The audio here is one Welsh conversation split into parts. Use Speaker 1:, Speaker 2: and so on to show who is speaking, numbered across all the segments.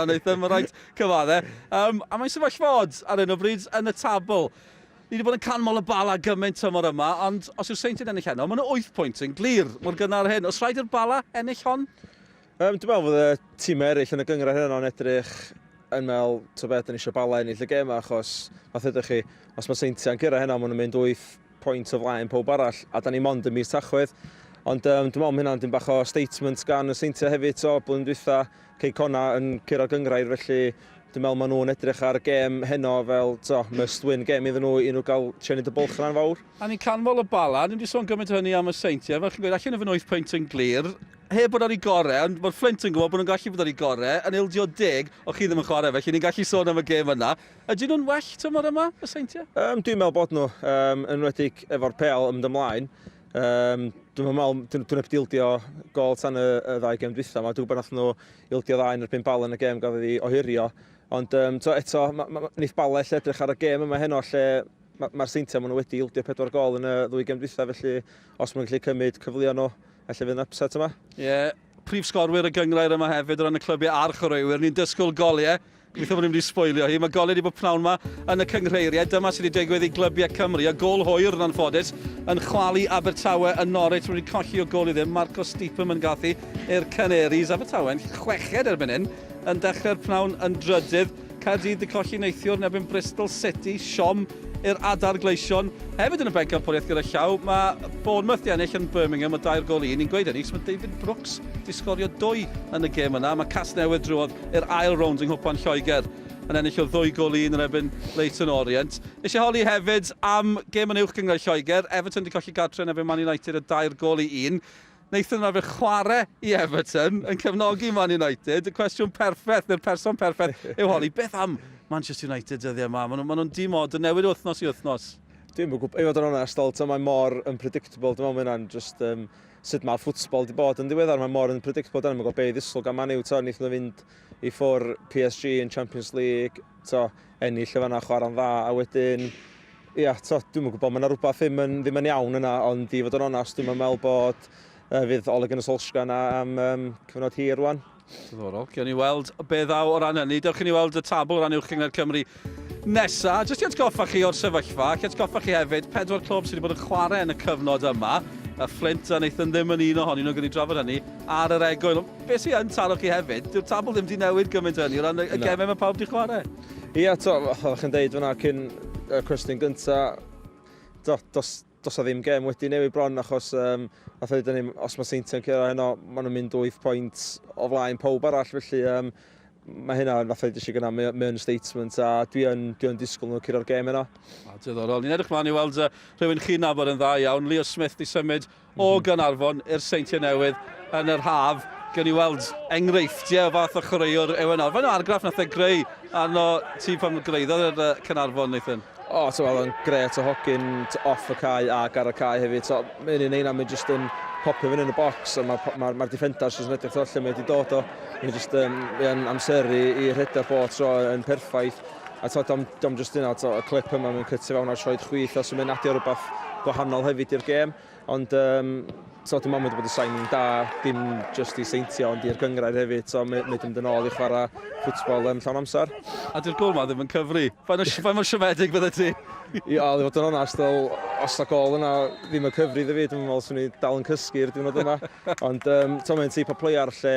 Speaker 1: A wnaethon mae'n rhaid cyfadde. A mae'n sefyllfod ar un o bryd yn y tabl. Ni wedi bod yn canmol y Bala gymaint tymor yma, ond os yw'r Seintiau'n ennill heno, mae nhw 8 pwynt yn glir mor gynnar hyn. Os rhaid i'r Bala ennill hon?
Speaker 2: Dwi'n meddwl fod y tîm eraill yn y gyngor hyn o'n edrych yn meddwl, to beth, yn eisiau Bala ennill y gem, achos, fath ydych chi, os mae Seintiau'n gyrra heno, maen nhw'n mynd 8 pwynt o flaen pob arall, a da ni mond yn mis Tachwedd. Ond dwi'n meddwl mae hynna'n dim bach o statement gan y Seintiau hefyd, o blwyddyn dwytha, Cei Conna yn curo gyngrair, felly dwi'n meddwl maen nhw'n edrych ar y gem heno fel must win gem iddyn nhw i nhw gael tynnu dy bwlch yna'n fawr.
Speaker 1: A ni'n canmol y Bala, ni'n di sôn gymaint hynny am y Seintiau, fel chi'n gweud, allan o fy 8 pwynt yn glir, heb bod ar ei gorau, ond mae'r Flint yn gwybod bod nhw'n gallu bod ar ei gorau, yn ildio 10, o chi ddim yn chwarae, felly ni'n gallu sôn am y gem yna. Ydyn nhw'n well tymor yma, y Seintiau?
Speaker 2: Dwi'n meddwl bod nhw, yn wedig efo'r pel ymd ymlaen. Dwi'n meddwl, dwi'n ebdildio gol tan y ddau gem dwytha yma. Dwi'n gwybod nath nhw ildio ddau yn erbyn Bala yn y gem gafodd ei ohirio. Ond eto, neith Bala edrych ar y gem yma heno lle mae'r Seintiau maen nhw wedi ildio 4 gol yn y ddwy gem dwytha, felly os maen nhw'n gallu cymryd cyflio nhw, felly fydd yn upset yma.
Speaker 1: Ie, prif sgorwyr y gyngrair yma hefyd o ran y clybiau a'r chwaraewyr. Ni'n disgwyl goliau. Gobeithio bod ni'n mynd i sboilio hi. Mae goliau wedi bod pnawn yma yn y cynghreiriau. Dyma sydd wedi digwydd i glybiau Cymru. A gol hwyr yn anffodus yn chwalu Abertawe yn Norwich. Mae wedi colli o gol i ddim. Marco Stipem yn gathi i'r Canaries. Abertawe yn chweched erbyn hyn. Yn dechrau'r pnawn yn drydydd. Caerdydd wedi colli neithiwr yn erbyn Bristol City. Siom i'r adar gleision. Hefyd yn y bencampwriaeth gyda llaw, mae Bournemouth di ennill yn Birmingham o 2 gol i. Ni'n gweud hynny, mae David Brooks di sgorio 2 yn y gêm yna. Mae Casnewydd drwodd i'r ail rownd yng Nghwpan Lloegr yn ennill o 2 gol i yn erbyn Leyton Orient. Eisiau holi hefyd am gêm yn uwch gyngor Lloegr. Everton di colli gartre yn erbyn Man United o 2 gol i 1. Wnaethon nhw arfer chwarae i Everton yn cefnogi Man United. Y cwestiwn perffaith, neu'r person perffaith yw holi, beth am Manchester United dyddiau yma? Maen nhw'n dim od yn newid wythnos i wythnos.
Speaker 2: Dwi'n gwybod, i fod yn onest, mae'n mor unpredictable. Dwi'n meddwl mae'n just sut mae'r ffwtsbol wedi bod yn diweddar. Mae'n mor unpredictable. Dwi'n gwybod beth i ddisgwyl gan Man U. Wnaethon nhw fynd i ffwr PSG yn Champions League, ennill y fanna chwarae'n dda, a wedyn, dwi'n gwybod, mae yna rhywbeth ddim yn iawn yna, ond i fod yn onest, dwi'n meddwl bod fydd Ole Gunnar Solskjaer yna am cyfnod hir rwan.
Speaker 1: Diddorol. Gewn ni weld be ddaw o ran hynny. Dewch i ni weld y tabl o ran uwch gyngor Cymru nesa. Jyst i atgoffa chi o'r sefyllfa, ac atgoffa chi hefyd 4 clwb sydd wedi bod yn chwarae yn y cyfnod yma. A Flint a Nathan ddim yn un ohonyn nhw gyda drafod hynny ar yr egwyl. Be sy'n yn taro chi hefyd? Dyw'r tabl ddim wedi newid gymaint hynny o ran y gemau mae pawb wedi chwarae.
Speaker 2: Ia, oeddech chi'n deud fyna cyn y cwestiwn gyntaf, dos o ddim gem wedi newid bron, achos os mae Seintiau'n cyrra heno, maen nhw'n mynd 8 pwynt o flaen pob arall, felly mae hynna fatha eisiau gyda mewn statement, a dwi'n disgwyl nhw cyrra'r gem yna.
Speaker 1: Diddorol. Ni'n edrych mlaen i weld rhywun chi'n nabod yn dda iawn. Leo Smith di symud o Gaernarfon i'r Seintiau Newydd yn yr haf. Gen i weld enghreifftiau o fath o chwaraewr yw yna. Fe'n argraff nath e greu arno ti pan greiddodd yr Caernarfon, Nathan.
Speaker 2: Oedd yn gret o hogyn off y cae ac ar y cae hefyd. Mae'n un ein am jyst yn popio fyny yn y bocs, a mae'r defendar sy'n edrych lle mae wedi dod o. Mae'n amseru i rhedeg bod tro yn perffaith. A dom jyst yna, y clip yma mae'n cytio fewn ar troed chwith, os mae'n adio rhywbeth gwahanol hefyd i'r gêm. Ond dwi'n meddwl bod y signing da, dim just i Seintiau, ond i'r gyngrair hefyd. Mae'n mynd yn ôl i chwarae ffwtsbol llawn amser.
Speaker 1: A di'r gol ma ddim yn cyfri. Fa'n mor siomedig bydde ti?
Speaker 2: Ia, i fod yn onest, os y gol yna ddim yn cyfri dda fi, dwi'n meddwl swn i dal yn cysgu'r diwrnod yma. Ond mae'n tip o playar lle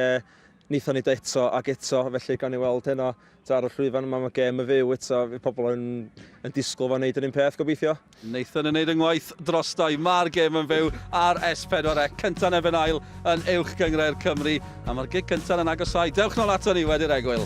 Speaker 2: wnaethon ni eto ac eto, felly gan i weld heno ar y llwyfan yma, mae gêm y fyw eto, fydd pobl yn disgwyl fan wneud yr un peth, gobeithio.
Speaker 1: Nathan yn neud yngwaith drostai, mae'r gêm yn fyw ar S4C, cyntaf neu erbyn ail yn uwch gyngor Cymru, a mae'r gig cyntaf yn agosau. Dewch nôl ato ni wedi'r egwyl.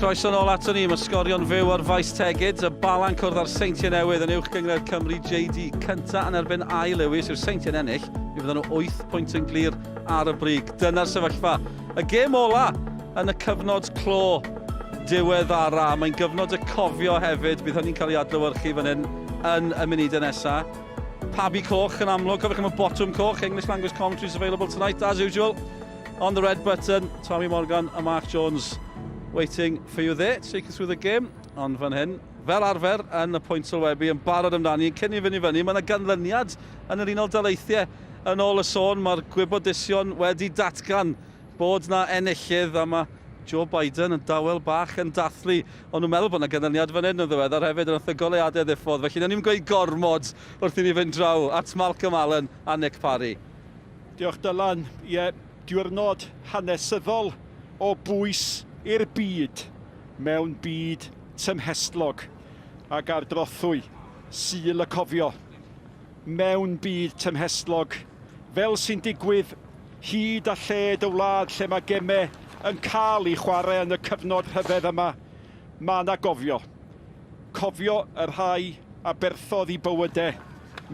Speaker 1: Croeso nôl ato ni, mae sgorion fyw ar faes tegid. Y Bala'n cwrdd ar Seintiau Newydd yn uwch gyngred Cymru JD. Cynta yn erbyn ail Lewis yw'r Seintiau'n ennill. Mi fydden nhw 8 pwynt yn glir ar y brig. Dyna'r sefyllfa. Y gêm ola yn y cyfnod clo diweddara. Mae'n gyfnod y cofio hefyd. Bydd hynny'n cael ei adlewyrchu fan hyn yn y munudau nesaf. Pabi coch yn amlwg. Cofiwch am y botwm coch. English language commentaries available tonight as usual. On the red button, Tommy Morgan and Mark Jones waiting for you there to take you through the game. Ond fan hyn, fel arfer yn y pwynt sylwebu yn barod amdani, yn cyn i fyny, mae yna ganlyniad yn yr unol daleithiau yn ôl y sôn. Mae'r gwybodaethau wedi datgan bod yna enillydd a mae Joe Biden yn dawel bach yn dathlu. Ond nhw'n meddwl bod yna ganlyniad fan hyn yn ddiweddar hefyd yn y goleadau ddiffodd. Felly, ni'n gweud gormod wrth i ni fynd draw at Malcolm Allen a Nick Parry.
Speaker 3: Diolch Dylan. Ie, diwrnod hanesyddol o bwys i'r byd mewn byd tymhestlog ac ar drothwy Sul y cofio mewn byd tymhestlog fel sy'n digwydd hyd a lled y wlad lle mae gemau yn cael ei chwarae yn y cyfnod rhyfedd yma. Mae yna gofio. Cofio y rhai a berthodd i bywydau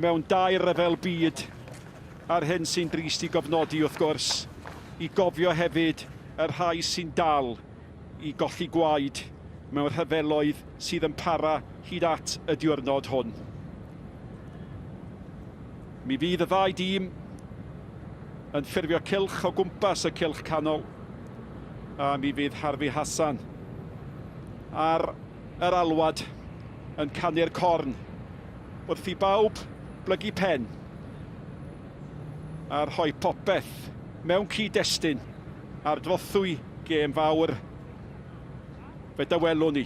Speaker 3: mewn dau ryfel byd a'r hyn sy'n drist i gofnodi wrth gwrs. I gofio hefyd y rhai sy'n dal i golli gwaed mewn rhyfeloedd sydd yn para hyd at y diwrnod hwn. Mi fydd y ddau dîm yn ffurfio cylch o gwmpas y cylch canol a mi fydd Harvey Hassan ar yr alwad yn canu'r corn wrth i bawb blygu pen a rhoi popeth mewn cyd-destun ar drothwy gêm fawr fe dywelwn ni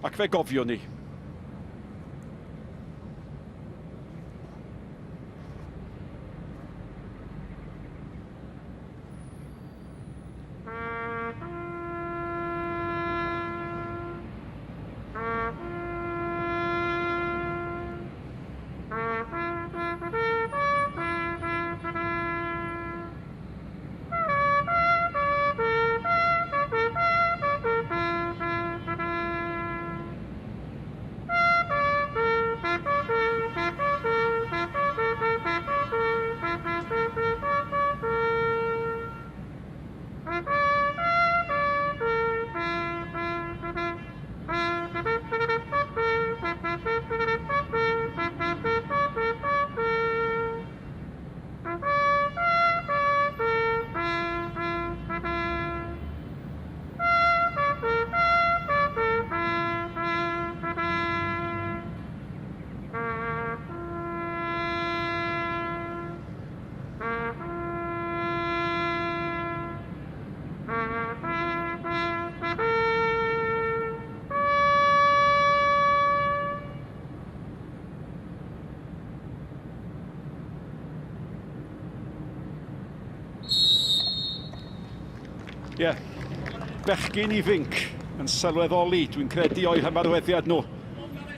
Speaker 3: ac fe gofion ni. Ie, bechgyn ifinc yn sylweddoli, dwi'n credu o'i hymarweddiad nhw.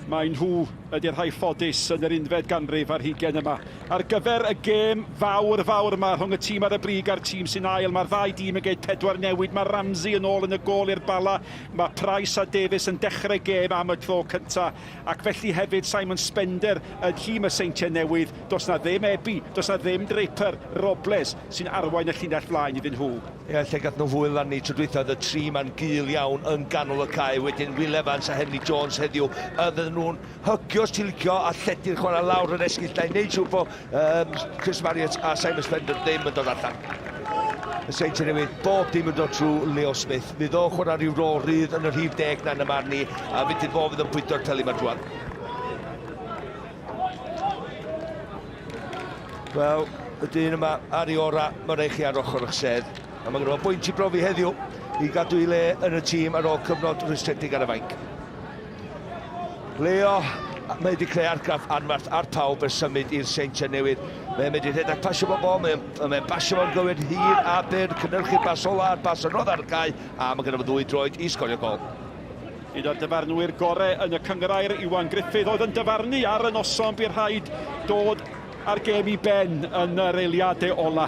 Speaker 3: Mae nhw ydy'r rhai ffodus yn yr 11 ganrif ar hugain yma. Ar gyfer y gêm fawr yma rhwng y tîm ar y brig a'r tîm sy'n ail, mae'r ddau dîm yn gwneud 4 newid. Mae Ramsey yn ôl yn y gôl i'r Bala. Mae Price a Davies yn dechrau gêm am y tro cynta. Ac felly hefyd Simon Spender yn tîm y Seintiau Newydd. Does na ddim Ebi, does na ddim Draper, Robles sy'n arwain y llinell flaen iddyn nhw.
Speaker 4: Ie, lle gath nhw fwy lan ni tro dwytha, y tri ma'n gul iawn yn ganol y cae. Wedyn Will Evans a Henry Jones heddiw. Ydyn nhw'n hygio os ti'n licio a lledu'r chwarae lawr yn esgillau. Neud siŵr bod Chris Marriott a Simon Spender ddim yn dod allan. Y Seintiau Newydd, bob dim yn dod trwy Leo Smith. Fydd o chwarae rhyw rorydd yn yr rhif 10 na'n y marn ni, a fydd fo fydd yn pwyntio'r teli ma'r drwan. Wel, y dyn yma ar ei ora, mae'n rhaid chi ar ochr eich sedd. A mae'n gwneud bwynt i brofi heddiw i gadw i le yn y tîm ar ôl cyfnod rwystredig ar y fainc. Leo, mae wedi creu argraff anmarth ar pawb ers symud i'r Seintiau Newydd. Mae'n mynd i rhedeg pasio bobl, mae'n basio fo'n gywir hir a byr, cynnyrchu bas ola, bas yn rodd ar y cae, a mae gyda fo ddwy droed i sgorio gol.
Speaker 3: Un o'r dyfarnwyr gorau yn y cyngrair, Iwan Griffith, oedd yn dyfarnu ar y noson bydd rhaid dod ar gêm i ben yn yr eiliadau ola.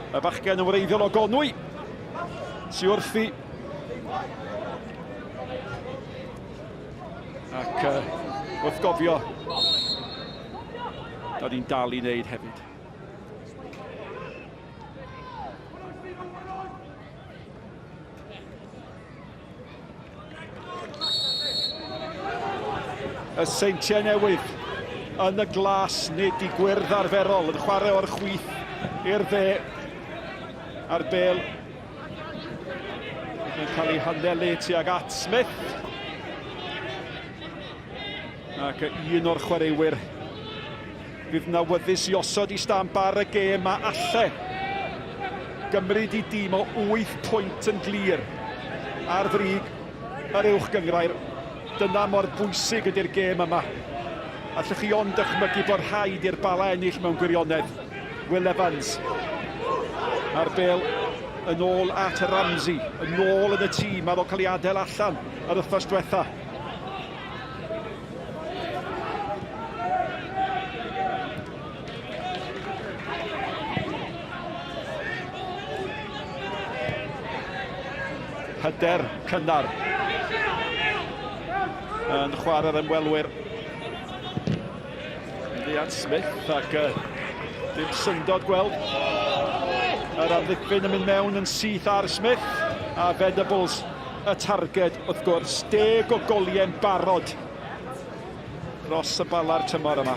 Speaker 3: Y bachgen yn wreiddiol o Gonwy, sy'n wrthi Ac wrth gofio, da ni'n dal i wneud hefyd. Y Seintiau Newydd yn y glas, nid i gwyrdd arferol, yn chwarae o'r chwith i'r dde a'r bel. Yn cael ei hanelu tuag at Smith. Ac un o'r chwaraewyr fydd na wyddus i osod i stamp ar y gêm a alle gymryd i dîm o 8 pwynt yn glir ar frig yr uwch gyngrair. Dyna mor bwysig ydy'r gêm yma. Allwch chi ond dychmygu bod rhaid i'r Bala ennill mewn gwirionedd. Will Evans. A'r bel yn ôl at Ramsey, yn ôl yn y tîm ar ôl cael ei adael allan yr wythnos diwetha. Hyder cynnar yn chwarae'r ymwelwyr. At Smith ac dim syndod gweld yr amddiffyn yn mynd mewn yn syth ar Smith a Venables y targed wrth gwrs. 10 o goliau'n barod dros y Bala'r tymor yma.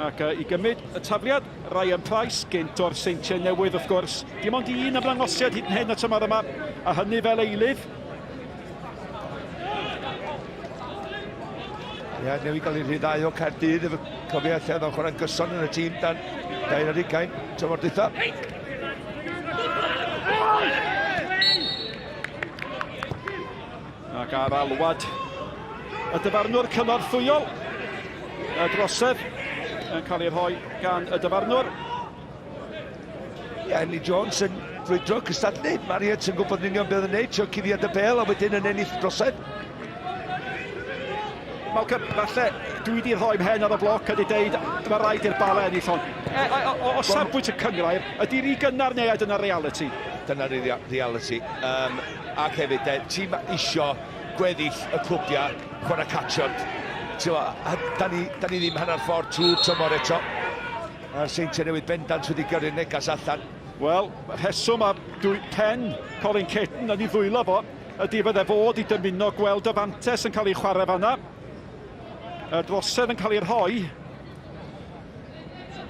Speaker 3: Ac i gymryd y tafliad, Ryan Price gynt o'r Seintiau Newydd wrth gwrs. Dim ond un ymlangosiad hyd yn hyn y tymor yma a hynny fel eilydd.
Speaker 4: Ie, newydd gael ei rhyddhau o Caerdydd efo cofio allan o'n chwarae'n gyson yn y tîm dan 20 tymor dwytha.
Speaker 3: Ac ar alwad y dyfarnwr cynorthwyol. Y drosedd yn cael ei rhoi gan y dyfarnwr.
Speaker 4: Ie, Henry Jones yn frwydro cystadlu. Mariet yn gwybod yn union beth yn neud, trio cuddiad y bel a wedyn yn ennill drosedd.
Speaker 3: Malcolm, falle dwi wedi rhoi mhen ar y bloc a wedi deud mae rhaid i'r Bala ennill hon. O safbwynt y cyngrair, ydy'r i gynnar neu dyna'r reality?
Speaker 4: Dyna'r reality. Ac hefyd, tîm isio gweddill y clwbiau chwarae catchod. Da ni ddim hanner ffordd trwy'r tymor eto. A'r Seintiau Newydd bendant wedi gyrru'r negas allan.
Speaker 3: Wel, rheswm a pen Colin Caton yn ei ddwylo fo ydy fydde fod i dymuno gweld y fantes yn cael ei chwarae fanna. Y drosedd yn cael ei rhoi.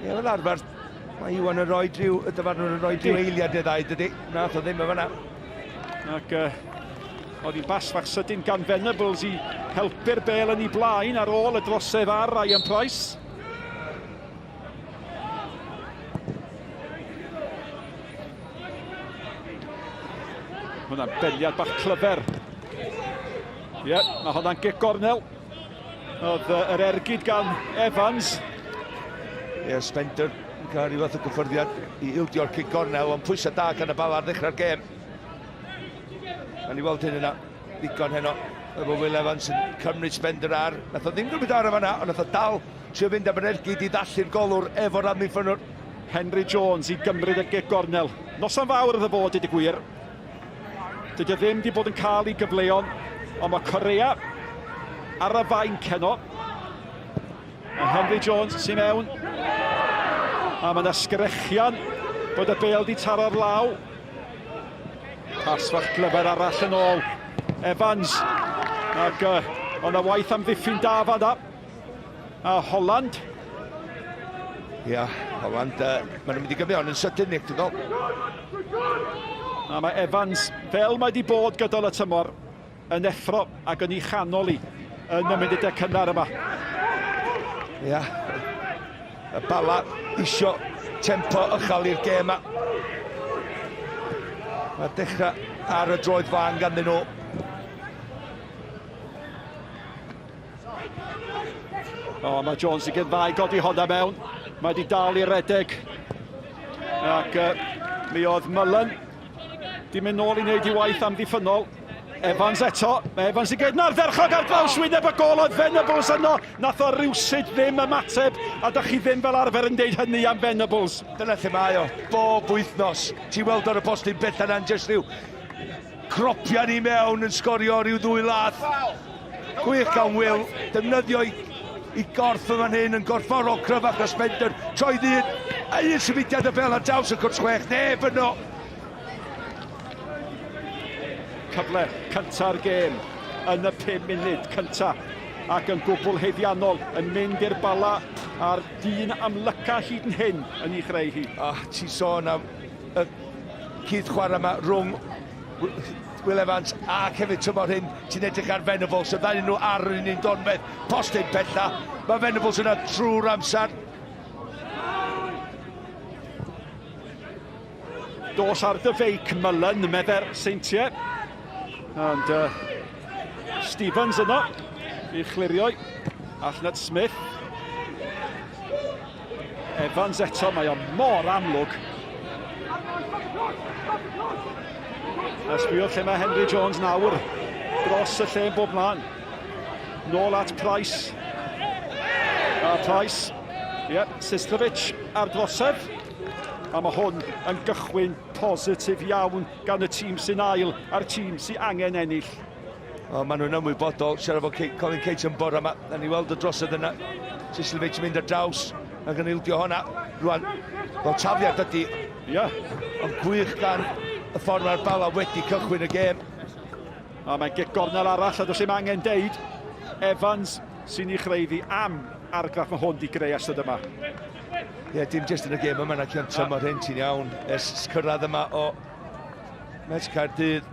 Speaker 4: Ie, fel arfer, mae Iwan yn rhoi y dyfarnwr yn rhoi rhyw eiliad neu ddau, dydy. Nath o ddim yn fanna.
Speaker 3: Ac oedd hi'n basfach sydyn gan Venables i helpu'r bel yn ei blaen ar ôl y drosedd ar Ryan Price. Hwna'n beliad bach clyfer. Ie, mae hwnna'n gic gornel. Oedd yr ergyd gan Evans.
Speaker 4: Ie, Spencer yn cael rhyw fath o gyffyrddiad i ildio'r cic gornel, ond pwysau da gan y Bala ar ddechrau'r gêm. A ni weld hyn yna, ddigon heno, efo Will Evans yn cymryd Spencer ar. Nath o ddim gwybod ar y fanna, ond nath o dal trio fynd am yr ergyd i ddallu'r golwr efo'r amddiffynwr.
Speaker 3: Henry Jones i gymryd y gic gornel. Noson fawr iddo fod ydy gwir. Dydy o ddim wedi bod yn cael ei gyfleon, ond mae Corea ar y fain ceno. A Henry Jones sy'n mewn. A mae yna sgrechian bod y bel di taro'r law. Pasfach glyfer arall yn ôl. Evans. Ac oedd yna waith am ddiffyn da fanna. A Holland.
Speaker 4: Ia, Holland, maen nhw'n mynd i gyfleon yn sydyn i'ch dydol.
Speaker 3: A mae Evans, fel mae wedi bod gydol y tymor, yn effro ac yn ei chanol i yn y munudau cynnar yma.
Speaker 4: Ia, y Bala isio tempo ychal i'r gêm yma. Mae dechrau ar y droed fan ganddyn nhw.
Speaker 3: O, mae Jones i gydfau godi honna mewn. Mae wedi dal i redeg. Ac mi oedd Mullen di mynd nôl i wneud i waith amddiffynol. Evans eto, mae Evans i gyd na'r ferchog ar draws wyneb y gol oedd Venables yno. Nath o rywsyd ddim ymateb, a da chi ddim fel arfer yn deud hynny am Venables.
Speaker 4: Dyna lle mae o, bob wythnos. Ti weld ar y postyn beth yna'n just rhyw cropian i mewn yn sgorio rhyw ddwy lath. Gwych gan Will, defnyddio i gorff y fan hyn yn gorfforol cryfach a Spencer. Troi ddyn, a un symudiad y bel ar draws y cwrs chwech, neb yno.
Speaker 3: Cyfle cynta'r gêm yn y 5 munud cynta ac yn gwbl heddiannol yn mynd i'r Bala a'r dyn amlyca hyd yn hyn yn ei chreu hi.
Speaker 4: Ti'n sôn am y cydd chwarae yma rhwng Will Evans ac hefyd tymor hyn, ti'n edrych ar Venables, so dda'n nhw ar yn un donfedd, postyn pella. Mae Venables yna trwy'r amser.
Speaker 3: Dos ar dy feic Mullen, medder Seintiau. And Stevens yno, i chlirio. Allnad Smith. Evans eto, mae o mor amlwg. A sbio lle mae Henry Jones nawr. Dros y lle yn bob man. Nôl at Price. A Price. Sistrovich ar drosedd. A mae hwn yn gychwyn positif iawn gan y tîm sy'n ail a'r tîm sy'n angen ennill.
Speaker 4: Maen nhw'n ymwybodol, siarad fo Colin Cates yn bore yma. A ni weld y drosedd yna. Sistrovich yn mynd ar draws ac yn ildio honna. Rwan, fel tafiad ydy. Ond gwych gan y ffordd mae'r Bala wedi cychwyn y gêm.
Speaker 3: A mae'n gig gornel arall a does ddim angen deud. Evans sy'n ei chreiddi am argraff mae hwn di greu ystod yma.
Speaker 4: Dim jyst yn y gêm yma, na cion tymor hyn ti'n iawn. Ers cyrraedd yma o Met Caerdydd.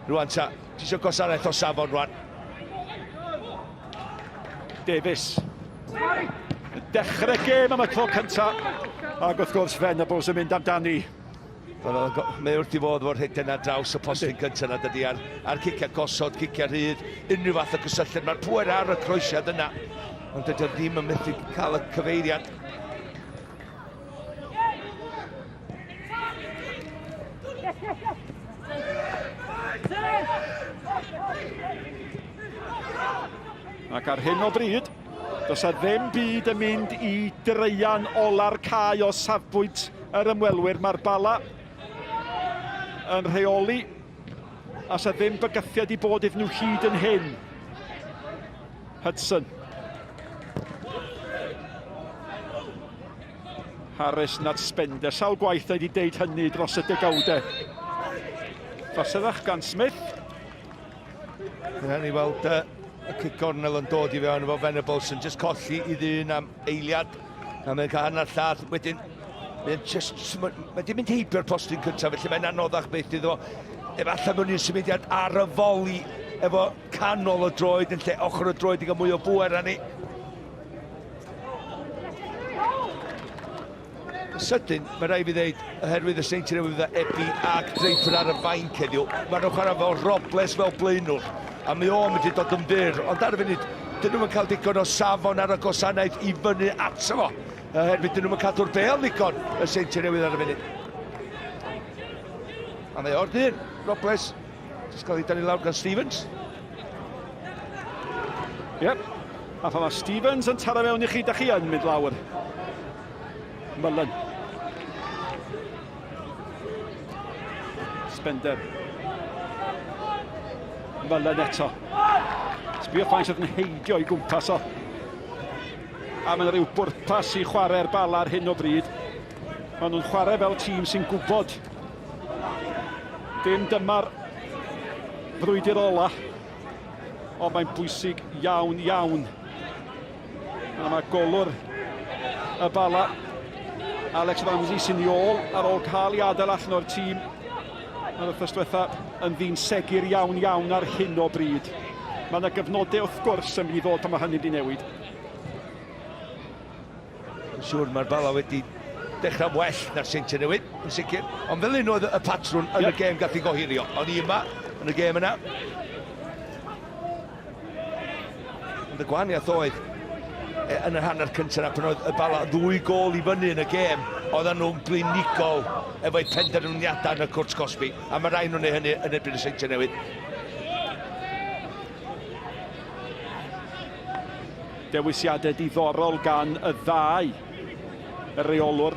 Speaker 4: Rwan ta, ti eisiau gwasanaeth o safon rwan.
Speaker 3: Davies. Dechrau gêm am y clo cynta. Ac wrth gwrs Venables yn mynd amdani.
Speaker 4: Mae wrth i fod fo'r hyd yna draws y postyn cyntaf yna dydy ar ciciau gosod, ciciau rhyd, unrhyw fath o gysylltiad. Mae'r pwer ar y croesiad yna. Ond dydy o ddim yn methu cael y cyfeiriad.
Speaker 3: Ac ar hyn o bryd, does a ddim byd yn mynd i dreian ola'r cae o safbwynt yr ymwelwyr. Mae'r Bala yn rheoli, a sa ddim bygythiad i bod iddyn nhw hyd yn hyn. Hudson. Harris nad Spender. Sawl gwaith wedi deud hynny dros y degawdau. Fasedach gan Smith.
Speaker 4: Ni weld y cic gornel yn dod i fewn efo Venables yn just colli i ddyn am eiliad. A mae'n cael hanner lladd wedyn. Mae dim mynd heibio'r postyn cyntaf, felly mae'n anoddach beth iddo. Efallai mewn i'n symudiad ar y foli efo canol y droed yn lle ochr y droed i gael mwy o bwer â ni. Sydyn, mae rai fi ddeud, oherwydd y Seintiau Newydd Ebi ac Draper ar y fainc heddiw, maen nhw'n chwarae fel robles fel blaenwr, a mae o'n mynd i dod yn byr, ond ar y funud, dyn nhw'n cael digon o safon ar y gwasanaeth i fyny ato fo, oherwydd dyn nhw'n cadw'r bel digon y Seintiau Newydd ar y funud. A mae o'r dyn, robles, jyst cael ei dynnu lawr gan Stevens.
Speaker 3: A pan mae Stevens yn taro mewn i chi, da chi yn mynd lawr. Mullen. Spender. Mullen eto. Sbio ffaint oedd yn heidio i gwmpas o. A mae'n rhyw bwrpas i chwarae'r Bala ar hyn o bryd. Maen nhw'n chwarae fel tîm sy'n gwybod. Dim dyma'r frwydr ola. Ond mae'n bwysig iawn, iawn. A mae golwr y Bala. Alex Ramsey sy'n i ôl ar ôl cael ei adael allan o'r tîm. Yn wythnos diwetha yn ddyn segur iawn, iawn ar hyn o bryd. Mae yna gyfnodau wrth gwrs yn mynd i ddod pan mae hynny wedi newid.
Speaker 4: Yn siŵr mae'r Bala wedi dechrau well na'r Seintiau Newydd, yn sicr. Ond fel un oedd y patrwn yn y gêm gath ei gohirio. Ond i yma, yn y gêm yna. Ond y gwahaniaeth oedd yn y hanner cyntaf pan oedd y Bala 2 gôl i fyny yn y gêm, oedden nhw'n blinigol efo'u penderfyniadau yn y cwrs Cosby, a mae rai nhw'n ei hynny yn erbyn y Seintiau Newydd.
Speaker 3: Dewisiadau diddorol gan y ddau y reolwr.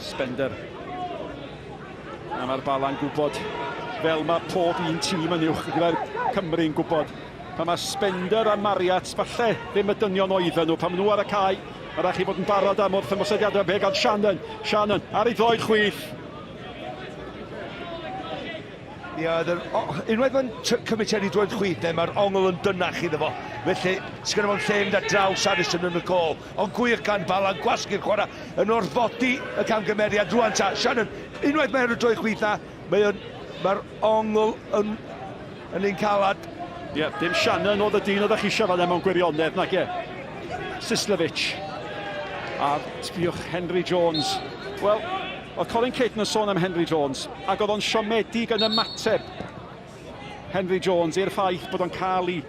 Speaker 3: Spender. A mae'r Bala'n gwybod fel mae pob un tîm yn uwch gyda'r Cymru'n gwybod. Pan mae Spender a Mariat, falle ddim y dynion oedden nhw, pan maen nhw ar y cae, mae rhaid chi fod yn barod am wrth ymosodiadau be gan Shannon ar ei droed chwith.
Speaker 4: Unwaith mae'n cymryd ar ei droed chwith, mae'r ongl yn dynach iddo fo. Felly, sgan fo'n lle mynd ar draws Harrison yn y gol. Ond gwych gan Bala, gwasgu'r chwarae yn orfodi y camgymeriad rwan ta. Shannon, unwaith mae'n ar y droed chwith na, mae'r ongl yn un calad.
Speaker 3: Ie, dim Shannon oedd y dyn oedd chi eisiau fan mewn gwirionedd, nag e. Sislevic. A sbiwch Henry Jones. Wel, oedd Colin Caton yn sôn am Henry Jones, ac oedd o'n siomedig yn ymateb Henry Jones i'r ffaith bod o'n cael ei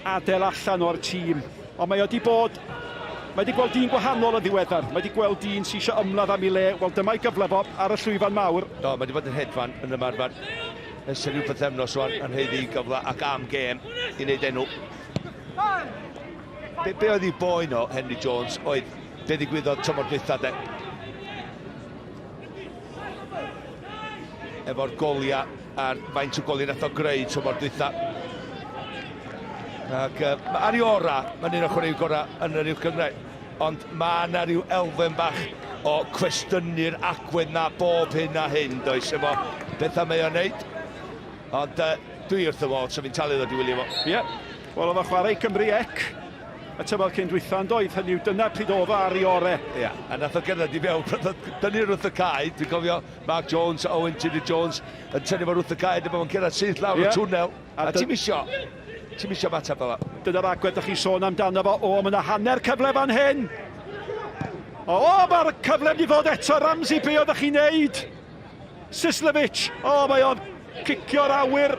Speaker 3: adael allan o'r tîm. Ond mae wedi bod... Mae wedi gweld dyn gwahanol y ddiweddar. Mae wedi gweld dyn sy'n eisiau ymladd am ei le. Wel, dyma'i gyfle fo ar y llwyfan mawr.
Speaker 4: Do, mae wedi bod yn hedfan yn ymarfer. Ys rhyw bythefnos rwan yn heiddi gyfle ac am gêm i wneud enw. Be oedd ei boen o, Henry Jones, oedd be ddigwyddodd tymor dwytha de. Efo'r goliau a'r faint o goliau nath o greu tymor dwytha. Ac ar ei ora, mae'n un o chwaraew gorau yn yr uwch Cymru. Ond mae yna rhyw elfen bach o cwestiynu'r agwedd na bob hyn a hyn, does, efo beth mae o'n neud. Ond dwi wrth y fod, so fi'n talu ddod i wylio fo.
Speaker 3: Ie, wel oedd o chwarae Cymru ec. Y tymor cyn dwytha'n doedd, hynny yw dyna pryd oedd o ar ei ore.
Speaker 4: Ie, a nath o gerdded i fewn, dynnu'r wrth y cae, dwi'n cofio Mark Jones, Owen Tiddy Jones, yn tynnu fo'r wrth y cae, dyma fo'n cerdded syth lawr y twnnel. A ti'n misio mateb fel la.
Speaker 3: Dyna'r agwedd ydych chi sôn amdano fo. O, mae yna hanner cyfle fan hyn. O, mae'r cyfle wedi fod eto. Ramsey, be oeddech chi'n neud? Sislevic. O, mae o'n cicio'r awyr.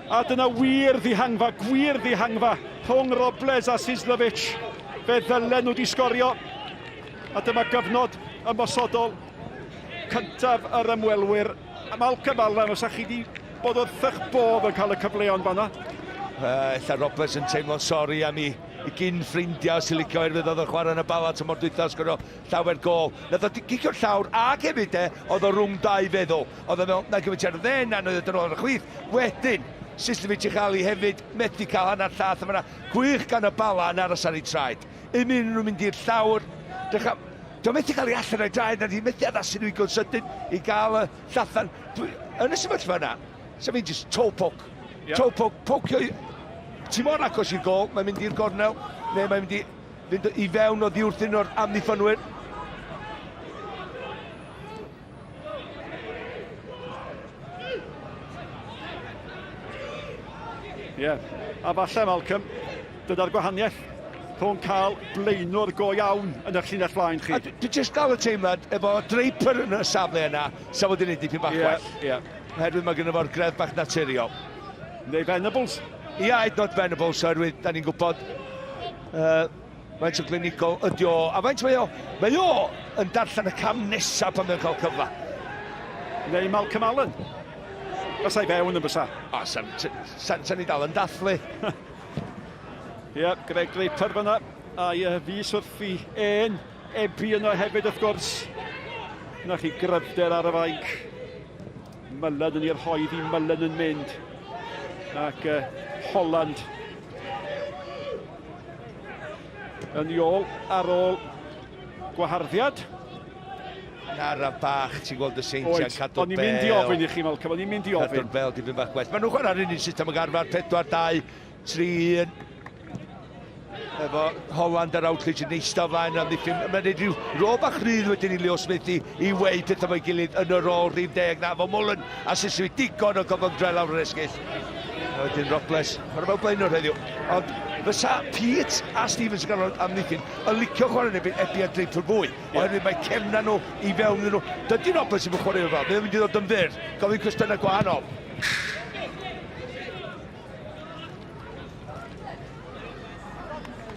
Speaker 3: A dyna wir ddihangfa, gwir ddihangfa. Rhwng Robles a Sislevic. Fe ddylen nhw wedi sgorio. A dyma gyfnod ymosodol cyntaf yr ymwelwyr. A Malcolm Allen, os ydych chi wedi bod wrth eich bodd yn cael y cyfleon fanna.
Speaker 4: Ella Robles yn teimlo'n sori am i gyn ffrindiau sy'n licio erwydd oedd y chwarae yn y Bala tymor dwytha sgorio llawer gol. Nath o gicio'r llawr ac hefyd oedd o rhwng dau feddwl. Oedd o mewn, na gyfyd ar dden, a oedd yn ôl ar y chwith. Wedyn, Sislevic i chael ei hefyd methu cael hanner llath yma. Gwych gan y Bala yn aros ar ei traed. Ymyn nhw'n mynd i'r llawr. Dwi'n methu cael ei allan o'i draed, na di methu addasu nhw i gwn sydyn i gael y llathan. Yn y sefyllfa yna, sef fi'n just toe poke. Toe poke, pocio ti mor agos i'r gol, mae'n mynd i'r gornel, neu mae'n mynd fynd i fewn o ddiwrthyn o'r amddiffynwyr.
Speaker 3: Ie, a falle Malcolm, dyna'r gwahaniaeth rhwng cael blaenwr go iawn yn eich llinell flaen chi.
Speaker 4: Dwi'n just gael y teimlad efo Draper yn y safle yna, sa fod yn ei dipyn bach well.
Speaker 3: Ie.
Speaker 4: Herwydd mae gynnu fo'r greddf bach naturiol.
Speaker 3: Neu Venables.
Speaker 4: Ie, not Venables, oherwydd da ni'n gwybod faint o glinigol ydi o. A faint mae o yn darllen y cam nesaf pan mae'n cael cyfle.
Speaker 3: Neu Malcolm Allen. Fasa i fewn yn bysa.
Speaker 4: O, sa'n ni dal yn dathlu.
Speaker 3: Ie, Greg Draper fyna. A fus wrth i Ebi yno hefyd wrth gwrs. Na chi gryfder ar y faig. Mylen yn i'r hoedd i Mylen yn mynd. Ac Holland yn ôl ar ôl gwaharddiad.
Speaker 4: Nara bach, ti'n gweld y Seintiau cadw bel.
Speaker 3: O'n i'n mynd i ofyn i chi, Malcolm, o'n i'n mynd i ofyn.
Speaker 4: Cadw'r bel, dipyn bach gwell. Maen nhw'n chwarae'r unig system yn garfar 4-2, 3-1. Efo Holland ar outreach yn eistedd flaen am ddiffyn. Mae'n neud rhyw ro bach rydd wedyn i Leo Smith i wei pethau fo'i gilydd yn y rôl rhif 10 na. Fo Mullen a Siswi digon o gofod drel awr yr esgyll. Wedyn Robles, mae'n fel blaenwr heddiw. Ond fysa Pete a Stevens yn ganol am ddiffyn yn licio chwarae neu Ebi a Draper fwy. Oherwydd mae cefna nhw i fewn nhw. Dydy Robles yn chwarae fel. Mae'n mynd i ddod yn fyr. Gofyn cwestiynau gwahanol.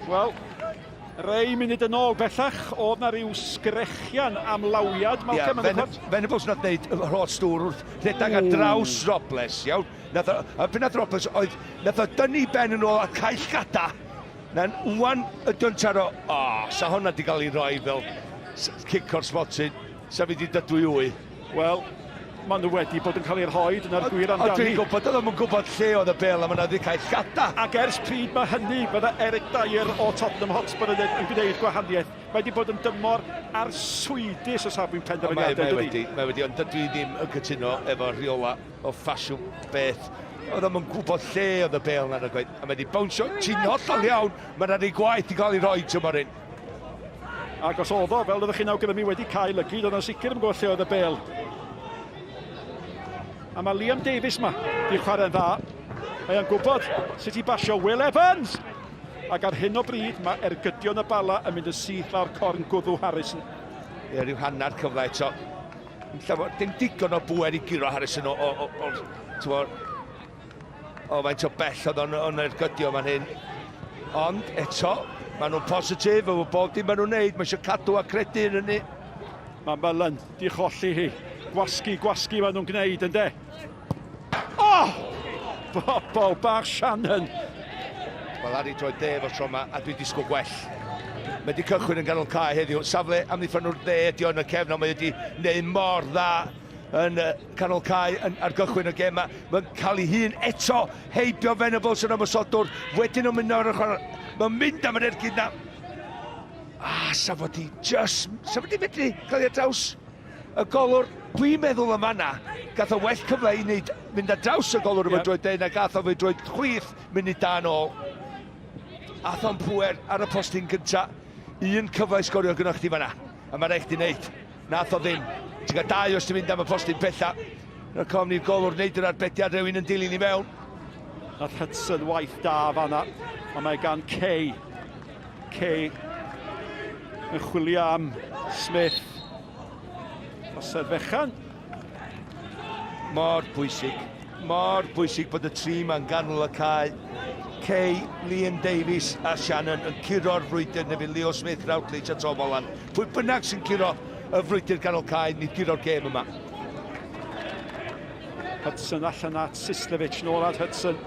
Speaker 3: Wel, rei munud yn ôl bellach, oedd na ryw sgrechian am lawiad, Malcolm yn y cwrt.
Speaker 4: Venables nath wneud y rhod stwr wrth rhedeg ar draws Robles, iawn. A pan nath Robles oedd, nath o dynnu ben yn ôl a caill gada. Na'n wwan y dyntaro, sa hwnna di gael ei roi fel cic o'r smotin, sa fi di dydwy wy.
Speaker 3: Wel, maen nhw wedi bod yn cael eu rhoi, dyna'r gwir
Speaker 4: O
Speaker 3: amdani.
Speaker 4: dwi'n gwybod, oedd yn gwybod lle oedd y bel a maen nhw wedi cael llada.
Speaker 3: Ac ers pryd mae hynny, bydde Eric Dyer o Tottenham Hotspur yn gwneud gwahaniaeth. Mae wedi bod yn dymor arswydus o safbwynt penderfyniadau, dydy.
Speaker 4: Mae wedi, ond dwi ddim yn cytuno efo rheola o ffasiwn beth. Oedd yn gwybod lle oedd y bel na'n y gwaith. A mae wedi bawnsio, ti'n hollol iawn, mae yna ei gwaith i gael ei roi tymor un.
Speaker 3: Ac os oedd o, fel ydych chi'n awgrymu wedi cael y gyd, oedd yn sicr yn gwybod lle oedd y bel. A mae Liam Davies ma, di chwarae'n dda. Mae yn gwybod sut i basio Will Evans. Ac ar hyn o bryd, mae ergydion y Bala yn mynd yn syth lawr corn gwddw Harrison.
Speaker 4: Ie, rhyw hanner cyfle eto. Dim digon o bwer i giro Harrison o faint o bell oedd o'n ergydio fan hyn. Ond eto, maen nhw'n positif efo bob dim maen nhw'n neud. Mae eisiau cadw a credu yn hynny.
Speaker 3: Mae Mellon di cholli hi. Gwasgu maen nhw'n gwneud, ynddo? Oh! Bobl bach Shannon.
Speaker 4: Wel, ar ei droed de efo tro yma, a dwi disgwyl gwell. Mae wedi cychwyn yn ganol cae heddiw. Safle amddiffyn nhw'r dde ydi o'n y cefn, ond mae wedi neud mor dda yn canol cae ar gychwyn y gem. Mae'n cael ei hun eto heibio Venables yn ymwysodwr. Wedyn o'n mynd o'r ochr. Mae'n mynd am yr ergyd na. Sa fod i medru cael ei draws y golwr. Dwi'n meddwl yma na, gath o well cyfle i wneud mynd ar draws y golwr yma droed de, na gath o fe droed chwith mynd i dan ôl. Ath o'n pwer ar y postyn gynta. Un cyfle i sgorio gynnwch chi fanna. A mae rhaid chdi wneud. Nath o ddim. Ti'n cael dau os ti'n mynd am y postyn pella. Na'r comni'r golwr wneud yr arbediad rhywun yn dilyn i mewn.
Speaker 3: Nath Hudson waith da fanna. A mae gan Kay. Kay yn chwilio am Smith. Osed fechan.
Speaker 4: Mor bwysig bod y tri ma'n ganol y cae. Kay, Liam Davies a Shannon yn curo'r frwydr, neu fydd Leo Smith, Routledge a Tom Holland. Pwy bynnag sy'n curo y frwydr ganol cae, ni curo'r gêm yma.
Speaker 3: Hudson allan at Sislevich, nôl at Hudson.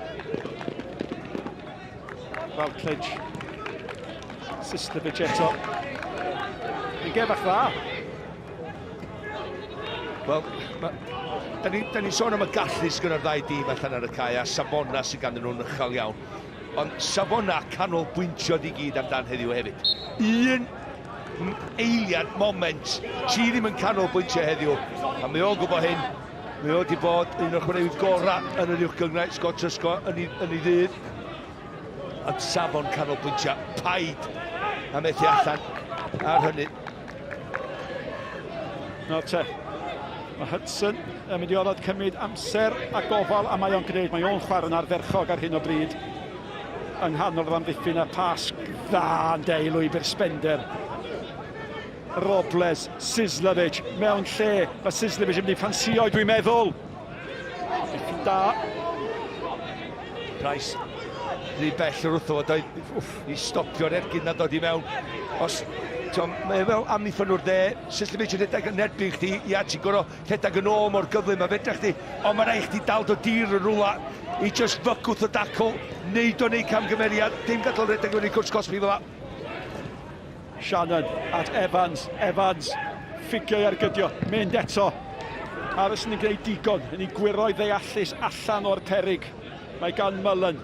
Speaker 3: Routledge. Sislevich eto. Yn gefach dda.
Speaker 4: Wel, da ni'n sôn am y gallu sy'n o'r ddau dîm allan ar y cae a Safona sy'n ganddyn nhw'n uchel iawn. Ond Safona canol bwyntio di gyd amdan heddiw hefyd. Un eiliad, moment, sy ddim yn canol bwyntio heddiw. A mae o'n gwybod hyn. Mae o wedi bod un o'r chwaraewyr gorau yn yr uwch gyngrau, Scott Trysgo yn ei ddydd. Ond Safon canol bwyntio, paid a methu allan ar hynny.
Speaker 3: No te. Mae Hudson yn mynd i orfod cymryd amser a gofal a mae o'n gwneud. Mae o'n chwarae'n ardderchog ar hyn o bryd. Yng nghanol yr amddiffyn a pasg dda yn deu lwybr Sbender. Robles, Sislevich mewn lle. Mae Sislevich yn mynd i ffansio, dwi'n meddwl. Amddiffyn da.
Speaker 4: Price, rhy bell yr wrtho i stopio'r ergyd na dod i mewn. Os mae fel amddiffyn nhw'r de, Sislevich yn rhedeg yn erbyn chdi, ia, ti'n gorau rhedeg yn ôl mor gyflym a fedra chdi, ond mae rhaid chdi dal do dir yn rwla i just fygwth y dacl, neud o neu camgymeriad, dim gadael rhedeg yn ei cwrs cosbi fel la.
Speaker 3: Shannon at Evans, ffigio i argydio, mynd eto. Harrison yn gwneud digon, yn ei gwiroedd ddeallus allan o'r peryg. Mae gan Mellon.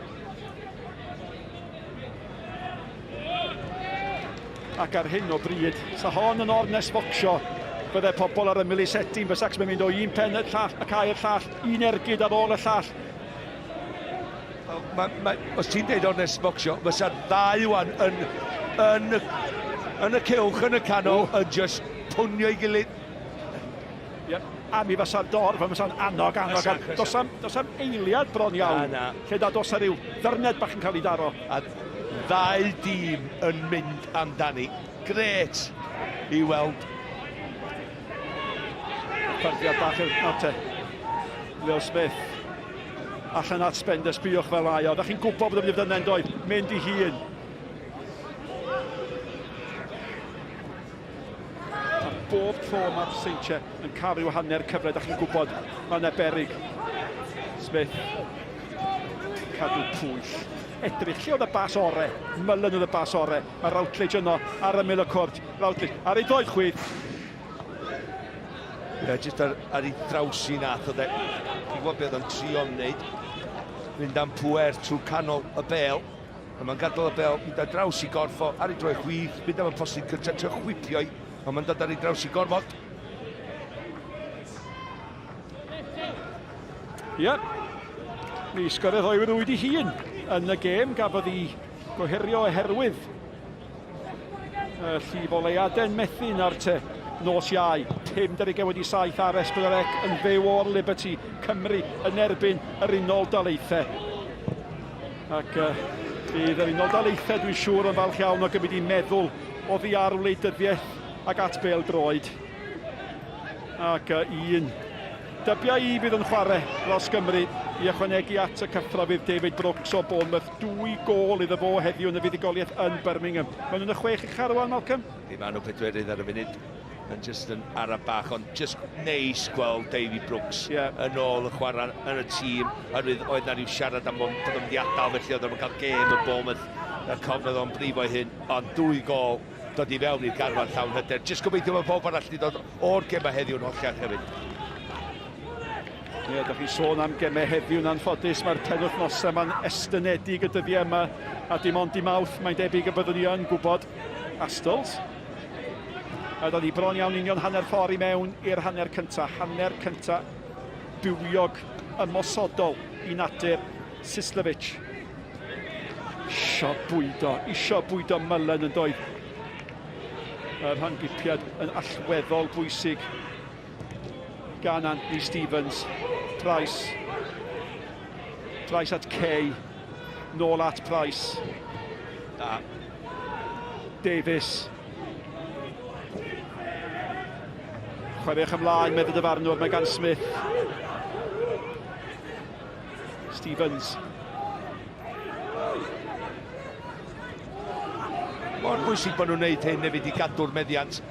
Speaker 3: Ac ar hyn o bryd, sa hon yn ornes focsio, bydde pobl ar ymyl i setyn, fysacs mae'n mynd o un pen y llall, ac a'r llall, un ergyd ar ôl y llall.
Speaker 4: Os ti'n deud ornes focsio, fysa'r ddau wan yn y cylch, yn y canol, yn just pwnio i gilydd.
Speaker 3: A mi fysa'r dorf, fysa'n annog. Dos am eiliad bron iawn, lle da dos ar ryw ddyrned bach yn cael ei daro.
Speaker 4: Ddau dîm yn mynd amdani. Gret i weld.
Speaker 3: Ffarddiad bach yn te. Leo Smith. Allan at Sbender, sbiwch fel lai o. Da chi'n gwybod bod y bydd yna'n dod. Mynd i hun. A bob tro mae'r Seintiau yn cael hanner cyfle. Da chi'n gwybod mae yna beryg. Smith. Cadw pwyll. Edrych, lle oedd y bas ore? Mellon oedd y bas ore. Mae Routledge yno ar ymyl y cwrt. Routledge ar ei droed chwith.
Speaker 4: Jyst ar ei draws i nath o de. Dwi'n gwybod beth o'n trio wneud. Fynd am pwer trwy canol y bel. A mae'n gadael y bel, mynd ar draws i gorffo, ar ei droi chwith, mynd am y postyn cynta, trio chwipio i. A mae'n dod ar ei draws i gorfod.
Speaker 3: Ie, mi sgorio ddoi wedi hun yn y gêm, gafodd ei goherio oherwydd y llif o leiadau'n methu'n ar te nos Iau. 57 ar Esbydorec yn fyw o'r Liberty Cymru yn erbyn yr Unol Daleithiau. Ac bydd yr Unol Daleithiau dwi'n siŵr yn falch iawn o gymryd i meddwl o ddiar wleidyddiaeth ac at bêl-droed. Ac un dybiau i bydd yn chwarae dros Gymru i ychwanegu at y cyffro fydd David Brooks o Bournemouth. 2 gôl iddo fo heddiw yn y fuddugoliaeth yn Birmingham. Maen nhw'n y 6 ucha rwan, Malcolm?
Speaker 4: Maen nhw 4 ar y funud. Yn just yn araf bach, ond just neis gweld David Brooks yn ôl y chwarae yn y tîm. Oedd na rhyw siarad am bod o'n mynd i adael, felly oedd o'n cael gêm yn Bournemouth. A'r cofnod o'n brifo hyn, ond 2 gôl dod i fewn i'r garfan llawn hyder. Just gobeithio mae pob arall wedi dod o'r gema heddiw'n hollach hefyd.
Speaker 3: Ie, da chi sôn am gemau heddiw'n anffodus, mae'r penwythnosau yma'n estynedig y dyddiau yma, a dim ond i mawrth, mae'n debyg y byddwn ni yn gwybod. Astols. A da ni bron iawn union hanner ffordd i mewn i'r hanner cynta. Hanner cynta bywiog ymosodol i natur Sislevic. Isio bwydo Mylen yn doedd. Yr hangipiad yn allweddol bwysig gan Anthony Stevens. Price at Kay, nôl at Price. Davies. Chwaraewch ymlaen, meddwl dyfarnwr, mae gan Smith. Stevens.
Speaker 4: Mor bwysig bod nhw'n neud hyn nefyd i gadw'r meddiant.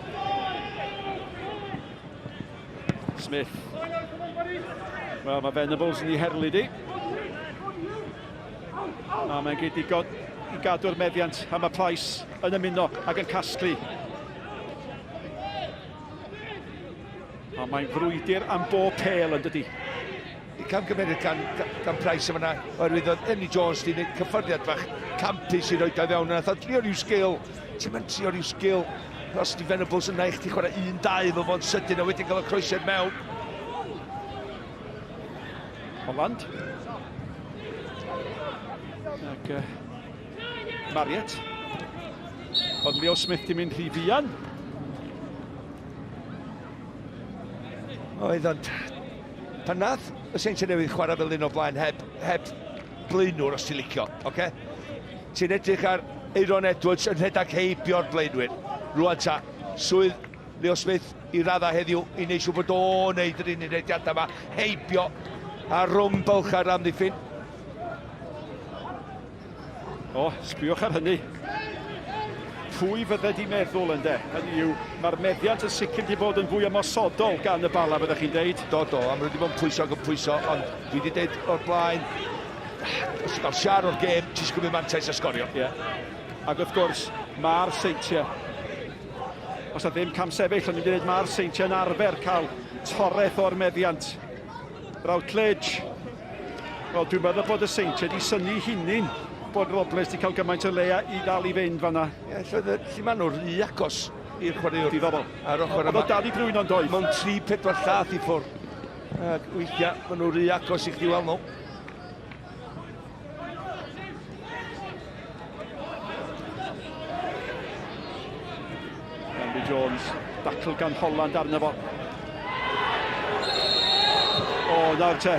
Speaker 3: Smith. Wel, mae Venables yn ei herlyd i. A mae'n gyd i gadw'r meddiant, a mae Price yn ymuno ac yn casglu. A mae'n frwydr am bob pêl yn dydi.
Speaker 4: I camgymeriad gan Price yma, oherwydd oedd Enni Jones di wneud cyffyrddiad bach campus i roed o fewn, a oedd trio rhyw sgil. Ti'n mynd trio rhyw sgil. Os di Venables yna i chdi chwarae 1-2 fel fo'n sydyn, a wedyn cael y croesiad mewn.
Speaker 3: Holland. Ac Marriott. Ond Leo Smith di mynd rhy fuan.
Speaker 4: Oedd, ond pan nath y Seintiau Newydd chwarae fel un o blaen heb blaenwr os ti'n licio, oce? Ti'n edrych ar Aaron Edwards yn rhedeg heibio'r blaenwyr. Rwan ta, swydd Leo Smith i radda heddiw i wneud siw bod o'n neud yr unig rediadau yma, heibio a rwng bylch ar amddiffyn.
Speaker 3: Sbiwch ar hynny. Pwy fydde di meddwl yn de? Hynny yw, mae'r meddiant yn sicr di bod yn fwy ymosodol gan y Bala, fyddech chi'n deud?
Speaker 4: Do, am rydw i bod yn pwyso ac yn pwyso, ond dwi wedi deud o'r blaen, os gael siar o'r gêm, ti'n sgwmio mantais a sgorio.
Speaker 3: Ac wrth gwrs, mae'r Seintiau. Os na ddim cam sefyll, ond ni'n dweud mae'r Seintiau yn arfer cael toreth o'r meddiant. Routledge. Wel, dwi'n meddwl bod y Seintiau di synnu hunin bod Robles di cael gymaint o leia i ddal i fynd fanna.
Speaker 4: Lle maen nhw'n rhy agos i'r chwaraewr.
Speaker 3: Diddorol.
Speaker 4: Ar ochr yma.
Speaker 3: Oedd o dal i grwyn o'n doedd.
Speaker 4: Mewn 3-4 llath i ffwrdd. Ac weithiau, maen nhw'n rhy agos i chdi weld nhw.
Speaker 3: Andy Jones, dacl gan Holland arno fo. Nawr te.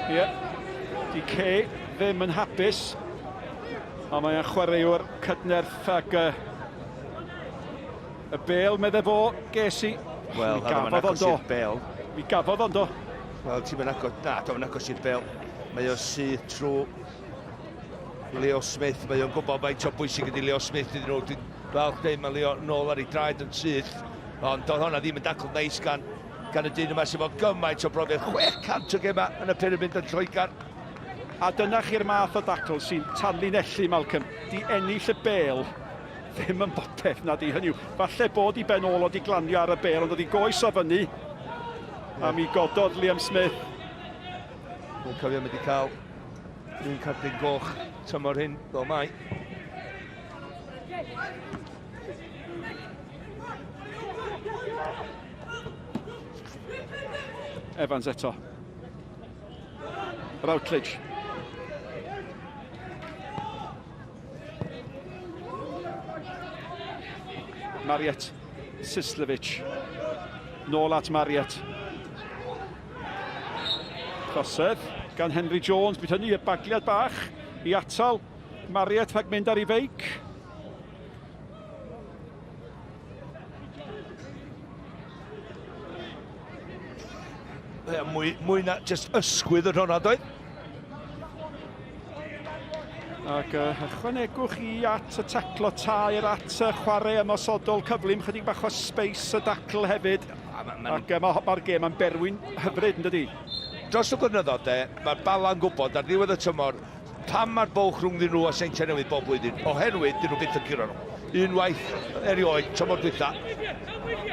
Speaker 3: Di Kay ddim yn hapus. A mae'n chwaraewr cydnerth ac y bêl meddwl fo ges i.
Speaker 4: Wel, mae'n agos i'r bêl.
Speaker 3: Mi gafodd ond o.
Speaker 4: Wel, ti'n mynd agos, dwi'n agos i'r bêl. Mae o'n syth trwy Leo Smith. Mae o'n gwybod faint o bwysig ydi Leo Smith iddyn nhw. Dwi'n falch dweud mae Leo nôl ar ei draed yn syth. Ond doedd hwnna ddim yn dacl neis gan y dyn yma sy'n fod gymaint o brofiad. 600 o gema yn y pyramid yn Lloegr.
Speaker 3: A dyna chi'r math o dacl sy'n tanlinellu, Malcolm. Di ennill y bêl ddim yn bopeth na di. Hynny yw, falle bod i ben ôl o di glanio ar y bel, ond oedd i goes o fyny. A mi gododd Liam Smith.
Speaker 4: Dwi'n cofio mynd i cael un cardyn goch tymor hyn fel mai.
Speaker 3: Evans eto. Routledge. Mariet. Sislevic. Nôl at Mariet. Crosedd gan Henry Jones. Bydd hynny y bagliad bach i atal Mariet rhag mynd ar ei feic.
Speaker 4: Mwy na just ysgwydd yn hwnna, doedd?
Speaker 3: Ac ychwanegwch i at y taclo tair, at y chwarae ymosodol cyflym, chydig bach o space y dacl hefyd. Ac mae'r gêm yn berwyn hyfryd, yn dydi?
Speaker 4: Dros y blynyddoedd, mae'r Bala'n gwybod ar ddiwedd y tymor pam mae'r bwlch rhwngddyn nhw a Seintiau Newydd bob blwyddyn. Oherwydd, dyn nhw byth yn curo nhw. Unwaith erioed, tymor dwytha.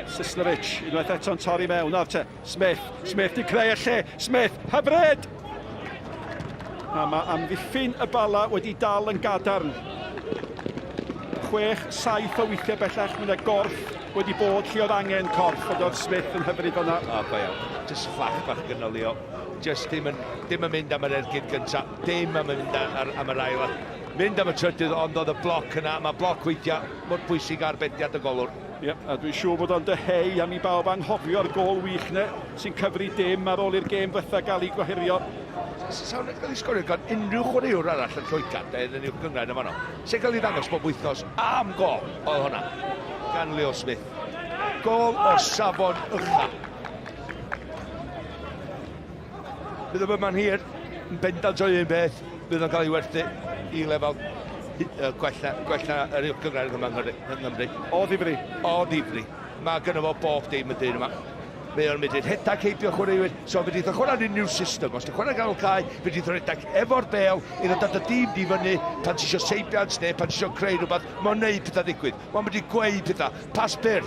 Speaker 3: Sislevic, unwaith eto'n torri mewn, ar te. Smith di creu y lle. Smith, hyfryd! A mae amddiffyn y Bala wedi dal yn gadarn. 6-7 o weithiau bellach, mae'n gorff wedi bod lle oedd angen corff, ond oedd Smith yn hyfryd o'na.
Speaker 4: O, go iawn. Just fflach bach gynnolia. Just dim yn mynd am yr ergyd gyntaf, dim am mynd am yr ail. Mynd am y trydydd, ond oedd y bloc yna. Mae bloc weithiau mor bwysig ar bediad y golwr.
Speaker 3: A dwi'n siŵr bod o'n dyheu am i bawb anghofio'r gol wych ne, sy'n cyfri dim ar ôl i'r gêm fetha gael ei gwahirio.
Speaker 4: Sa'n cael ei sgorio gan unrhyw chwaraewr arall yn Lloegr, yn i'w gyngraid yma no. Sy'n cael ei ddangos bob wythnos am gol oedd hwnna, gan Leo Smith. Gol o safon ycha. Bydd y byma'n hir, yn bendant o un beth, bydd o'n cael ei werthu i lefel gwella yr gyngraid yma yng Nghymru.
Speaker 3: O ddifri.
Speaker 4: O ddifri. Mae gynno fo bob dim y dyn yma. Mae o'n mynd i'n rhedag heibio chwaraewyr, so fe dydd yn chwarae'r unrhyw system. Os ti'n chwarae ganol cae, fe dydd yn rhedag efo'r bel, i ddod at y dîm di fyny, pan ti isio seibiant neu pan ti isio creu rhywbeth, mae'n neud pethau ddigwydd. Mae'n mynd i gweud pethau. Pas byr,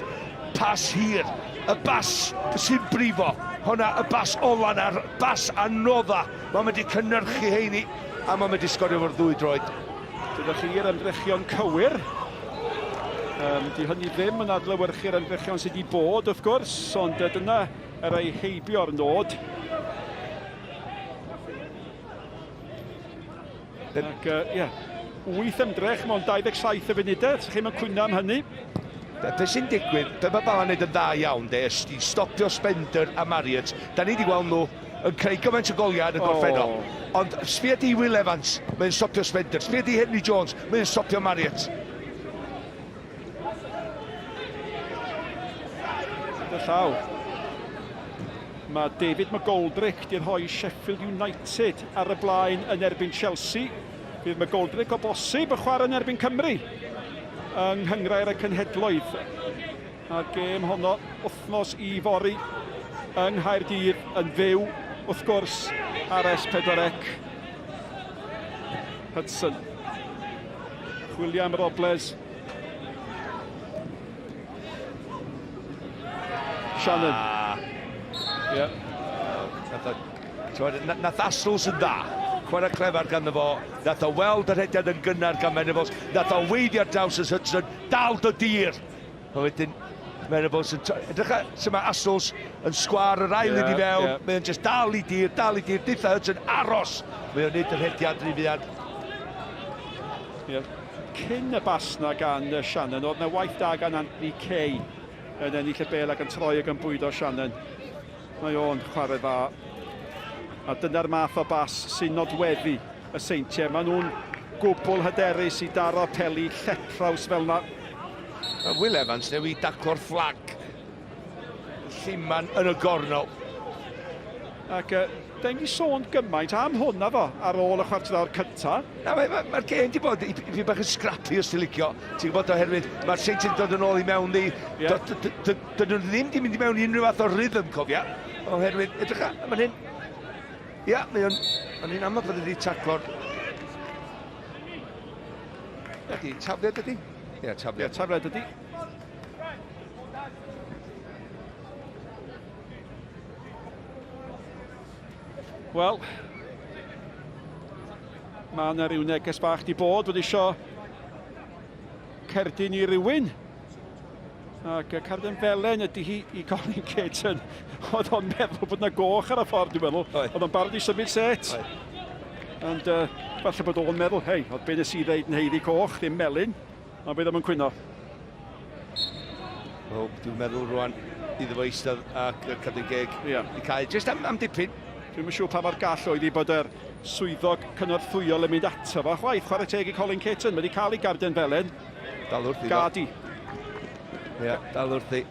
Speaker 4: pas hir, y bas sy'n brifo. Hwna, y bas ola na'r bas anodda. Mae'n mynd i cynnyrchu heini, a mae'n mynd i sgorio fo'r ddwy droed.
Speaker 3: Dydych chi'r ymdrechion cywir. Di hynny ddim yn adlewyrchu'r ymdrechion sydd wedi bod, wrth gwrs, ond dyna yr ei heibio'r nod. Ac, 8 ymdrech, mewn 27 y funudau, so chi'n cwyno am hynny.
Speaker 4: Be sy'n digwydd, be mae Bala'n neud yn dda iawn, i stopio Spender a Marriott. Da ni wedi gweld nhw yn creu gymaint o goliau yn y gorffennol. Ond sbia di Will Evans, mae'n stopio Spender. Sbia di Henry Jones, mae'n stopio Marriott.
Speaker 3: Llaw. Mae David McGoldrick di rhoi Sheffield United ar y blaen yn erbyn Chelsea. Bydd McGoldrick o bosib y chwarae yn erbyn Cymru yng Nghyngrair y Cenhedloedd. A'r gêm honno wythnos i fori yng Nghaerdydd yn fyw, wrth gwrs, ar S4C. Hudson. William Robles. Shannon.
Speaker 4: Nath Astos yn dda. Chwarae clefar ganddo fo. Nath o weld yr hediad yn gynnar gan Menefos. Nath o weidio draws ys Hudson. Dal dy dir. A wedyn Menefos yn... Edrych sy'n mae Astos yn sgwar yr ail i fewn. Mae'n just dal i dir. Ditha Hudson aros. Mae'n neud yr hediad rhy fiad.
Speaker 3: Cyn y basna gan Shannon, oedd na waith da gan Anthony Kay. Yn ennill y bel ac yn troi ac yn bwydo Shannon. Mae o'n chwarae dda. A dyna'r math o bas sy'n nodweddu y Seintiau. Maen nhw'n gwbl hyderus i daro peli lletraws fel yna.
Speaker 4: Will Evans newi daclo'r fflag. Lliman yn y gornol.
Speaker 3: Ac da ni sôn gymaint am hwnna fo ar ôl y chwarter awr cyntaf.
Speaker 4: Mae'r gêm wedi bod i fi bach yn scrappy os ti'n licio. Ti'n gwybod oherwydd mae'r Seintiau'n dod yn ôl i mewn ni. Dyn nhw ddim wedi mynd i mewn i unrhyw fath o rhythm, cofia. Oherwydd, edrych a, mae'n hyn. Mae'n hyn amlwg fod wedi taclo'r... Ydy, tafliad ydy? Ie, tafliad.
Speaker 3: Tafliad ydi. Wel, mae yna ryw neges bach di bod wedi isio cerdyn i rywun. Ac cerdyn felen ydy hi i Colin Caton. Oedd o'n meddwl bod yna goch ar y ffordd, dwi'n meddwl. Oedd o'n barod i symud set. Ond falle bod o'n meddwl, hei, oedd be nes i ddeud yn heiddi coch, ddim melyn. Ond beth am yn cwyno.
Speaker 4: Wel, dwi'n meddwl rwan iddo fo eistedd ac cadw'n geg i cael. Just am dipyn.
Speaker 3: Dwi'n yn siŵr pa mor gall oedd i bod yr swyddog cynorthwyol yn mynd ato fo. Chwaith, chwarae teg i Colin Caton. Mae wedi cael ei garden felen.
Speaker 4: Dal wrthi.
Speaker 3: Gadi.
Speaker 4: Ie, dal wrthi.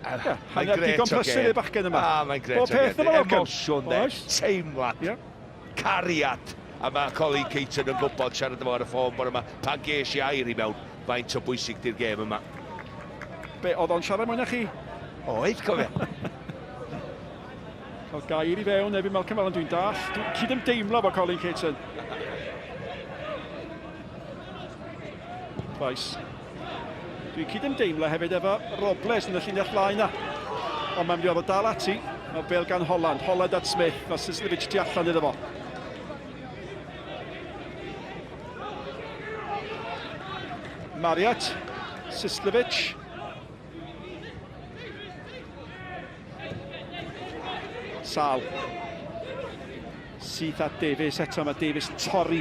Speaker 4: Mae'n gret
Speaker 3: digon prysur i'r bachgen yma.
Speaker 4: Mae'n gret o
Speaker 3: peth
Speaker 4: geg.
Speaker 3: yma,
Speaker 4: Emosiwn de, teimlad, cariad. A mae Colin Caton yn gwybod siarad efo ar y ffôn bod yma pan ges i air i mewn faint o bwysig di'r gêm yma.
Speaker 3: Be, oedd o'n siarad mwyn â chi?
Speaker 4: Oedd, cofio.
Speaker 3: Cael gair i fewn, neu fi Malcolm Allen, dwi'n dall. Dwi'n cydymdeimlo efo Colin Caton. Faes. Dwi'n cydymdeimlo hefyd efo Robles yn y llinell flaen na. Ond mae'n mynd i oedd o dal ati. Mae'r bel gan Holland. Holland at Smith. Mae Sislevic tu allan iddo fo. Mariat. Sislevic. Sal. Syth at Davies eto, mae Davies torri.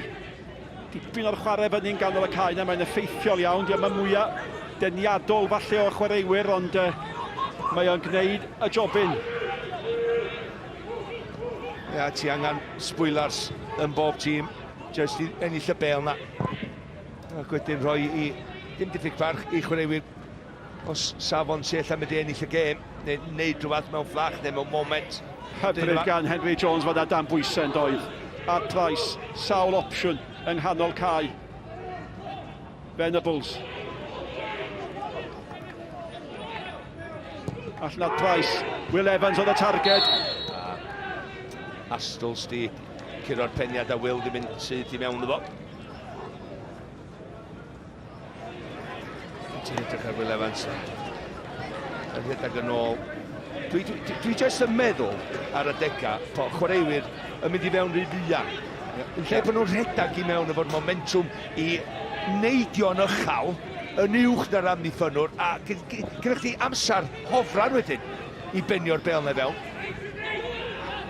Speaker 3: Dipyn o'r chwarae fyny'n ganol y cae na, mae'n effeithiol iawn. Diolch yn mwyaf deniadol falle o'r chwaraewyr, ond mae o'n gwneud y jobyn.
Speaker 4: Ia, ti angen sbwylars yn bob tîm, jyst i ennill y bel na. Ac wedyn rhoi i, dim diffyg barch i chwaraewyr os safon sy'n allan mynd i ennill y gêm, neu wneud rhywbeth mewn fflach neu mewn moment.
Speaker 3: Hyfryd gan Henry Jones fod a dan bwysau yn doedd. A Price, sawl opsiwn yng nghanol cae. Venables. Allan at Price. Will Evans oedd y targed.
Speaker 4: Astols di curo'r peniad a Will di mynd sydd i mewn efo. Ti'n edrych ar Will Evans. Yn rhedeg yn ôl. Dwi jyst yn meddwl ar y dega bod chwaraewyr yn mynd i mewn rhy fuan. Yn lle bod nhw'n rhedeg i mewn efo'r momentum i neidio'n uchal yn uwch na'r amddiffynwr a gyda chdi amser hofran wedyn i benio'r bel na fewn.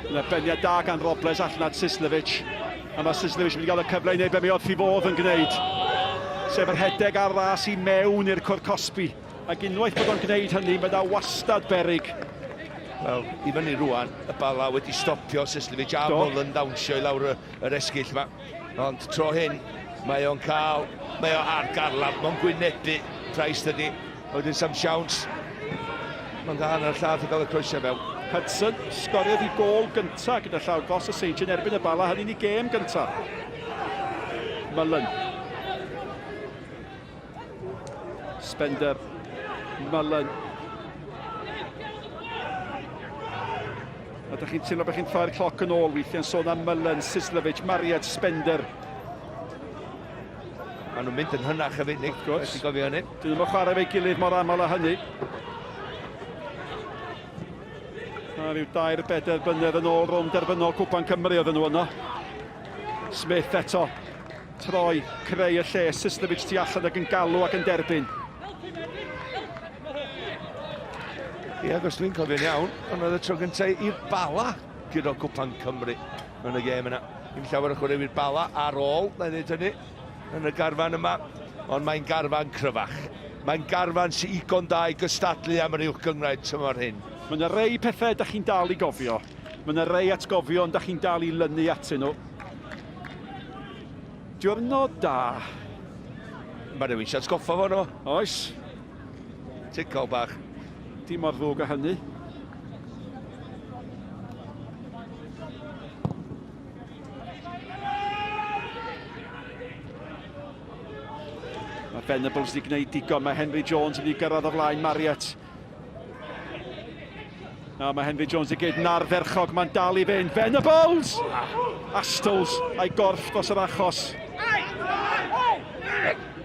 Speaker 3: Yna beniad da gan Robles allan at Sislevic. A mae Sislevic wedi cael y cyfle i wneud be mi oedd Ffifodd yn gwneud. Sef yr hedeg ar ras i mewn i'r cwr Cosby. Ac unwaith bod o'n gwneud hynny, mae da wastad berig.
Speaker 4: Wel, i fyny rwan, y Bala wedi stopio Sislevic a Mullen dawnsio i lawr yr esgill yma. Ond tro hyn, mae o'n ar garlaf, mae'n gwynebu Price dydi. Wedyn Sam Siawns, mae'n gael hanner lladd i gael y croeso fewn.
Speaker 3: Hudson sgoriodd i gol gyntaf gyda llaw gos y Seintiau yn erbyn y Bala, hynny'n i gêm gyntaf. Mullen. Spender. Mullen. A ydych chi'n teimlo bod chi'n throi'r cloc yn ôl weithiau'n sôn am Mullen, Sislevic, Mariad, Spender.
Speaker 4: Maen nhw'n mynd yn hynach hefyd, Nick. Gwrs. Ti'n gofio hynny?
Speaker 3: Dyn nhw'n chwarae fe'i gilydd mor aml â hynny. A rhyw 2-3 blynedd yn ôl rownd derfynol Cwpan Cymru oedden nhw yno. Smith eto. Troi, creu y lle, Sislevic tu allan ac yn galw ac yn derbyn.
Speaker 4: Ie, os dwi'n cofio'n iawn, ond oedd y tro gyntaf i'r Bala gyda Cwpan Cymru yn y gêm yna. Dim llawer o chwaraewyr Bala ar ôl, na i ddweud hynny, yn y garfan yma, ond mae'n garfan cryfach. Mae'n garfan sy'n igon da i gystadlu am yr uwch gyngraid tymor hyn.
Speaker 3: Mae yna rei pethau da chi'n dal i gofio. Mae yna rei atgofion da chi'n dal i lynu atyn nhw. Diwrnod da.
Speaker 4: Mae rhywun eisiau atgoffa fo nhw.
Speaker 3: Oes.
Speaker 4: Ticol bach.
Speaker 3: Dim mor ddwg â hynny. Mae Venables wedi gwneud digon, mae Henry Jones wedi gyrraedd o flaen Mariat. Na, mae Henry Jones wedi gwneud narferchog, mae'n dal i fynd. Venables! Astols a'i gorff dros yr achos.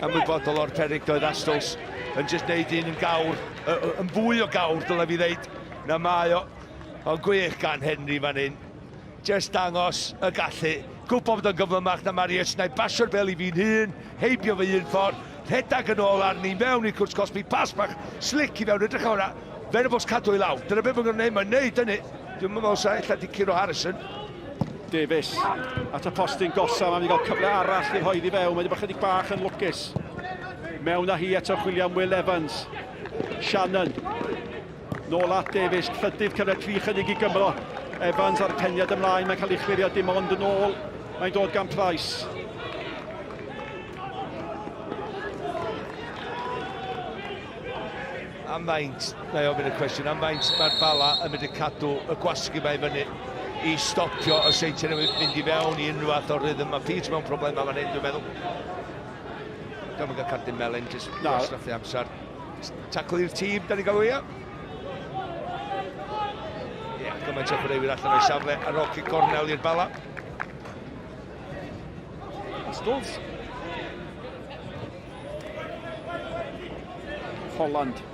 Speaker 4: ymwybodol o'r peryg doedd Astols yn just neud un yn gawr, yn fwy o gawr dylai fi ddeud na mae o. Ond gwych gan Henry fan hyn. Just dangos y gallu. Gwybod bod yn gyflymach na Marius, neu basio'r bel i fi'n hun, heibio fe un ffordd, rhedag yn ôl arni, mewn i'r cwrs cosbi, pas bach, slic i fewn, edrych o'na, Venables cadw i lawr. Dyna beth mae'n gwneud, mae'n neud hynny. Dwi'n meddwl sa illa di Ciro Harrison.
Speaker 3: Davies at y postyn gosa, mae'n cael cyfle arall i'r hoeddi fewn, mae'n bach chydig bach yn lwcus. Mewn â hi eto chwilio am Will Evans. Shannon. Nôl at Davies, llydydd cyfle tri chydig i Gymro. Evans ar peniad ymlaen, mae'n cael ei chwirio dim ond yn ôl. Mae'n dod gan Price.
Speaker 4: Am faint, na i ofyn y cwestiwn, am faint mae'r Bala yn mynd i cadw y gwasgu mae fyny i stopio y Seintiau Newydd mynd i fewn i unrhyw fath o rhythm. Mae Pete mewn problem fan hyn, dwi'n meddwl. Dwi'n meddwl cardyn melyn, jyst gwasraffu amser. Tacl i'r tîm, da ni'n gael wyau. Ie, gymaint o chwaraewyr allan o'i safle, a roci gornel i'r Bala.
Speaker 3: Astols. Holland.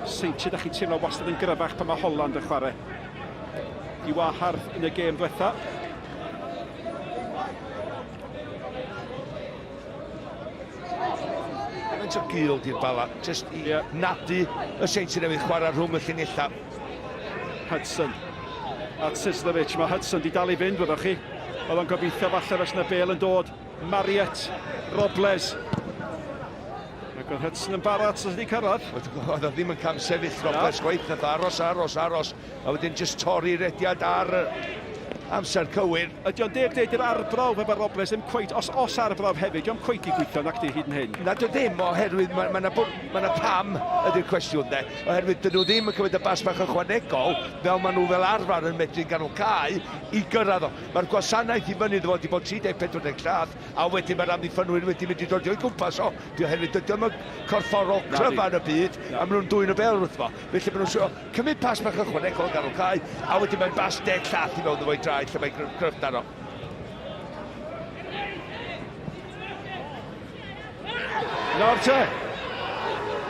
Speaker 3: Seintiau, da chi'n teimlo wastad yn gryfach pan mae Holland yn chwarae. I wahardd yn y gêm diwetha.
Speaker 4: Faint o gul di'r Bala, just i nadu y Seintiau Newydd chwarae rhwng y llinella.
Speaker 3: Hudson. At Sislovic, mae Hudson di dal i fynd, fyddwch chi. Oedd o'n gobeithio falle fes na bel yn dod. Marriott, Robles. Mae Hudson yn barod sydd wedi cyrraedd.
Speaker 4: Oedd o ddim yn cam sefyll Robles gwaith, nath aros. A wedyn just torri rediad ar amser cywir.
Speaker 3: Ydy o'n deg deud i'r arbrawf efo Robles ddim cweit, os arbrawf hefyd, ydy o'n cweit i gweithio nac di hyd yn hyn?
Speaker 4: Nad o ddim, oherwydd mae yna pam ydy'r cwestiwn de. Oherwydd dyn nhw ddim yn cymryd y bas bach ychwanegol fel maen nhw fel arfer yn medru ganol cae i gyrraedd o. Mae'r gwasanaeth i fyny ddod i bod 30-40 lladd a wedyn mae'r amddiffynwyr wedi mynd i dod o'i gwmpas o. Oherwydd dydym yn corfforol cryfan y byd a maen nhw'n dwy'n y bel wrth fo. Felly maen nhw'n cymryd pas bach ychwanegol ganol cae a wedyn mae'n bas 10 lladd i fewn o'i draed lle mae'n gryfdan o.
Speaker 3: Nawr te,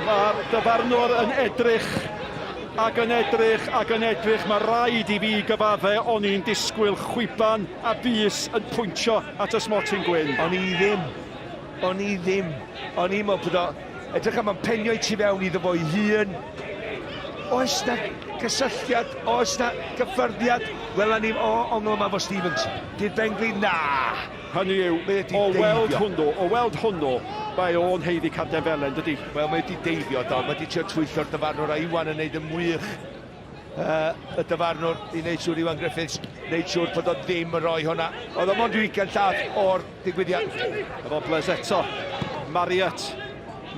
Speaker 3: mae'r dyfarnwr yn edrych ac yn edrych. Mae rhaid i fi gyfaddau o'n i'n disgwyl chwiban a bus yn pwyntio at y smotyn gwyn.
Speaker 4: O'n i ddim. O'n i'n meddwl bod o edrych am penio i tu fewn iddo fo i hun. Oes na gysylltiad, oes na gyffyrddiad. Wel, o'n yma fo Stevens. Di'r Bengli, na.
Speaker 3: Hynny yw, o weld hwnnw, mae o'n heiddi cadau fel yn, dydy?
Speaker 4: Wel, mae wedi deifio, mae wedi trio twyllo'r dyfarnwr a Iwan yn neud yn mwych. Y dyfarnwr i wneud siŵr Iwan Griffiths, wneud siŵr bod o ddim yn rhoi hwnna. Oedd o mond weekend lladd o'r digwyddiad.
Speaker 3: Robles eto, Marriott,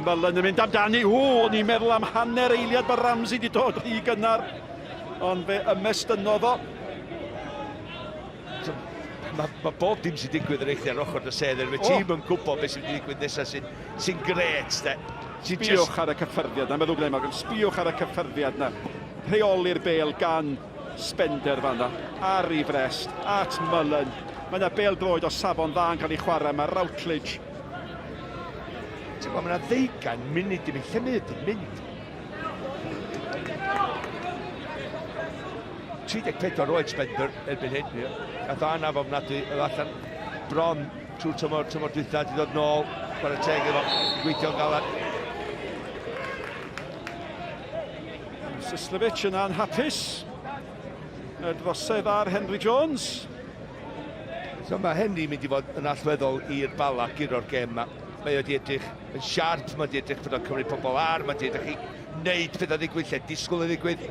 Speaker 3: Mullen yn mynd amdani. O'n i'n meddwl am hanner eiliad mae Ramsey wedi dod i gynnar, ond fe ymestynnodd o.
Speaker 4: Mae bob dim sy'n digwydd yn eich ar ochr y sedr. Mae tîm yn gwybod beth sy'n digwydd nesaf sy'n gret, de.
Speaker 3: Sbiwch ar y cyffyrddiad na, meddwl gwneud, sbiwch ar y cyffyrddiad na. Rheoli'r bel gan Spender fanna, ar ei frest, at Mullen. Mae yna bel droed o safon dda yn cael ei chwarae, mae Routledge.
Speaker 4: Mae yna 20 munud i mi, lle mae ydy'n mynd? 34 oed Spender erbyn hyn. Gath o anaf ofnadwy, allan bron trwy'r tymor dwytha, di ddod nôl, chwarae teg efo, gweithio'n galad.
Speaker 3: Sislovic yn anhapus. Y drosedd ar Henry Jones.
Speaker 4: So mae Henry mynd i fod yn allweddol i'r Bala gyro'r gêm yma. Mae wedi edrych yn siarp, mae wedi edrych bod o'n cymryd pobl ar, mae wedi edrych i wneud beth o ddigwydd, lle disgwyl o ddigwydd.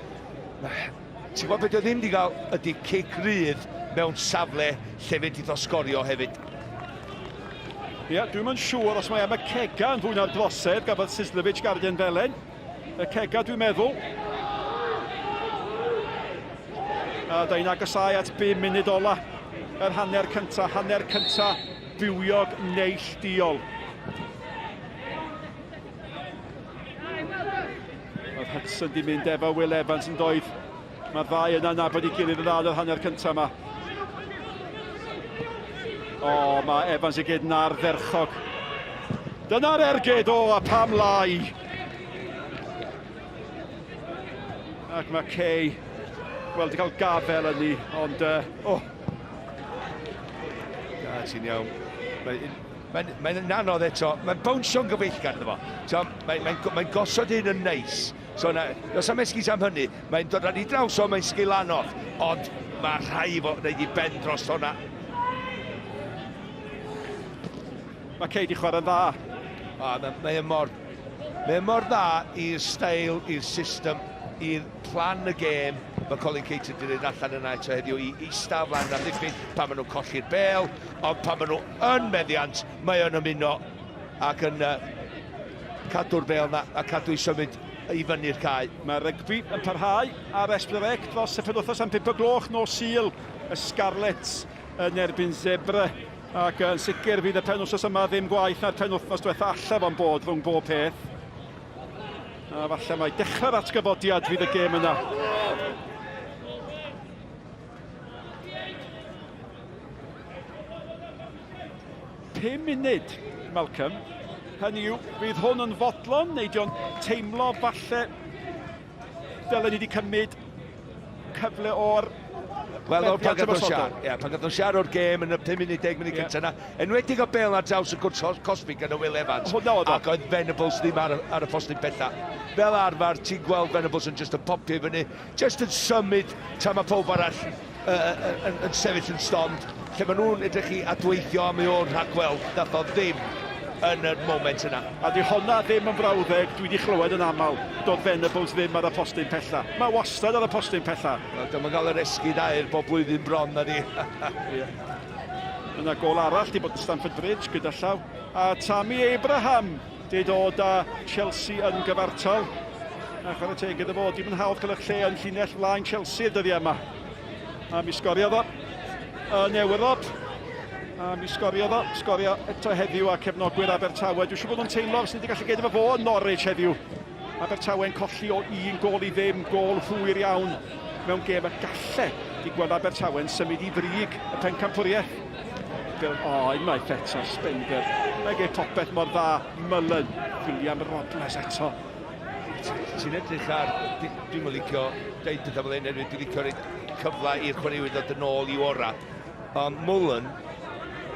Speaker 4: Ti'n gwybod beth o ddim wedi cael ydy cic rydd mewn safle lle fe di ddosgorio hefyd.
Speaker 3: Ie, dwi'n mynd siŵr os mae am y cega yn fwy na'r drosedd, gafodd Sislovic gardian felen. Y cega dwi'n meddwl. A da i'n agosau at 5 munud ola. Yr hanner cynta, bywiog neilldiol. Oedd Hudson di mynd efo Will Evans yn doedd. Mae'r ddau yna nabod i gilydd yn dda yn yr hanner cynta yma. O, mae Evans i gyd na'r dderchog. Dyna'r ergyd o a pam lai. Ac mae Kay, wel, di cael gafel yn ni, ond,
Speaker 4: Ti'n iawn. Mae'n anodd eto. Mae'n bownsio'n gyfeillgar iddo fo. Mae'n gosod un yn neis. So, os am esgus am hynny, mae'n dod ar ei draws o, mae'n sgil anodd. Ond mae rhai fo wneud i ben dros hwnna.
Speaker 3: mae Kay di chwarae'n dda.
Speaker 4: Mae'n mor dda i'r steil, i'r system, i'r plan y gêm. Mae Colin Cater wedi dweud allan yna eto heddiw i staflan ar ddiffyn pan maen nhw'n colli'r bel, ond pan maen nhw yn meddiant, mae yn ymuno ac yn cadw'r bel na a cadw i symud i fyny'r cae.
Speaker 3: Mae rygbi yn parhau ar Esbyrec dros y penwythnos am 5 gloch nos Sul, y Scarlets yn erbyn Zebre. Ac yn sicr fydd y penwythnos yma ddim gwaith na'r penwythnos diwetha allaf o'n bod rhwng bob peth. A falle mae dechrau'r atgyfodiad fydd y gêm yna. Pum munud, Malcolm. Hynny yw, fydd hwn yn fodlon, neu di'n teimlo falle fel ni wedi cymryd cyfle o'r
Speaker 4: Wel, pan gadw siar o'r gêm yn y 5 munud, 10 munud cyntaf yna, enwedig o bel ar draws y gwrs Cosby gan o Will Evans, ac oedd Venables ddim ar y postyn bella. Fel arfer, ti'n gweld Venables yn just yn popio i fyny, just yn symud tra mae pob arall yn sefyll yn stond, lle maen nhw'n edrych i adweithio am ei o'r rhagweld, nath o ddim yn y moment yna.
Speaker 3: A di honna ddim yn frawddeg, dwi wedi chlywed yn aml, doedd Venables ddim ar y postyn pella. Mae wastad ar y postyn pella.
Speaker 4: Dyma gael yr esgyd air bob blwyddyn bron na ni.
Speaker 3: Yna gol arall di bod yn Stamford Bridge gyda llaw. A Tammy Abraham di dod â Chelsea yn gyfartal. A chwarae teg iddo fo, dim yn hawdd cael eich lle yn llinell flaen Chelsea dyddi yma. A mi sgorio ddo yn Ewrop. A mi sgorio eto heddiw a cefnogwyr Abertawe. Dwi'n siŵr bod nhw'n teimlo os wedi gallu gedi fo yn Norwich heddiw. Abertawe'n colli o 1 gol i ddim, gol hwyr iawn mewn gêm a galle di gweld Abertawe'n symud i frig y pencampwriaeth. Unwaith eto, Spender. Mae gen popeth mor dda, Mullen, William Robles eto.
Speaker 4: Ti'n edrych ar, dwi'n licio deud pethau fel ein erwydd, dwi'n licio cyfle i'r chwaraewyr ddod yn ôl i ora. Mullen,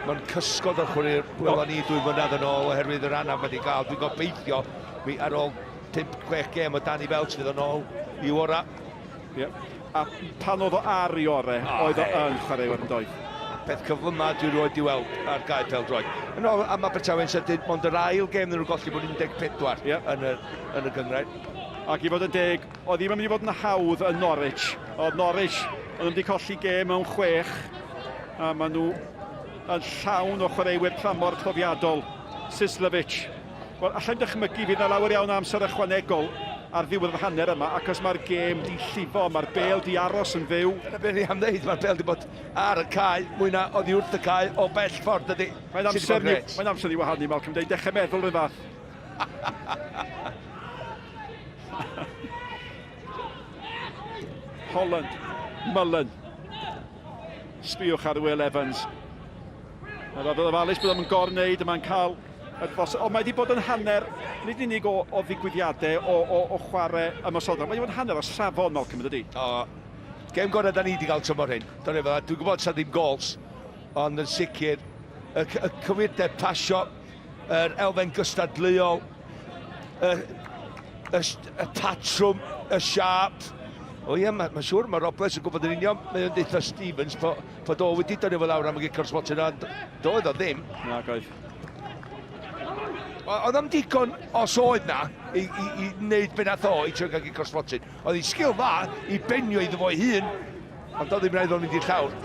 Speaker 4: mae'n cysgod o'r chwaraewyr wel ni 2 mlynedd yn ôl oherwydd yr anaf wedi cael. Dwi'n gobeithio ar ôl 5-6 gêm o Danny Welch fydd yn ôl i ora.
Speaker 3: A pan oedd o ar i ore, oedd o yn chwaraewyr yn doedd.
Speaker 4: Peth cyflym yma dwi'n rhoi di weld ar gael pêl-droed. Yn ôl am Abertawe'n sydyn, ond yr ail gêm nhw'n golli bod 14 yn y gyngred.
Speaker 3: Ac i fod yn deg, oedd ddim yn mynd i fod yn hawdd yn Norwich. Oedd Norwich, oedd wedi colli gêm mewn 6, a maen nhw yn llawn o chwaraewyr tramor profiadol. Sislovic. Wel, allai'n dychmygu fydd na lawer iawn amser ychwanegol ar ddiwedd y hanner yma, ac os mae'r gêm di llifo, mae'r bêl di aros yn fyw.
Speaker 4: Dyna beth ni am ddeud, mae'r bêl di bod ar y cae, mwy na oddi wrth y cae o bell ffordd ydi.
Speaker 3: Mae'n amser ni wahanu, Malcolm, dweud dechrau meddwl yn fath. Holland, Mullen. Sbiwch ar Will Evans. Oedd ofalus bod o'n gorwneud, mae'n cael... Ond mae wedi bod yn hanner, nid unig o ddigwyddiadau, o chwarae ymosodol. Mae wedi bod yn hanner o safon, Malcolm, ydy?
Speaker 4: Gêm gorau da ni wedi cael tymor hyn. Dwi'n gwybod sa ddim gols, ond yn sicr, y cywirdeb pasio, yr elfen gystadleuol, y patrwm, y siap. Mae'n siŵr, mae Robles yn gwybod yn union, mae'n deitha Stevens, bod o wedi dynnu fel awr am y cyrsbot yna, doedd o ddim.
Speaker 3: Na, goedd.
Speaker 4: Oedd am digon os oedd na i wneud be nath o i trio gael cyrsbotyn. Oedd hi sgil dda i benio iddo fo'i hun, ond oedd ddim rhaid o'n mynd i'r llawr.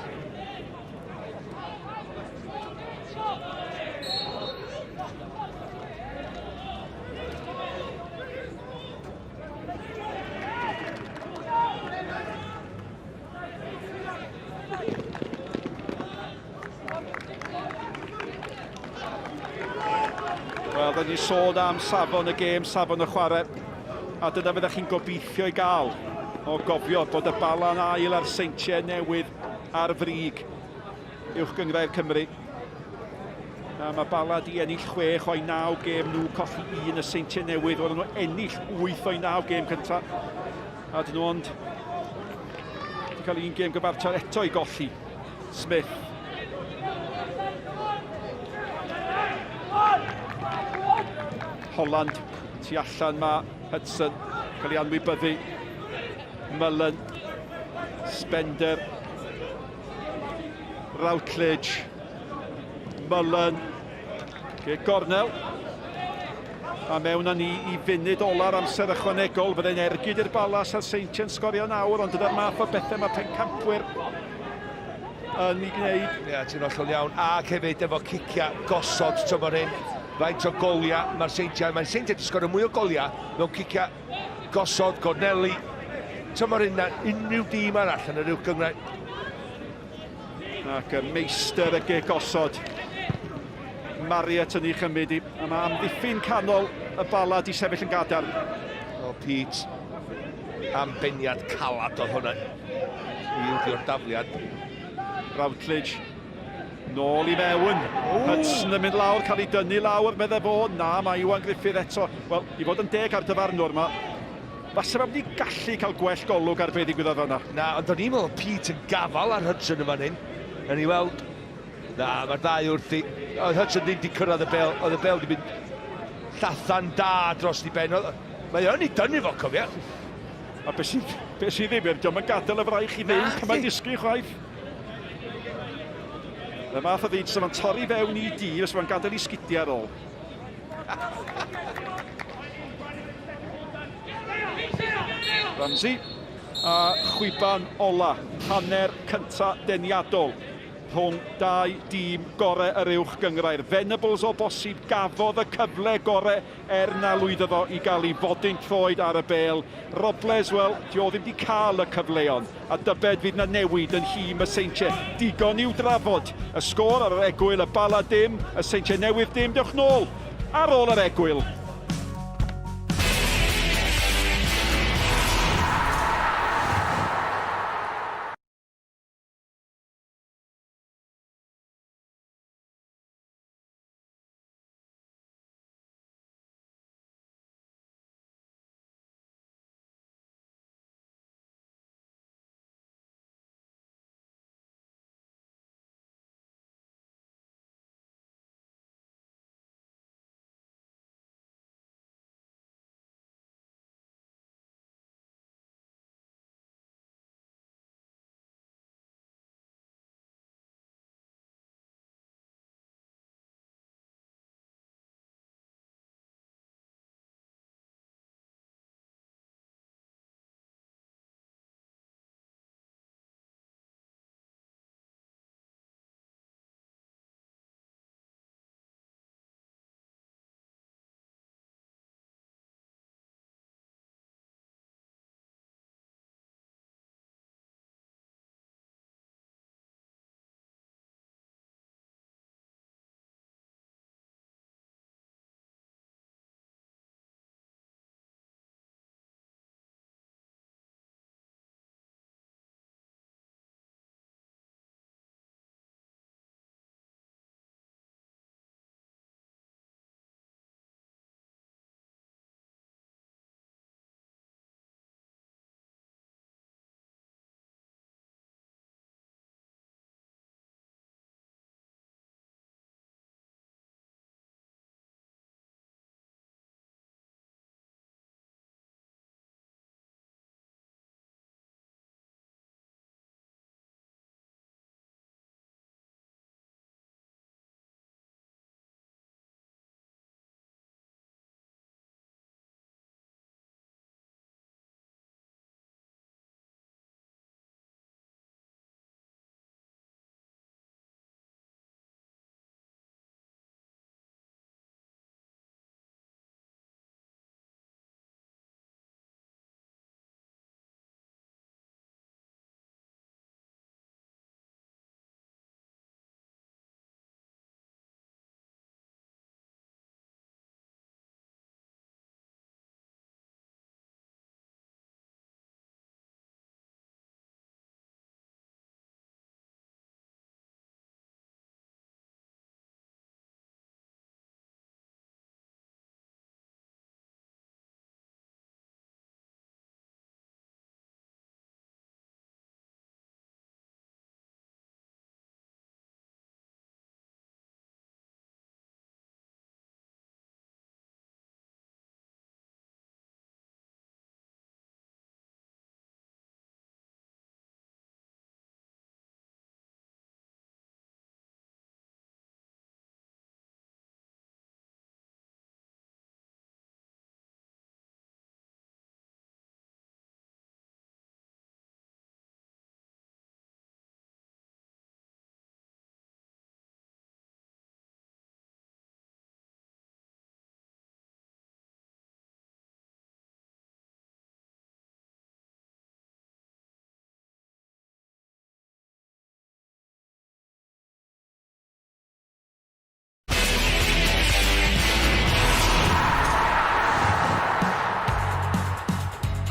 Speaker 3: Wel, da ni sôn am safon y gêm, safon y chwarae, a dyna fyddech chi'n gobeithio i gael o gofio bod y Bala'n ail ar Seintiau Newydd ar frig uwch gyngrau'r Cymru. A mae Bala di ennill 6 o'i 9 gêm nhw, colli 1 y Seintiau Newydd, oedden nhw ennill 8 o'i 9 gêm cyntaf. A dyn nhw ond wedi cael 1 gêm gyfartal eto i golli. Smith. Holland tu allan mae Hudson cael ei anwybyddu. Mullen. Spender. Routledge. Mullen. Gornel. A mewn â ni i funud ola'r amser ychwanegol. Byddai'n ergyd i'r Balas a'r Seintiau'n sgorio nawr, ond dyna'r math o bethau mae pencampwyr yn ei gwneud.
Speaker 4: Ie, ti'n hollol iawn. Ac hefyd efo cicia gosod tymor hyn. Faint o golia mae'r Seintiau. Mae'r Seintiau wedi sgorio mwy o golia mewn cicia gosod, Gorneli. Tymor hyn na unrhyw dîm arall yn yr uwch gyngrau.
Speaker 3: Ac y meistr y gosod. Marriott yn ei chymryd i, a mae amddiffyn canol y Bala di sefyll yn gadarn.
Speaker 4: O, Pete, ambeniad calad oedd hwnna i wylio'r dafliad.
Speaker 3: Routledge, nôl i mewn. Hudson yn mynd lawr, cael ei dynnu lawr, meddai fo. Na, mae Iwan Griffith eto. Wel, i fod yn deg ar dyfarnwr yma, falle mae wedi gallu cael gwell golwg ar be ddigwyddodd yna.
Speaker 4: Na, ond o'n i'n meddwl Pete yn gafal ar Hudson yn fan hyn. Yn ei weld, na, mae'r ddau wrthi. Oedd Hudson ddim wedi cyrraedd y bel, oedd y bel wedi mynd llathan da dros di ben. Mae o'n ei dynnu fo, cofia.
Speaker 3: A beth sydd ddim, diolch yn gadael y fraich i ddim, cyma'n disgu chwaith. Y math o ddyn sy'n ma'n torri fewn i di, os ma'n gadael i sgidiau ar ôl. Ramsey, a chwiban ola, hanner cynta deniadol rhwng 2 dîm gorau yr uwch gyngrair. Venables o bosib gafodd y cyfle gorau na lwyddo fo i gael ei fodyn troed ar y bel. Robles, wel, dio ddim wedi cael y cyfleon, a dybed fydd na newid yn hym y Seintiau. Digon i'w drafod. Y sgôr ar yr egwyl, y Bala dim, y Seintiau Newydd dim. Diolch nôl ar ôl yr egwyl.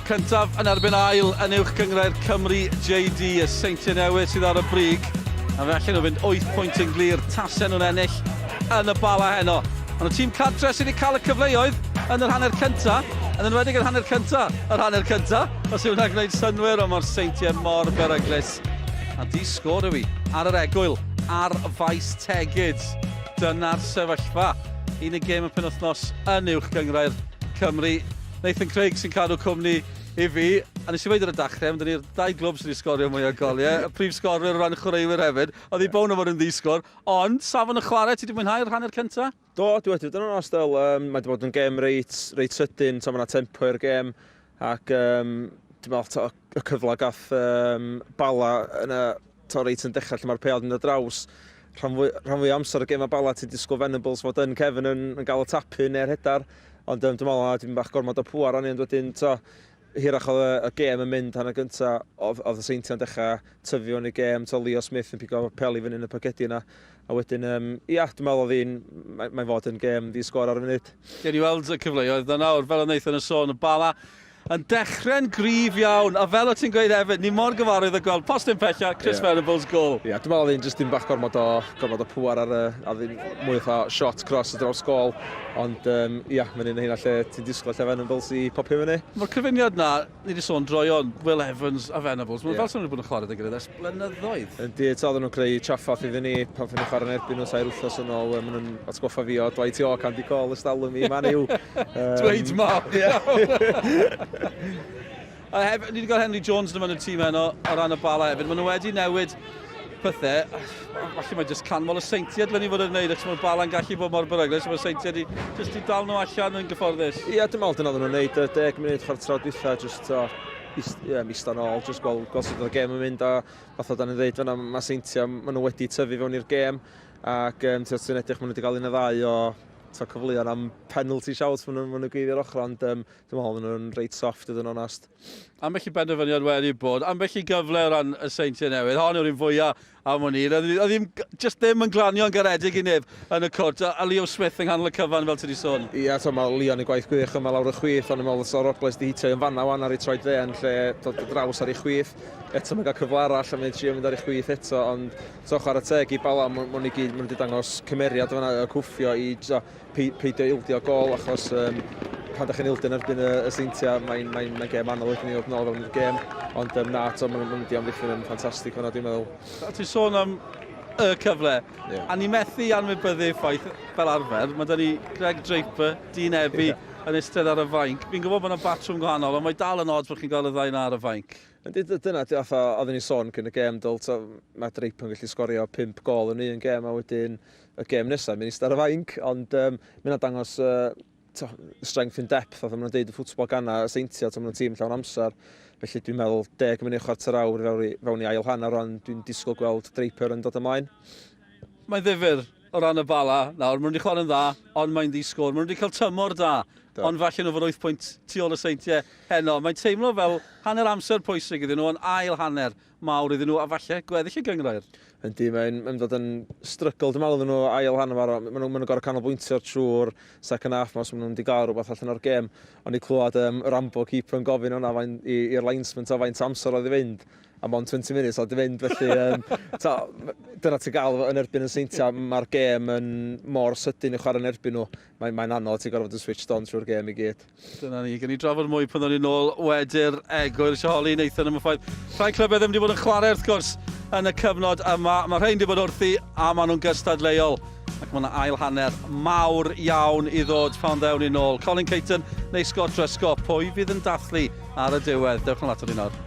Speaker 1: Cyntaf yn erbyn ail yn uwch gyngrau'r Cymru JD, y Seintiau Newydd sydd ar y brig. A fe allan nhw fynd 8 pwynt yn glir, tasen nhw'n ennill yn y Bala heno. Ond y tîm cartre sydd wedi cael y cyfleoedd yn yr hanner cynta, yn enwedig yr hanner cynta. Os yw hwnna'n gwneud synwyr, ond mae'r Seintiau mor beryglus. A di-sgôr yw hi, ar yr egwyl, ar faes tegid. Dyna'r sefyllfa. Un y gêm y penwythnos yn uwch gyngrau'r Cymru. Nathan Craig sy'n cadw cwmni i fi. A nes i weid ar y dachrau, dyna ni'r 2 glwb sydd wedi sgorio mwy o goliau. Y prif sgorwyr o ran y chwaraewyr hefyd. Oedd hi bown o fod yn ddisgwr. Ond, safon y chwarae, ti wedi mwynhau'r hanner cynta?
Speaker 2: Do, dwi wedi bod yn ostel. Mae wedi bod yn gêm reit sydyn, mae yna tempo i'r gêm. Ac dwi'n meddwl y cyfle gath Bala yn y reit yn dechrau lle mae'r peod yn y draws. Rhan fwy amser y gêm a Bala ti'n disgwyl Venables fod yn Kevin yn gael y tapu neu'r hedar. Ond dwi'n meddwl na dwi'n bach gormod o pŵar o'n i'n wedyn hirach oedd y gêm yn mynd hanner gynta, oedd y Seintiau'n dechrau tyfu o'n i gêm, Leo Smith yn pigo peli fyny yn y pagedi yna. A wedyn, ia, dwi'n meddwl oedd mae'n fod yn gêm ddisgwr ar y funud.
Speaker 1: Gen i weld y cyfleoedd, dda nawr, fel o Nathan yn sôn, y Bala yn dechrau'n gryf iawn, a fel o ti'n gweud hefyd, ni mor gyfarwydd o gweld postyn pella, Chris Venables gol.
Speaker 2: Ia, dwi'n meddwl oedd hi'n bach gormod o pŵar ar mwy o shot cross y draws gol, ond ia, mae'n un hynna lle ti'n disgwyl lle Venables i popio fyny. Mae'r
Speaker 1: cyfuniad na, ni wedi sôn droion Will Evans a Venables, mae'n fel sy'n wedi bod yn chwarae dy gyda ers blynyddoedd.
Speaker 2: Yndi, oedden nhw'n creu traffath iddyn ni pan ffyn nhw'n chwarae'n erbyn nhw 2 wythnos yn ôl, maen nhw'n atgoffa fi o Dwight York, Andy Cole, ystalwm i Man U.
Speaker 1: Dweud ma! A hefyd, ni wedi cael Henry Jones yn y tîm heno o ran y Bala hefyd. Maen nhw wedi newid pethau. Falle mae jyst canmol y Seintiau dylen ni fod yn gwneud, achos mae'r Bala'n gallu bod mor beryglus. Mae'r Seintiau wedi dal nhw allan yn gyfforddus.
Speaker 2: Ia, dwi'n meddwl dyna nhw'n gwneud 10 munud chwarter dwytha, jyst ista nôl, jyst gweld sut oedd y gêm yn mynd. A fath o dan ni'n dweud fyna, mae Seintiau, maen nhw wedi tyfu fewn i'r gêm. Ac ti'n edrych, maen nhw wedi cael un o ddau o cyfleoedd am penalty shout maen nhw'n gweithio'r ochr, ond dwi'n meddwl maen nhw'n reit soft ydyn nhw'n onast.
Speaker 1: Ambell i benderfyniad wedi bod, ambell i gyfle o ran y Seintiau Newydd, hon yw'r un fwyaf am hwn i. Oedd ddim yn glanio'n garedig i neb yn y cwrt, a Leo Smith yng nghanol y cyfan fel ti wedi sôn.
Speaker 2: Ia, mae Leon yn gwaith gwych yma lawr y chwith, ond dwi'n meddwl o'r Robles di hitio yn fanna wan ar ei troed ddean lle dod draws ar ei chwith. Eto mae'n cael cyfle arall a mae'n trio mynd ar ei chwith eto, ond chwarae teg i Bala, mae'n wedi dangos cymeriad yna y cwffio i peidio ildio gol, achos pan ydych chi'n ildio yn erbyn y Seintiau, mae'n gêm anodd wedyn ni oedd nôl fewn i'r gêm, ond mae'n wedi amddiffyn yn ffantastig fanna, dwi'n meddwl.
Speaker 1: Ti'n sôn am y cyfle, a ni methu anwybyddu ffaith fel arfer, mae da ni Greg Draper, Dean Ebi, yn eistedd ar y fainc. Fi'n gwybod bod yna batrwm gwahanol, ond mae dal yn od bod chi'n gael y ddau na ar y fainc.
Speaker 2: Dyna, oedden ni sôn cyn y gêm, mae Draper yn gallu sgorio 5 gol yn un gêm, a wedyn y gêm nesaf, mae'n eistedd ar y fainc, ond mae'n dangos strength in depth, oedd maen nhw'n deud y ffwtbol gana, y Seintiau, maen nhw'n tîm llawn amser. Felly dwi'n meddwl 10 munud chwarter awr fewn i ail hanner, ond dwi'n disgwyl gweld Draper yn dod ymlaen.
Speaker 1: Mae'n ddifur o ran y Bala nawr, maen nhw wedi chwarae'n dda, ond mae'n ddisgwyl. Maen nhw wedi cael tymor da, ond falle nhw fod 8 pwynt tu ôl y Seintiau heno. Mae'n teimlo fel hanner amser pwysig iddyn nhw, ond ail hanner mawr iddyn nhw, a falle gweddill y gyngrair.
Speaker 2: Yndi, mae'n dod yn strygl, dwi'n meddwl iddyn nhw ail hanner fawr, maen nhw'n gorau canolbwyntio trwy'r second half, maen nhw'n wedi gael rhywbeth allan o'r gêm, ond i clywed Rambo keeper yn gofyn hwnna i'r linesman o faint amser oedd i fynd, a mae'n 20 munud oedd i fynd, felly dyna ti gael yn erbyn y Seintiau, mae'r gêm yn mor sydyn i chwarae yn erbyn nhw, mae'n anodd ti gorfod yn switched on trwy'r gêm i gyd.
Speaker 1: Dyna ni, gen i drafod mwy pan o'n i'n ôl wedi'r egwyl, eisiau holi Nathan am y ffaith. Rhai clybau ddim wedi bod yn chwarae wrth gwrs yn y cyfnod yma, mae rhain wedi bod wrthi a maen nhw'n gystadleuol. Ac mae yna ail hanner mawr iawn i ddod pan ddewn ni'n ôl. Colin Caton neu Scott Driscoll, pwy fydd yn dathlu ar y diwedd? Dewch yn ato ni nawr.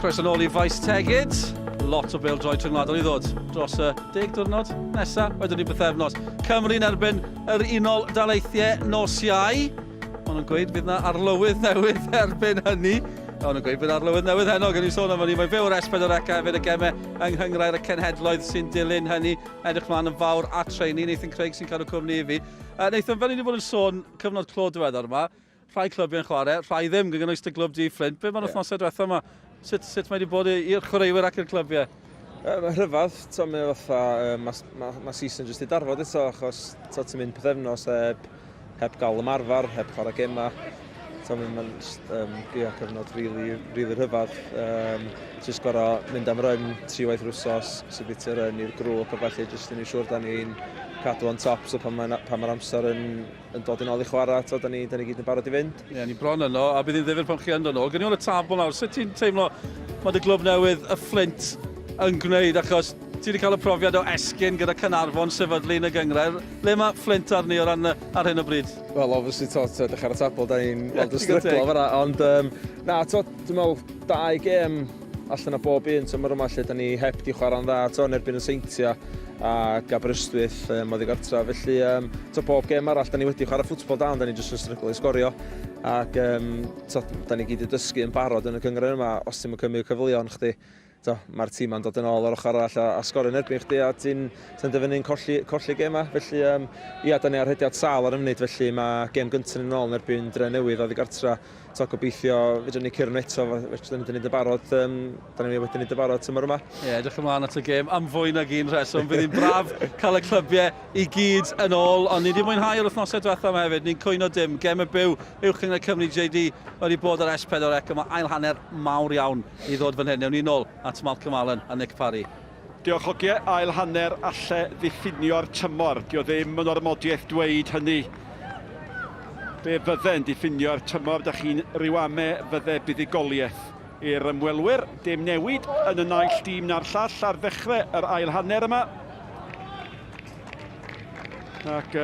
Speaker 1: croeso nôl I faes tegid. Lot o bêl-droi tryngwladol I ddod. Dros y 10 diwrnod nesa, wedyn ni bythefnos. Cymru'n erbyn yr unol daleithiau nos Iau. Maen nhw'n gweud bydd yna arlywydd newydd erbyn hynny. Maen nhw'n gweud bydd arlywydd newydd heno, gan I sôn am hynny. Mae fe o'r S4C hefyd y gemau yng Nghyngrair y cenhedloedd sy'n dilyn hynny. Edrych mlaen yn fawr at treini, Nathan Craig sy'n cadw cwmni I fi. Nathan, fel ni wedi bod yn sôn cyfnod clo diweddar yma, rhai clybiau'n chwarae, rhai ddim gan gynnwys y glwb di Flint. Be mae'n wythnosau diwethaf yma? Sut mae wedi bod i'r chwaraewyr ac i'r clybiau?
Speaker 2: Mae rhyfedd, mae fatha, mae season jyst I darfod eto, achos ti'n mynd pythefnos heb gael ymarfer, heb chwarae gema. Mae'n cyfnod rili rhyfedd. Jyst gorau mynd am ryn 3 waith rwsos, sydd wedi ryn i'r grŵp, a felly jyst yn ei siŵr da ni'n cadw on top, so pan mae'r amser yn dod yn ôl I chwarae, da ni gyd yn barod I fynd.
Speaker 1: Ie, ni bron yno, a bydd hi'n ddifur pan chi yn dod nôl. Gan I o'n y tabl nawr, sut ti'n teimlo mae dy glwb newydd y Flint yn gwneud, achos ti wedi cael y profiad o esgyn gyda Cynarfon sefydlu yn y Gyngrair. Le mae Flint arni ar hyn o bryd?
Speaker 2: Wel, obviously, dechrau ar y tabl, da ni'n weld y stryglo fyna, ond dwi'n meddwl 2 gêm allan o bob un, mae'r yma lle da ni heb di chwarae'n dda, yn erbyn y Seintiau a Gaberystwyth mod I gartra, felly bob gêm arall, da ni wedi chwarae ffwtbol da, da ni jyst yn stryglo I sgorio, ac da ni gyd I dysgu yn barod yn y Gyngrair yma, os ti'n cymryd y cyfleon chdi, mae'r tîm yn dod yn ôl o'r ochr arall a sgorio yn erbyn chdi, a ti'n dyfynu'n colli gema, felly da ni arhediad sal ar y munud, felly mae gêm gyntaf yn ôl yn erbyn Dre Newydd oddi gartra, gobeithio fydden ni cyrn eto, felly da ni'n dybarod, da ni wedi ni'n dybarod tymor yma. Ie,
Speaker 1: edrych ymlaen at y gêm am fwy nag un rheswm, bydd hi'n braf cael y clybiau I gyd yn ôl, ond ni wedi mwynhau yr wythnosau diwethaf yma hefyd, ni'n cwyno dim, gêm y byw uwch yng Cymru JD wedi bod ar S4C, yma ail hanner mawr iawn I ddod fan hyn, ewn ni nôl at Malcolm Allen a Nick Parry.
Speaker 3: Diolch hogiau, ail hanner alle ddiffinio'r tymor. Dio ddim yn ormodiaeth dweud hynny. Be fydde'n diffinio'r tymor, da chi'n rywame fydde buddigoliaeth i'r ymwelwyr. Dim newid yn y naill dîm na'r llall ar ddechrau yr ail hanner yma. Ac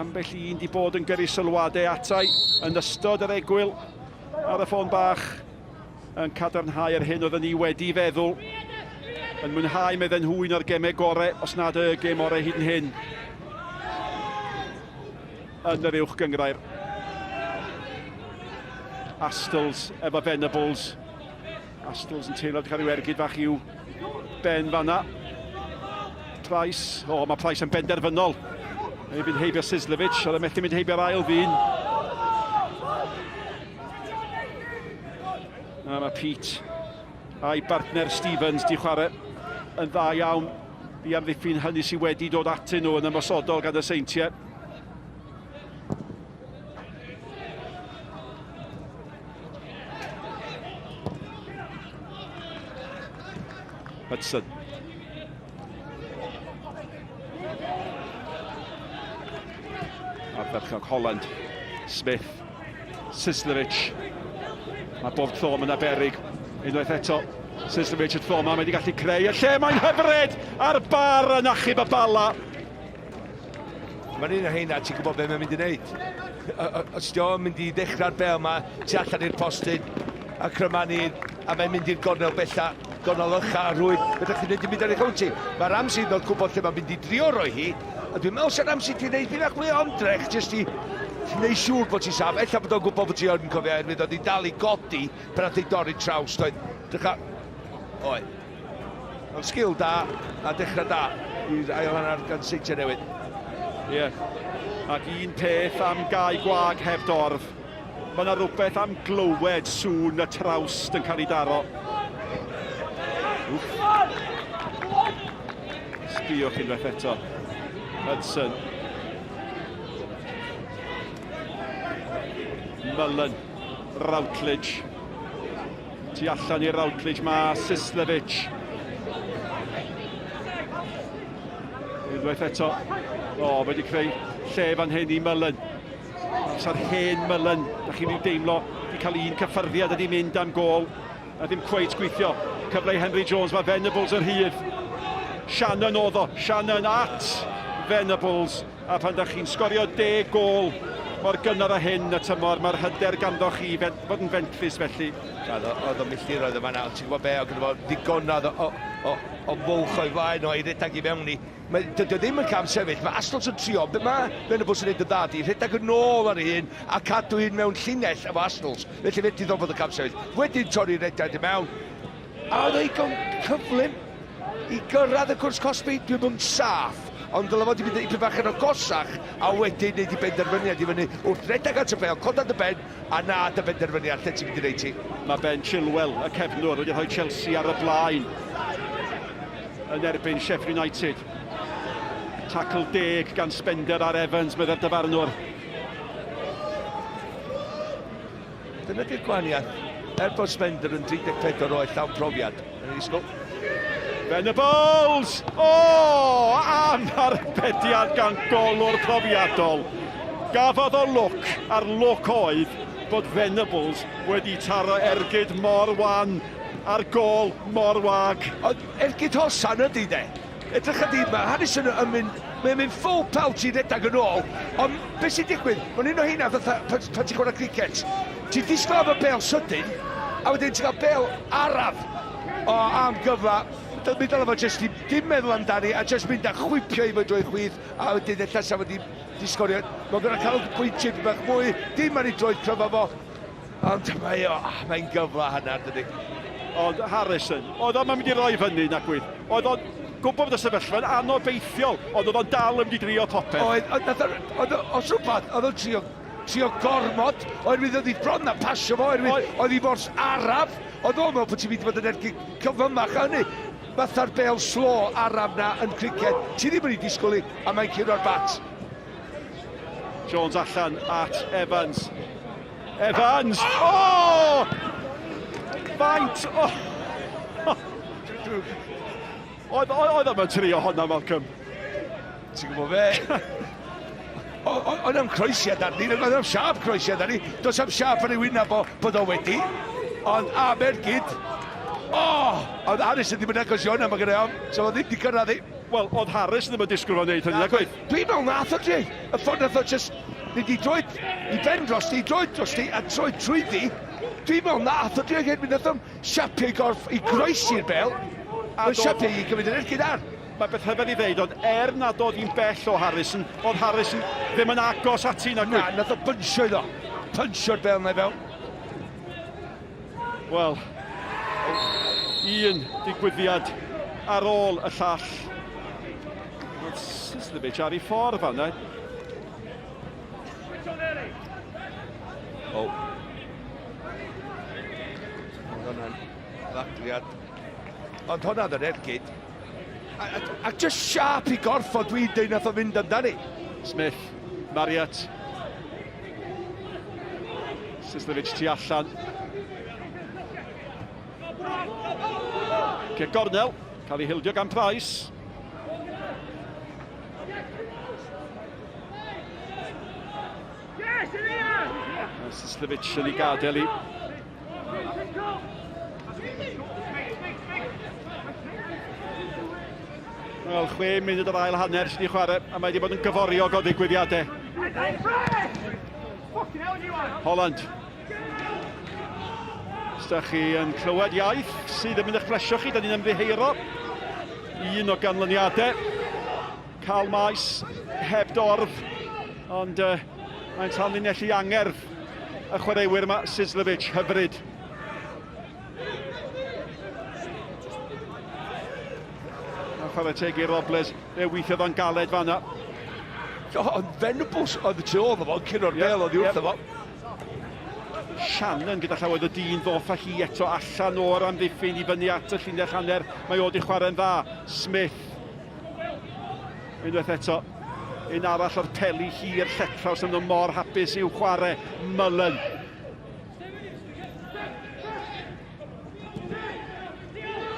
Speaker 3: ambell un di bod yn gyrru sylwadau atai yn ystod yr egwyl ar y ffôn bach yn cadarnhau'r hyn oedden ni wedi feddwl. Yn mwynhau medden nhw un o'r gemau gorau, os nad y gem orau hyd yn hyn yn yr uwch Gyngrair. Astles efo Venables. Astles yn teimlo wedi cael ei wergyd fach i'w ben fanna. Price, mae Price yn benderfynol. Ei fynd heibio Sislovic, oedd yn methu mynd heibio'r ail ddyn. A mae Pete a'i partner Stevens di chwarae yn dda iawn I amddiffyn hynny sydd wedi dod atyn nhw yn ymosodol gan y Seintiau. Hudson. A ferchog Holland. Smith. Sislovic. Mae bob Thorm yn aberig. Unwaith eto. Sislovic y Thorm mae wedi gallu creu. Y lle mae'n hyfryd ar bar yn achub y Bala.
Speaker 4: Mae'n un o heina, ti'n gwybod beth mae'n mynd I wneud. Os diolch mynd I ddechrau'r bel yma, ti allan i'r postyn, a crymanu, a mae'n mynd i'r gornel bella. Gornol ycha a rwyd, fydda chi'n neud I mynd ar ei county. Mae Ramsey ddod gwybod lle mae'n mynd I drio roi hi, a dwi'n meddwl sy'n Ramsey ti'n neud fi'n mwy o ymdrech, jyst I neud siŵr bod ti'n saf. Ella bod o'n gwybod bod ti'n cofio, erwydd oedd I dal I godi pan oedd ei dorri traws, doedd. Dycha, oed. Ond sgil da, a dechrau da, i'r ail hanner gan Seintiau Newydd.
Speaker 3: Ie, ac un peth am gau gwag heb dorf. Mae yna rhywbeth am glywed sŵn y trawst yn cael ei daro. Sbiwch unwaith eto. Hudson. Mullen. Routledge. Tu allan i'r Routledge mae Sislovic. Unwaith eto. Wedi creu lle fan hyn I Mullen. Sa'r hen Mullen. Da chi'n ei deimlo wedi cael un cyffyrddiad wedi mynd am gol. A ddim cweit gweithio. Cyfle Henry Jones, mae Venables yr hydd. Shannon oedd o, Shannon at Venables. A pan da chi'n sgorio 10 gol mor gynnar a hyn y tymor, mae'r hyder ganddo chi fod yn fentlus felly.
Speaker 4: Oedd o'n milltir oedd yma nawr, ti'n gwybod be, oedd gyda fo ddigonedd o fwlch o'i flaen o i redag i fewn i. Dydy o ddim yn cam sefyll, mae Astles yn trio, be mae Venables yn neud y ddad i, redag yn ôl ar un a cadw un mewn llinell efo Astles, felly fedri ddod fod y cam sefyll. Wedyn torri redag i mewn, a oedd o'i cyflym i gyrraedd y cwrs Cosby, dwi'n mynd saff, ond dyle fod i fynd i bach yn agosach, a wedyn neud i benderfyniad i fyny wrth redag at y fel, codad y ben, a na dy benderfyniad, lle ti'n mynd i neud ti.
Speaker 3: Mae Ben Chilwell, y cefnwr, wedi rhoi Chelsea ar y blaen yn erbyn Sheffield United. Tackle 10 gan Spender ar Evans, byddai'r dyfarnwr.
Speaker 4: Dyna di'r gwaniaeth. Bod Spender yn 34 oed llawn profiad yn ei ysgol.
Speaker 3: Venables! O! Anarbediad gan golwr profiadol. Gafodd o lwc ar lwc oedd bod Venables wedi taro ergyd mor wan ar gol mor wag.
Speaker 4: Ond ergyd hosan ydy de. Edrych ydy yma, Harrison yn mynd full pelt i redag yn ôl, ond beth sy'n digwydd? Mae'n un o hynna pan ti'n chwarae cricket. Ti'n disgwyl am y bel sydyn, a wedyn ti'n cael bel araf o am gyfla. Mi dyle fo jyst dim meddwl amdani, a jyst mynd a chwipio i fod drwy chwydd, a wedyn ella sa fod i sgorio. Mae'n gwneud cael pwyntiau bach mwy, dim ar ei droed cryfa fo. Ond mae'n gyfla hanner, dydy.
Speaker 3: Ond Harrison, oedd o'n mynd i roi fyny na gwydd. Oedd o'n gwybod bod y sefyllfa'n anobeithiol, ond oedd o'n dal yn mynd i drio popeth.
Speaker 4: Os rhywbeth, oedd o'n trio gormod, oherwydd oedd hi bron na pasio fo, oedd hi fors araf, oedd o'n meddwl bod ti'n mynd i fod yn ergyd cyfymach a hynny. Fatha'r bel slo araf na yn cricket, ti ddim yn ei disgwyl i, a mae'n curo'r bat.
Speaker 3: Jones allan at Evans. Evans! O! Faint! Oedd am yn trio honna, Malcolm.
Speaker 4: Ti'n gwybod fe? Oedd am croesiad ar ni, oedd am siarp croesiad ar ni. Does am siarp ar ei wyna bod o wedi. Ond am ergyd. Oedd Harrison ddim yn agosion am y gyda am, so oedd ddim di cyrraedd i.
Speaker 3: Wel, oedd Harris ddim yn disgwyl o'n neud hynny, gweith.
Speaker 4: Dwi'n meddwl nath o dri. Y ffordd nath o just, nid i droed, i ben drosti, i droed drosti, a droed trwyddi. Dwi'n meddwl nath o dri ag edrych nath o'n siapio i gorff, i groesi'r bel. Mae'n siapio i gymryd yn ergyd ar.
Speaker 3: Mae beth hyfed i ddeud, ond nad oedd hi'n bell o Harrison, oedd Harrison ddim yn agos ati na gwyth.
Speaker 4: Na, nath o bynsio iddo. Pynsio'r bel na i fel.
Speaker 3: Wel, un digwyddiad ar ôl y llall. Sysddevic ar ei ffordd fanna.
Speaker 4: Hwnna'n ddadliad. Ond hwnna yn ergyd. A just sharp i gorffod dwi'n dweud nath o fynd amdani.
Speaker 3: Smith, Marriott. Sysddevic tu allan. Gornel, cael ei hildio gan Price. Sysddevic yn ei gadael i. Wel, 6 munud yr ail hanner sydd wedi chwarae, a mae wedi bod yn gyforiog o ddigwyddiadau. Holland. Os da chi yn clywed iaith sydd yn mynd eich plesio chi, da ni'n ymddiheuro. Un o ganlyniadau. Cael maes, heb dorf, ond mae'n tanlinellu angerdd y chwaraewyr yma, Sysddevic, hyfryd. A chwarae teg i Robles, fe weithiodd o'n galed fanna.
Speaker 4: Ond Venables oedd y tu ôl efo, cyn o'r bel oedd i wrth efo.
Speaker 3: Shannon gyda llawer o dyn ddoff a hi eto allan o'r amddiffyn i fyny at y llinell hanner. Mae o wedi chwarae'n dda. Smith. Unwaith eto, un arall o'r peli hir lletraws yn nhw mor hapus i'w chwarae. Mullen.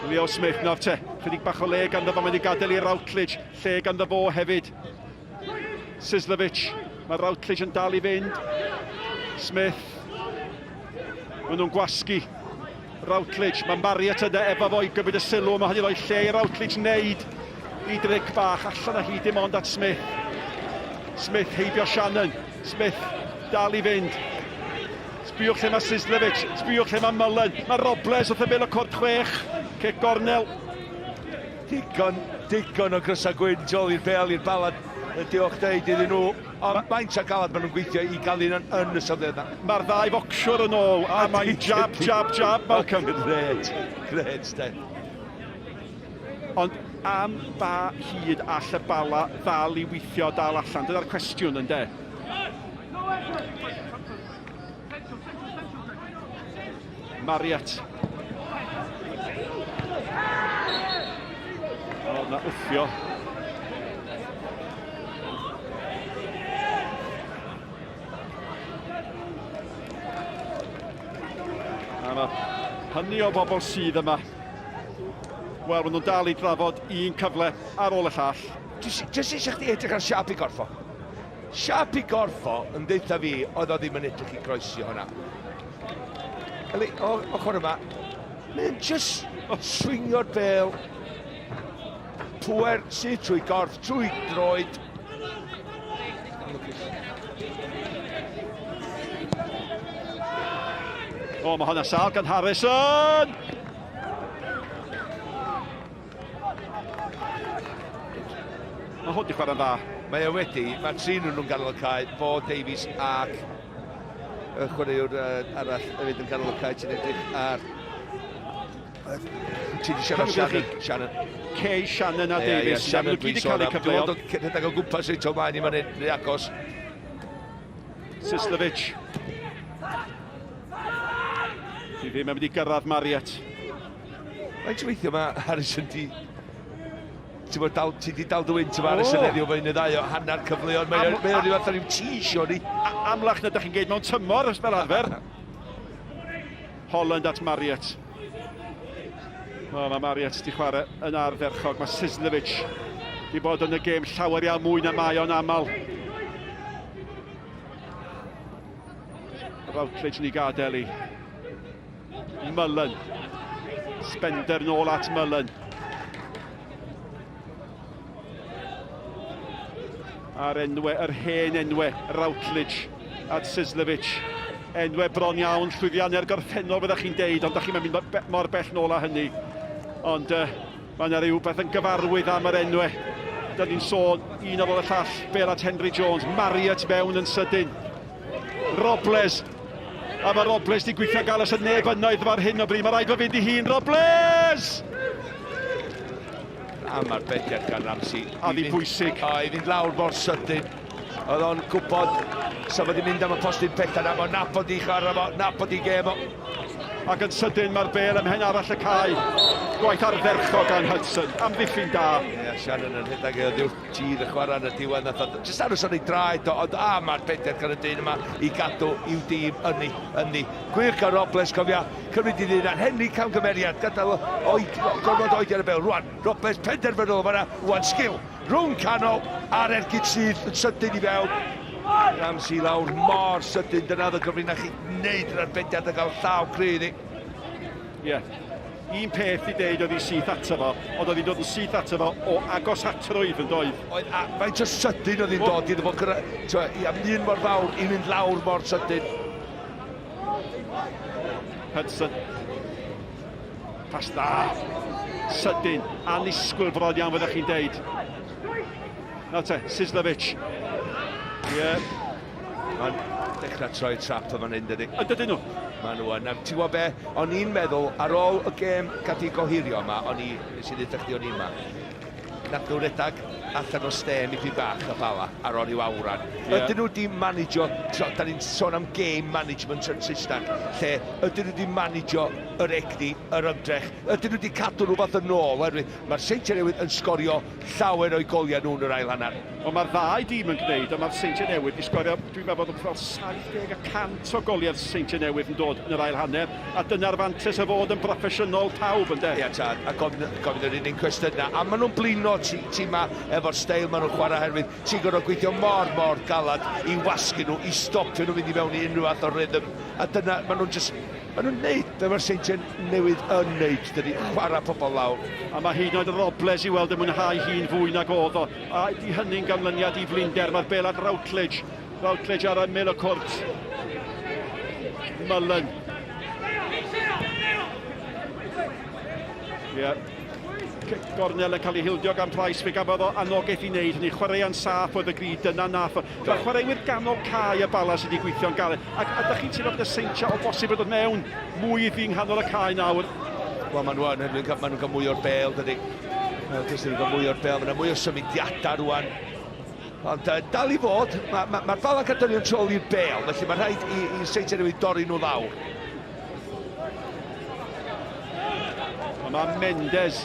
Speaker 3: Leo Smith nawr te. Chydig bach o le ganddo fo, mae wedi gadael i Routledge. Lle ganddo fo hefyd. Sysddevic. Mae Routledge yn dal i fynd. Smith. Maen nhw'n gwasgu Routledge, mae Marriott yna efo fo i gymryd y sylw, mae hynny roi lle i Routledge wneud i dric bach allan a hi dim ond at Smith. Smith heibio Shannon, Smith dal I fynd. Sbiwch lle mae Sislevic, sbiwch lle mae Mullen. Mae Robles wrth y bil y cwrt 6. Cic gornel.
Speaker 4: Digon o grysa gwyn, Joel i'r bel i'r Bala. Diolch deud iddyn nhw. Ond mae'n tra galad maen nhw'n gweithio I gael un yn y safle yna.
Speaker 3: Mae'r ddau focsiwr yn ôl, a mae'n jab, Malcolm.
Speaker 4: Gret, de.
Speaker 3: Ond am ba hyd all y Bala ddal I weithio dal allan? Dyna'r cwestiwn yn de. Mariet. O, na wthio. A ma hynny o bobl sydd yma. Wel, maen nhw'n dal I drafod un cyfle ar ôl y llall.
Speaker 4: Jyst eisiau chdi edrych ar Siap I gorffo. Siap I gorffo yn deitha fi oedd o ddim yn edrych I groesi hwnna. Eli, ochr yma, mae'n jyst swingio'r bel. Pwer sydd trwy gorff, trwy droed.
Speaker 3: O, mae hwnna sal gan Harrison! Mae hwn di chwarae'n dda.
Speaker 4: Mae e wedi, mae tri nhw'n ganol y cae, Bo Davies ac y chwaraewr arall hefyd yn ganol y cae, ti'n edrych ar... Ti di siarad Shannon.
Speaker 3: Kay, Shannon a Davies. Shannon gyd I cael eu cyfleo.
Speaker 4: Rhedeg o gwmpas Seintiau Newydd, mae'n rhy agos.
Speaker 3: Sislevic. Ti ddim yn mynd I gyrraedd Mariet.
Speaker 4: Mae'n weithio mae Harrison di... Ti di dal dy wynt yma Harrison heddiw fe un y ddau o hanner cyfleon. Mae'n rhyw fath o ryw tisio ni.
Speaker 3: Amlach na ydych chi'n geid mewn tymor ys fel arfer. Holland at Mariet. Mae Mariet di chwarae yn arferchog. Mae Sislevic di bod yn y gêm llawer iawn mwy na mae o'n aml. Routledge ni gadael I. Mullen. Spender nôl at Mullen. A'r enwau, yr hen enwau, Routledge at Sislevic. Enwau bron iawn, llwyddiannau'r gorffennol fyddech chi'n deud, ond da chi'n mynd mor bell nôl â hynny. Ond mae yna rhywbeth yn gyfarwydd am yr enwau. Da ni'n sôn, un ar ôl y llall, Bale at Henry Jones, Mariet mewn yn sydyn. Robles. A mae Robles di gweithio gael ys y nebynnau ar hyn o bryd. Mae rhaid fo fynd I hun, Robles!
Speaker 4: A mae'r bediad gan Ramsey.
Speaker 3: A ddi bwysig.
Speaker 4: O, I fynd lawr mor sydyn. Oedd o'n gwybod sef oedd i'n mynd am y postyn petan am o nabod I chwarae fo, nabod I gêm o.
Speaker 3: Ac yn sydyn mae'r Bale ymhen arall y cae. Gwaith arferchog gan Hudson, amddiffyn da.
Speaker 4: Ie, Shannon yn hyndag o ddiwrth tir y chwarae yn y diwedd. Jyst aros o'n ei draed o, ond mae'r bediad gan y dyn yma I gadw i'w dîm ynni. Gwych gan Robles, cofia, cymryd I ddyn ar Henry camgymeriad, gadael gormod oedi ar y bel. Rwan, Robles penderfynol, mae'na rwan sgil. Rhwng canol a'r ergyd sydd yn sydyn I fewn. Ramsey lawr mor sydyn, dyna oedd y gyfrinach chi wneud yn arbediad a gael llaw cryf ni.
Speaker 3: Ie. Un peth I deud oedd I syth ato fo, ond oedd hi'n dod yn syth ato fo o agos atrwydd yn doedd.
Speaker 4: Mae'n just sydyn oedd hi'n dod iddo fo, I am un mor fawr I fynd lawr mor sydyn.
Speaker 3: Hudson. Pas dda. Sydyn, anisgwyl bron iawn fyddech chi'n deud. Nawr te, Sislevic. Ie.
Speaker 4: Mae'n dechrau troi trap yma'n hyn, dydy.
Speaker 3: Ydyn nhw?
Speaker 4: Maen nhw yn. Ti'n gwybod be, o'n i'n meddwl, ar ôl y gêm gadi gohirio yma, nes I ddweud chdi o'n i'n yma, nath nhw redag allan o stem I fi bach y Bala ar ôl i'w awran. Ydyn nhw di managio, da ni'n sôn am game management yn Saesneg, lle ydyn nhw di managio yr egni, yr ymdrech, ydyn nhw di cadw rhywbeth yn ôl, mae'r Seintiau Newydd yn sgorio llawer o'i goliau nhw'n yr ail hanner.
Speaker 3: Ond mae'r ddau dîm yn gwneud, a mae'r Seintiau Newydd I sgorio, dwi'n meddwl bod fel 70% o goliau'r Seintiau Newydd yn dod yn yr ail hanner, a dyna'r fantes o fod yn broffesiynol pawb yn de.
Speaker 4: Ia, tad, a gofyn yr unig cwestiwn a maen nhw'n blino ti ma efo'r steil maen nhw'n chwarae herwydd ti'n gorfod gweithio mor galad I wasgu nhw, I stopio nhw fynd I fewn I unrhyw fath o rhythm, a dyna maen nhw'n neud be mae'r Seintiau Newydd yn neud, dydy chwarae pobl lawr.
Speaker 3: A mae hyd yn oed Robles I weld yn mwynhau hi'n fwy nag oedd o, a di hynny'n ganlyniad I flinder, mae'r Bale at Routledge, Routledge ar y mil o cwrt. Mullen. Gornel yn cael ei hildio gan Price, fe gafodd o anogaeth i wneud hynny. Chwaraean saff oedd y grid, dyna nath o. Mae chwaraewyr ganol cae y Bala sydd wedi gweithio'n galed. Ac ydych chi'n teimlo bod y Seintiau o bosib yn dod mewn mwy fi nghanol y cae nawr?
Speaker 4: Wel, maen nhw'n cael mwy o'r bel, dydy. Maen nhw'n cael mwy o'r bel, maen nhw'n mwy o symudiadau rwan. Ond dal i fod, mae'r Bala cadw ni'n trol i'r bel, felly mae'n rhaid i Seintiau Newydd dorri nhw lawr.
Speaker 3: Mae Mendes,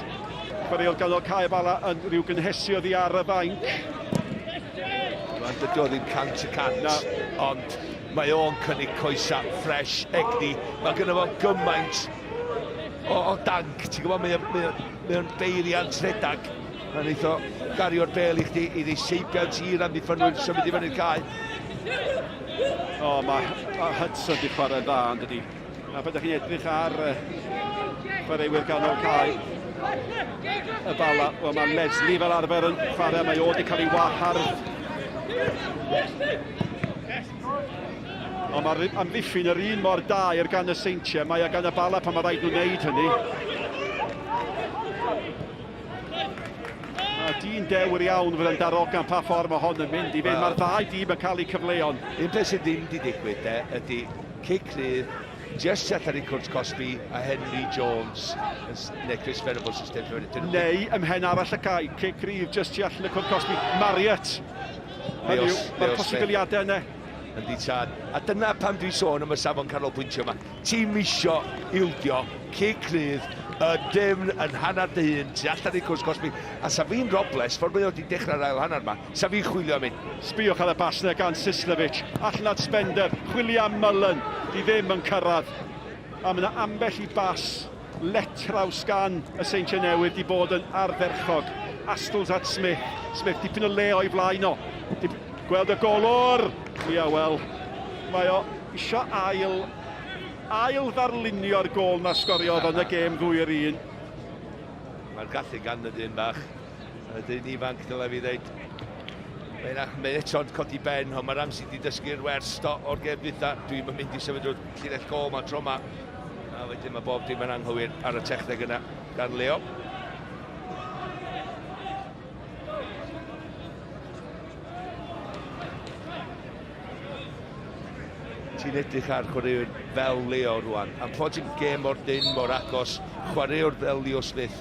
Speaker 3: chwaraewr ganol cae Bala, yn rhyw gynhesu oddi ar y fainc.
Speaker 4: Mae'n dydio ddim cant y cant, ond mae o'n cynnig coesa ffres, egni. Mae gynnu fo gymaint o danc, ti'n gwybod, mae'n beiriant redag. Mae'n eitho gario'r bel i chdi, i ddiseibiant i'r amddiffyn nhw'n symud i fyny'r cae.
Speaker 3: Mae Hudson di chwarae dda, yn dydi. A byddwch chi'n edrych ar chwaraewyr ganol cae y Bala. Wel, mae Leslie fel arfer yn chwarae, mae o wedi cael ei wahardd. Ond mae'r amddiffyn yr un mor da i'r gan y Seintiau, mae gan y Bala pan mae rhaid nhw'n wneud hynny. A dyn dewr iawn fydd yn darogan pa ffordd mae hon yn mynd i fynd. Mae'r ddau dîm yn cael eu cyfleon.
Speaker 4: Un peth sydd ddim wedi digwydd ydy cic rydd, just allan i Cwrt Cosby a Henry Jones neu Chris Venables sy'n stefan.
Speaker 3: Neu ymhen arall y cae, cic rydd just tu allan y Cwrt Cosby. Marriott. Mae'r posibiliadau yna.
Speaker 4: Yndi tad. A dyna pam dwi'n sôn am y safon canolbwyntio yma. Tîm isio ildio, cic rydd, dim yn hanner dy hun, tu allan i Cwrs Cosby. A sa fi'n robles, ffordd mae wedi dechrau'r ail hanner yma, sa fi'n chwilio am un.
Speaker 3: Sbiwch ar y basnau gan Sislevic, allan at Spender, chwilio am Mullen, di ddim yn cyrraedd. A mae yna ambell i bas, letraws gan y Seintiau Newydd di bod yn ardderchog. Astles at Smith, Smith dipyn o le o'i flaen o. Gweld y golwr! Ia, wel, mae o isio ail ddarlunio'r gol na sgoriodd yn y gêm 2-1.
Speaker 4: Mae'r gallu gan y dyn bach. Y dyn ifanc dyle fi ddeud. Mae'n eto'n codi ben, ond mae'r amser wedi dysgu'r wers o'r gêm dwytha. Dwi'n mynd i sefyd o'r llinell gol ma'n tro ma. A wedyn mae bob dim yn anghywir ar y techneg yna gan Leo. Ti'n edrych ar chwaraewr fel Leo rwan. Am fod i'n gêm o'r dyn mor agos, chwaraewr fel Leo Smith,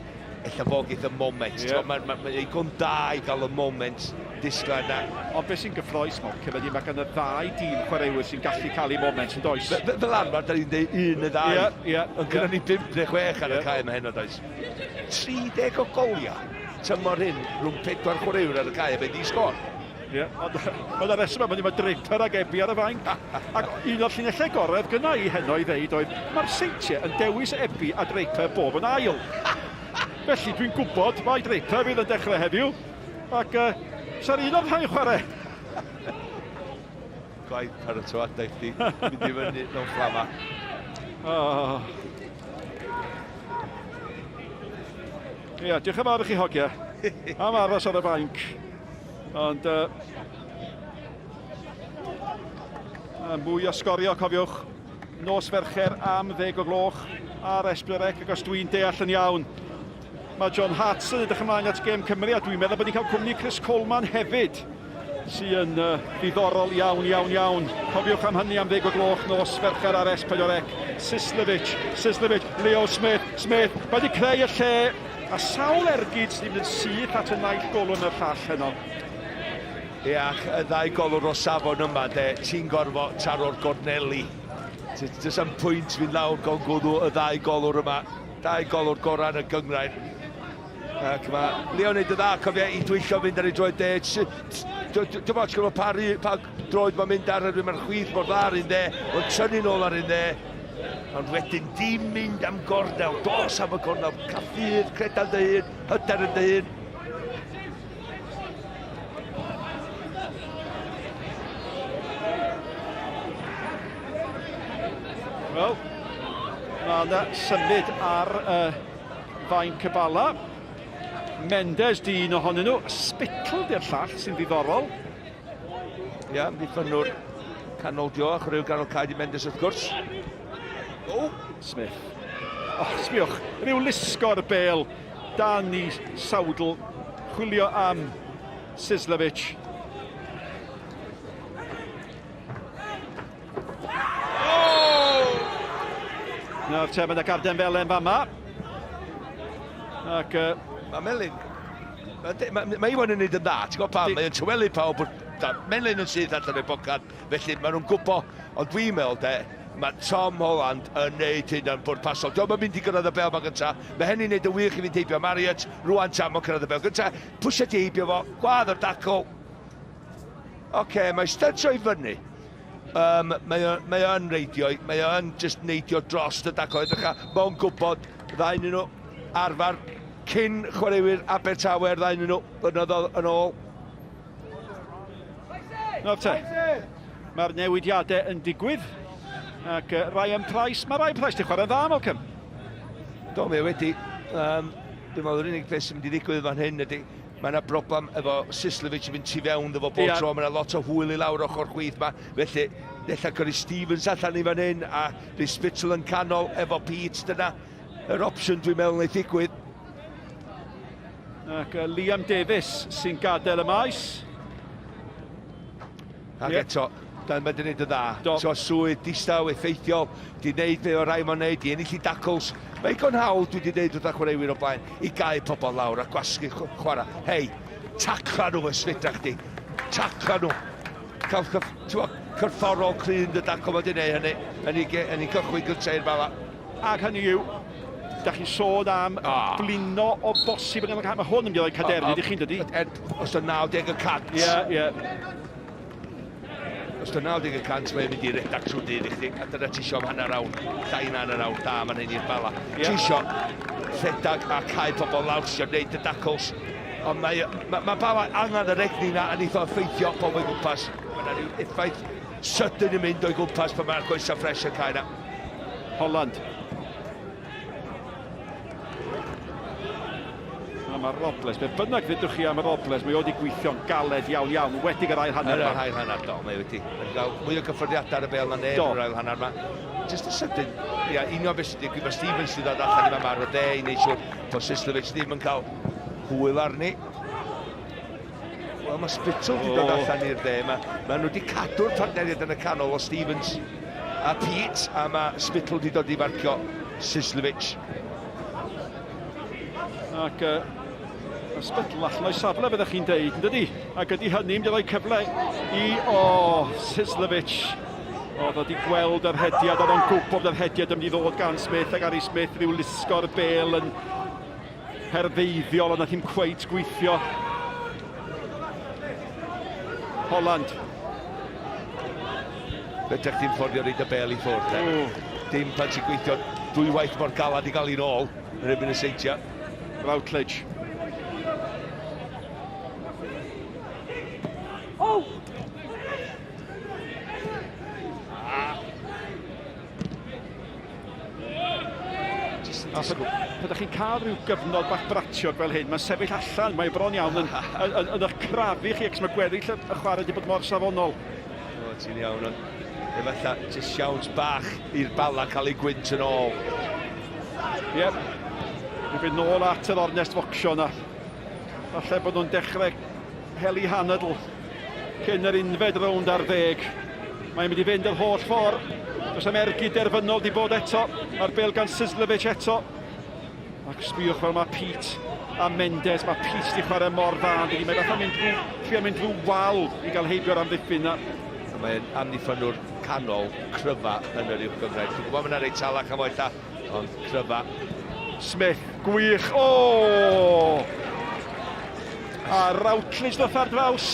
Speaker 4: ella fod geith y moment. Mae'n eicon da i gael y moment disglair na.
Speaker 3: Ond beth sy'n gyffroes mo, cyfedu mae gan y ddau dîm chwaraewyr sy'n gallu cael ei moment yn does.
Speaker 4: Fel arfer, da ni'n dweud 1 neu 2. Yn gyda ni 5 neu 6 ar y cae yma hyn o does. 30 o goliau. Tymor hyn, rhwng 4 chwaraewr ar y cae, fe di sgor.
Speaker 3: Ond y reswm yma, mae Draper ag Ebi ar y fainc. Ac un o'r llinellau gorau gyna i heno i ddeud oedd, mae'r Seintiau yn dewis Ebi a Draper bob yn ail. Felly dwi'n gwybod mae Draper fydd yn dechrau heddiw. Ac sa'r un o'r rhain chwarae.
Speaker 4: Gwaith paratoadau chdi, mynd i fyny mewn fflama.
Speaker 3: Ia, diolch yn fawr i chi hogiau. Am aros ar y fainc. Ond mwy o sgorio, cofiwch. Nos Fercher am 10 o gloch ar Esbyrec, ac os dwi'n deall yn iawn. Mae John Harts yn edrych ymlaen at gêm Cymru, a dwi'n meddwl bod ni'n cael cwmni Chris Coleman hefyd, sy'n ddiddorol iawn. Cofiwch am hynny am 10 o gloch, nos Fercher ar Esbyrec. Sislevic, Leo Smith, wedi creu y lle, a sawl ergyd sy'n mynd yn syth at y naill golwyn y llall heno.
Speaker 4: Ia, y ddau golwr o safon yma, ti'n gorfod taro'r gorneli. Does am pwynt fynd lawr gael gwddw y ddau golwr yma. 2 golwr gorau yn y gyngrair. Ac mae Leo wneud y dda, cofio i dwyllio fynd ar ei droed de. Dwi'n bod gyda pa droed mae'n mynd ar yr mae'r chwith mor dda ar un de. Mae'n tynnu nôl ar un de. Ond wedyn dim mynd am gornel, dos am y gornel. Caffydd, credal dy hun, hyder yn dy hun.
Speaker 3: Wel, mae yna symud ar fainc y Bala. Mendes, dyn ohonyn nhw. Spittle di'r llall sy'n ddiddorol.
Speaker 4: Ia, ddiffynwr canol Dio, chwarae'r ganol cae di Mendes wrth gwrs. O!
Speaker 3: Smith. Sbiwch, rhyw lusgo'r bel dan i sawdl, chwilio am Sislovic. Nawr te, mae'n garden fel en fama. Ac...
Speaker 4: Mae Melin... Mae Iwan yn neud yn dda, ti'n gwybod pam? Mae'n tywelu pawb, Melin yn sydd allan o'r bocad, felly maen nhw'n gwybod, ond dwi'n meddwl de, mae Tom Holland yn neud hyn yn bwrpasol. Dwi'n mynd i gyrraedd y bel ma gynta, mae hynny'n neud yn wych i fi'n teibio Marriott, rwan tam o'n cyrraedd y bel gynta, pwysio teibio fo, gwadd o'r dacl. Oce, mae stydsio i fyny. Mae yn reidio, mae yn just neidio dros y dacl, mae'n gwybod ddain nhw arfer cyn chwaraewyr Abertawe ddain nhw blynyddoedd yn ôl.
Speaker 3: Nawr te, mae'r newidiadau yn digwydd. Ac Ryan Price, mae Ryan Price di chwarae'n dda, Malcolm.
Speaker 4: Do, mae wedi. Dwi'n meddwl yr unig beth sy'n mynd i ddigwydd fan hyn ydy, mae yna broblem efo Sislovic yn mynd tu fewn efo bob tro, mae yna lot o hwyl i lawr ochr chwith ma, felly ddella Gyrru Stevens allan i fan hyn, a Rhys Spitzel yn canol efo Pete, dyna yr opsiwn dwi'n meddwl ei ddigwydd.
Speaker 3: Ac Liam Davies sy'n gadael y maes.
Speaker 4: Ac eto, dan mae'n gwneud y dda. So swydd, distaw, effeithiol, di wneud fe o rai mo'n wneud, di ennill i dacls. Mae Egon Hawdd wedi wneud wrth chwaraewyr o blaen i gau pobl lawr a gwasgu chwarae. Hei, tacla nhw ysfydra chdi. Tacla nhw. Cael cyrfforol cryn dy dacl wedi wneud hynny. Yn ei cychwyn gyntaf i'r Bala.
Speaker 3: Ac hynny yw, da chi'n sôn am blino o bosib yn ymwneud. Mae hwn yn mynd i roi caderni, di chi'n dydi?
Speaker 4: Os da 90%.
Speaker 3: Ie.
Speaker 4: Os da 90%, mae'n mynd i redag trwy dydd i chdi. A dyna ti isio am hanner awr, llain hanner awr, da ma'n hyn i'r Bala. Ti isio rhedag a cael pobl lawsio, wneud y dacls. Ond mae Bala angen yr egni na yn eitha effeithio pobl o'i gwmpas. Mae'n rhyw effaith sydyn yn mynd o'i gwmpas pan mae'r goesa ffres yn cael na.
Speaker 3: Holland. Mae Robles, be bynnag ddydwch chi am y Robles, mae wedi gweithio'n galed iawn, wedig yr ail hanner.
Speaker 4: Yr ail hanner, do, mae wedi. Yn cael mwy o gyfforddiadau ar y bel na neb yr ail hanner yma. Just y sydyn, unio beth sydd wedi, mae Stevens sydd wedi allan i mar o de i wneud siwr bod Sislovic ddim yn cael hwyl arni. Wel, mae Spitzel wedi dod allan i'r de, mae nhw wedi cadw'r partneriaid yn y canol o Stevens a Pete, a mae Spitzel wedi dod i farcio Sislovic.
Speaker 3: Ac Spitzel allan o'i safle byddech chi'n deud, yn dydi? Ac ydy hynny mynd i roi cyfle i Sislovic. Oedd wedi gweld yr hediad, oedd o'n gwybod yr hediad yn mynd i ddod gan Smith, ac Gary Smith rhyw lusgo'r bel yn herfeiddiol, ond ddim cweit gweithio. Holland.
Speaker 4: Fedrech ti'n fforddio reid y bel i ffwrdd. Dim pan ti'n gweithio dwywaith mor galad i gael i'n ôl yn erbyn y Seintiau.
Speaker 3: Routledge. Pydych chi'n cael rhyw gyfnod bach bratiog fel hyn, mae'n sefyll allan, mae bron iawn yn eich crafu chi, ac mae gweddill y chwarae wedi bod mor safonol.
Speaker 4: O, ti'n iawn, ond efallai jyst siawns bach i'r Bala cael ei gwynt yn ôl.
Speaker 3: Ie, i fynd nôl at yr ornest focsio yna. Falle bod nhw'n dechrau heli hanadl cyn yr unfed rownd ar 10. Mae'n mynd i fynd yr holl ffordd. Does am ergyd derfynol di bod eto. Mae'r bel gan Sislovic eto. Ac sbiwch fel mae Pete a Mendes. Mae Pete di chwarae mor dda. Mae'n fatha mynd drwy wal i gael heibio'r amddiffyn na.
Speaker 4: Mae'n amddiffynwr canol cryfa yn yr uwch gyfraith. Dwi'n gwybod mae'n reit talach am oella, ond cryfa.
Speaker 3: Smith, gwych. O! A Routledge ddoth ar draws.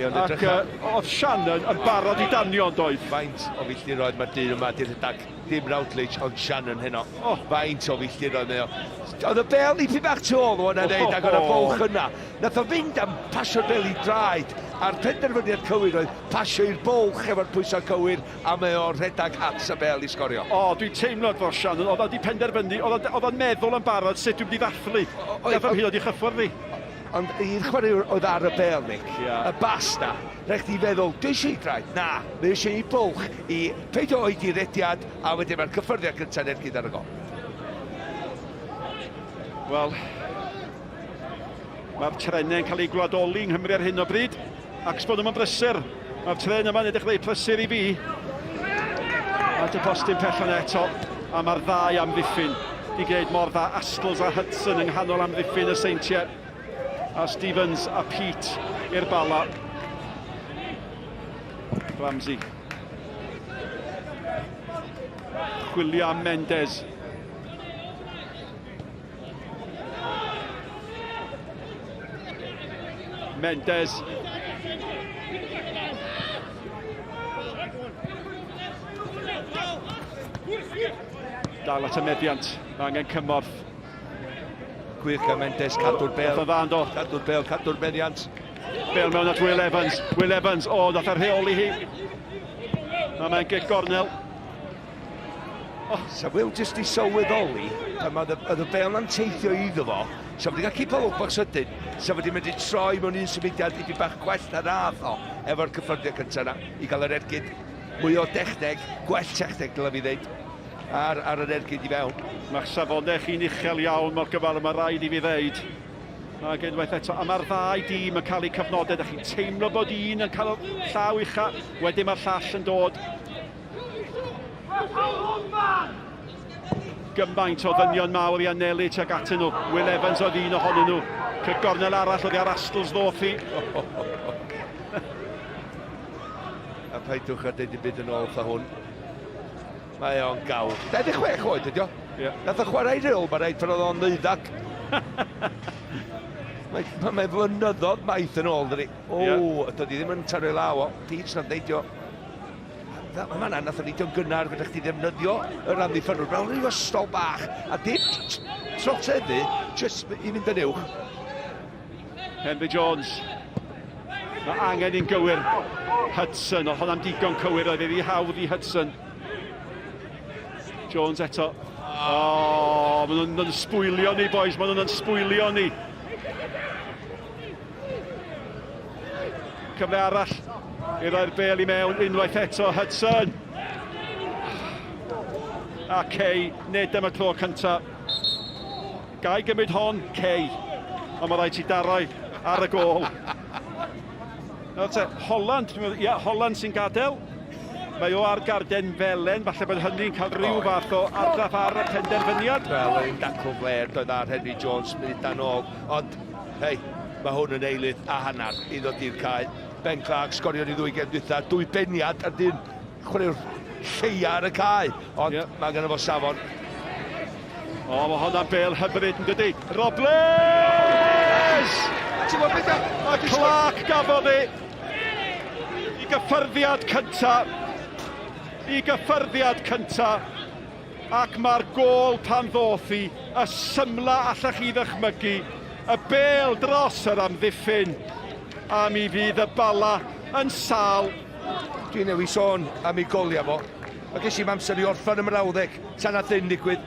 Speaker 3: Ac oedd Shannon yn barod i danio yn doedd.
Speaker 4: Faint o filltiroedd mae'r dyn yma di rhedag, dim Routledge, ond Shannon heno. Faint o filltiroedd mae o. Oedd y bel i pi bach tu ôl o'n wneud ac oedd y bwlch yna. Nath o fynd am pasio'r bel i draed. A'r penderfyniad cywir oedd pasio i'r bwlch efo'r pwysau cywir a mae o rhedag at y bel i sgorio.
Speaker 3: Dwi'n teimlo fo Shannon, oedd o wedi penderfynu, oedd o'n meddwl yn barod sut dwi'n mynd i ddathlu. Nath o'n hyd i chyffwrdd fi.
Speaker 4: ond i'r chwaraewr oedd ar y bel, Nick,
Speaker 3: Ie.
Speaker 4: y bas na, rhaid chi feddwl, dwi eisiau ei draed, na, mae eisiau ei bwlch i peidio oed i rediad, a wedyn mae'r cyffyrddiad gyntaf ergyd ar y gol.
Speaker 3: Wel, mae'r trenau'n cael ei gwladoli yng Nghymru ar hyn o bryd, ac sbon yma'n brysur. Mae'r tren yma'n edrych ei prysur i fi. A dy bostyn pellon eto, a mae'r ddau amddiffyn. Di gwneud mor dda Astles a Hudson yng nghanol amddiffyn y Seintiau. A Stevens a Pete i'r Bala. Ramsey. Chwilio am Mendes. Mendes. Dal at y meddiant, mae angen cymorth.
Speaker 4: Gwych a Mendes, cadw'r bel.
Speaker 3: Oedd o dda, yndo?
Speaker 4: Cadw'r bel, cadw'r meddiant.
Speaker 3: Bel mewn at Will Evans. Will Evans, o, nath ar rheoli hi. A mae'n gig gornel.
Speaker 4: Sa Will jyst i sylweddoli, pan oedd y bel na'n teithio iddo fo, sa wedi cael cipol wbach sydyn, sa wedi mynd i troi mewn un symudiad i fi bach gwell na radd o, efo'r cyffyrddiad cyntaf yna, i gael yr ergyd mwy o dechneg, gwell techneg, dylai fi ddeud, ar yr ergyd i fewn.
Speaker 3: Mae'ch safonau chi'n uchel iawn mor gyfal, mae rhaid i fi ddeud. Ac unwaith eto, a mae'r ddau dîm yn cael eu cyfnodau, ydych chi'n teimlo bod un yn cael llaw ucha, wedyn mae'r llall yn dod. Gymaint o ddynion mawr i anelu tuag atyn nhw. Will Evans oedd un ohonyn nhw. Cygornel arall oedd ar Astles ddoth i.
Speaker 4: A paidwch a deud i byd yn ôl tha hwn. Mae o'n gawl. 26 oed ydi o. Nath o chwarae i ril, mae rhaid pan oedd o'n neuddag. Mae flynyddoedd maith yn ôl, dydi. O, ydy ddim yn tarw law o. Peach na'n deidio. Mae yna nath o'n neidio'n gynnar fydda chdi ddefnyddio yr amddiffynwr. Mewn rhyw ystol bach. A dim troteddu, jyst i fynd yn uwch.
Speaker 3: Henry Jones. Mae angen i'n gywir. Hudson, oedd hwnna'n digon cywir, oedd iddi hawdd i Hudson. Jones eto. O, maen nhw'n sbwylio ni, boys, maen nhw'n sbwylio ni. Cyfle arall i roi'r bel i mewn unwaith eto, Hudson. A Kay, nid am y tro cyntaf. Gai gymryd hon, Kay. Ond mae rhaid ti daroi ar y gôl. Holland, Holland sy'n gadael. Mae o ar garden felen, falle bod hynny'n cael rhyw fath o argraff ar y penderfyniad.
Speaker 4: Wel, yn dacl fler, doedd ar Henry Jones mynd dan ôl. Ond, hei, mae hwn yn eilydd a hannar i ddod i'r cae. Ben Clark sgorio ni ddwy gem dwytha, dwy beniad ar dyn chwaraewr lleia ar y cae. Ond mae gen i fo safon.
Speaker 3: O, mae hwnna'n bel hyfryd yn dydi. Robles! A Clark gafodd i gyffyrddiad cyntaf. I gyffyrddiad cyntaf. Ac mae'r gôl pan ddoth i, y symla allach chi ddychmygu, y bel dros yr amddiffyn. A mi fydd y Bala yn sal.
Speaker 4: Dwi'n newi sôn am ei golia fo. Mae ges i'n amser i orffan ym mrawddeg, tan a ddyn digwydd.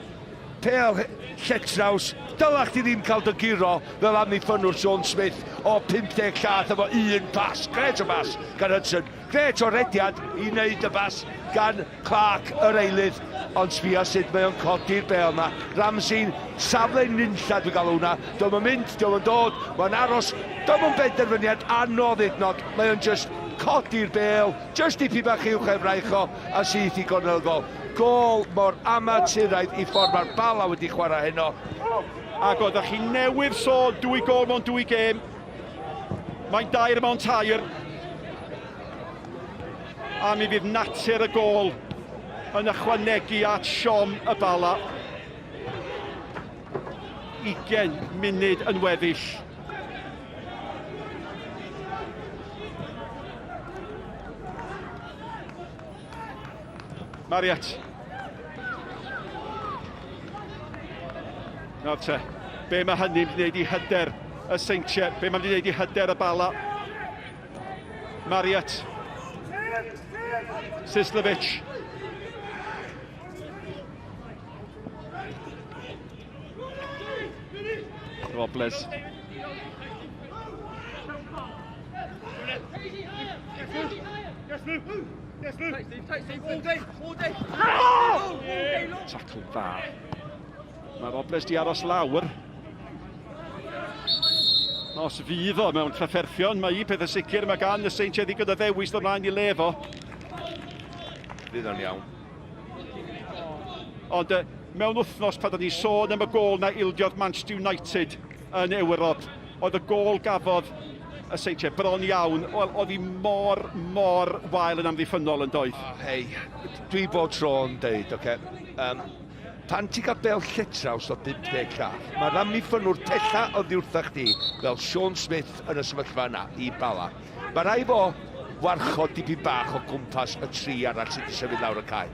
Speaker 4: Pel lletraws, dylach ti ddim cael dy giro fel amddiffynwr Sean Smith o 50 llath efo un pas. Gret o bas gan Hudson. Gret o rediad i wneud y bas gan Clark yr eilydd. Ond sbia sut mae o'n codi'r bel yma. Ramsey'n safle nunlla dwi'n gael hwnna. Dwi'n mynd, dwi'n dod, mae'n aros. Dwi'n benderfyniad anodd idnod. Mae o'n just codi'r bel, just i pibach i'w chefraich o, a syth i gornel gol. Gol mor amaturaidd i ffordd mae'r Bala wedi chwarae heno.
Speaker 3: Ac oeddech chi newydd sôn dwy gol mewn dwy gêm. Mae'n dair mewn tair. A mi fydd natur y gol yn ychwanegu at siom y Bala. 20 munud yn weddill. Mariet. Nawr te, be mae hynny'n gwneud i hyder y Seintiau, be mae'n gwneud i hyder y Bala. Mariet. Sislovic. Robles. Tackle dda. Mae Robles di aros lawr. Os fydd o mewn trafferthion, mae un peth y sicr, mae gan y Seintiau ddigon o ddewis ddod mlaen i lefo.
Speaker 4: Fydd o'n iawn.
Speaker 3: Ond mewn wythnos pan ni sôn am y gol na ildiodd Manchester United yn Ewrop, oedd y gol gafodd y Seintiau bron iawn, oedd hi mor wael yn amddiffynol yn doedd.
Speaker 4: Hei, dwi bod tro'n deud, oce. Pan ti gael bel lletraws o 50 cath, mae'r amddiffynwr pella o ddiwrtha chdi, fel Sean Smith yn y sefyllfa yna, i Bala. Mae rai fo warchod dipyn bach o gwmpas y tri arall sydd wedi sefyll lawr y cae.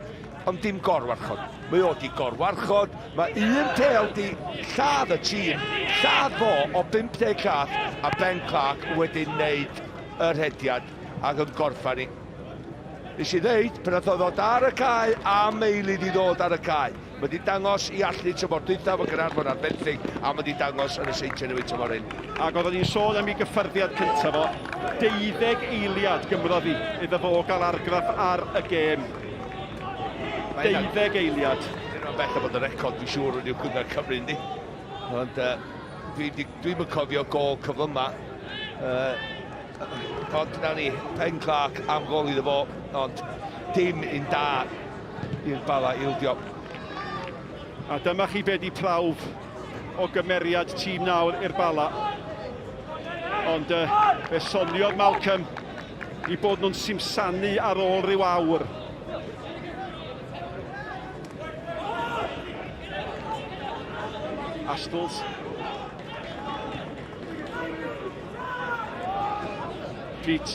Speaker 4: Ond dim gorwarchod. Mae o di gorwarchod, mae un pel di lladd y tîm, lladd fo o 50 cath, a Ben Clark wedi wneud yr hediad ac yn gorffan ni. Nes i ddeud, pan oedd o ddod ar y cae a Meilydd i ddod ar y cae. Mae wedi dangos i allu tymor dwythaf o Gaernarfon ar benthyg, a mae wedi dangos yn y Seintiau Newydd tymor hyn.
Speaker 3: Ac oedden ni'n sôn am ei gyffyrddiad cyntaf o, 12 eiliad gymrodd hi iddo fo gael argraff ar y gêm. 12 eiliad.
Speaker 4: Dyna'n beth o bod y record, dwi'n siŵr wedi'w gwneud Cymru ni. Ond dwi'n cofio gol cyflym yma. Ond na ni, Ben Clark am gol iddo fo, ond dim un da i'r Bala ildio.
Speaker 3: A dyma chi be di prawf o gymeriad tîm nawr i'r Bala. Ond fe soniodd Malcolm i bod nhw'n simsanu ar ôl ryw awr. Astles. Beat.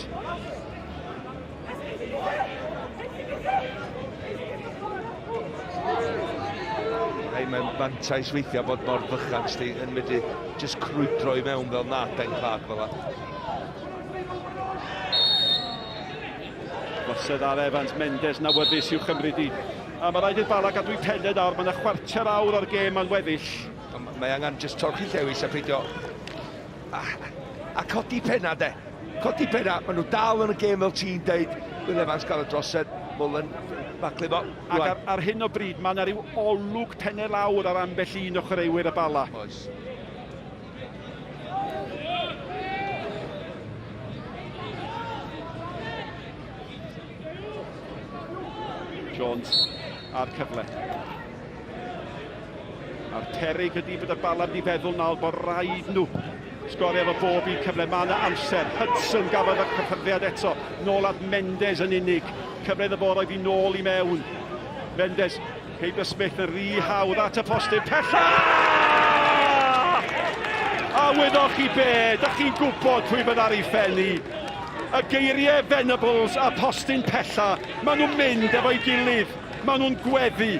Speaker 4: Mae'n mantais weithio bod mor fychan sti yn mynd i just crwydro i mewn fel na Ben Clark fel la.
Speaker 3: Gosod ar Evans, Mendes na weddus i'w chymryd i. A mae rhaid i'r Bala gadw i pennau nawr, mae yna chwarter awr o'r gêm yn weddill.
Speaker 4: Mae angen just torchi llewis a peidio a codi penna de. Codi penna, maen nhw dal yn y gêm fel ti'n deud. Will Evans gael y drosed, Mullen, Macli bo.
Speaker 3: Ac ar hyn o bryd, mae yna ryw olwg pennau lawr ar ambell un o chwaraewyr y Bala.
Speaker 4: Oes.
Speaker 3: Jones ar cyfle. A'r peryg ydy bod y Bala wedi feddwl nawr bod rhaid nhw sgorio efo bob un cyfle. Mae yna amser. Hudson gafodd y cyffyrddiad eto. Nôl at Mendes yn unig. Cyfle y bor oedd i nôl i mewn. Mendes, Heibio Smith yn rhy hawdd at y postyn pella! A wedwch chi be, da chi'n gwybod pwy bydd ar ei ffenni. Y geiriau Venables a postyn pella, maen nhw'n mynd efo'i gilydd, maen nhw'n gweddu.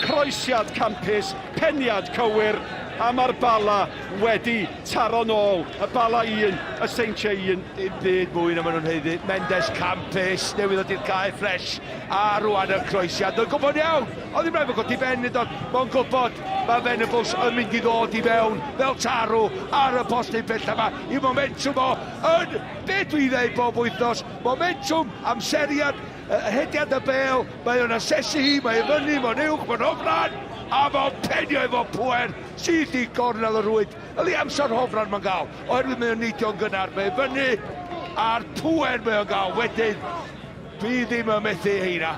Speaker 3: Croesiad campus, peniad cywir, a mae'r Bala wedi taro nôl. Y Bala 1, y Seintiau 1.
Speaker 4: Dim byd mwy na maen nhw'n heiddi. Mendes campus, newydd oedd i'r cae ffres, a rwan y croesiad. Yn gwybod iawn, oedd i'n rhaid o godi ben iddo, mae'n gwybod mae Venables yn mynd i ddod i fewn fel tarw ar y postyn bella yma. I momentum o, yn beth dwi'n dweud bob wythnos, momentum, amseriad, hediad y bel, mae o'n asesu hi, mae o'n fyny, mae'n uwch, mae'n ofran, a mae'n penio efo pwer, sydd i gornel y rwyd. Yli amser hofran mae'n gael, oherwydd mae o'n neidio'n gynnar, mae o'n fyny, a'r pwer mae o'n gael. Wedyn, dwi ddim yn methu heina.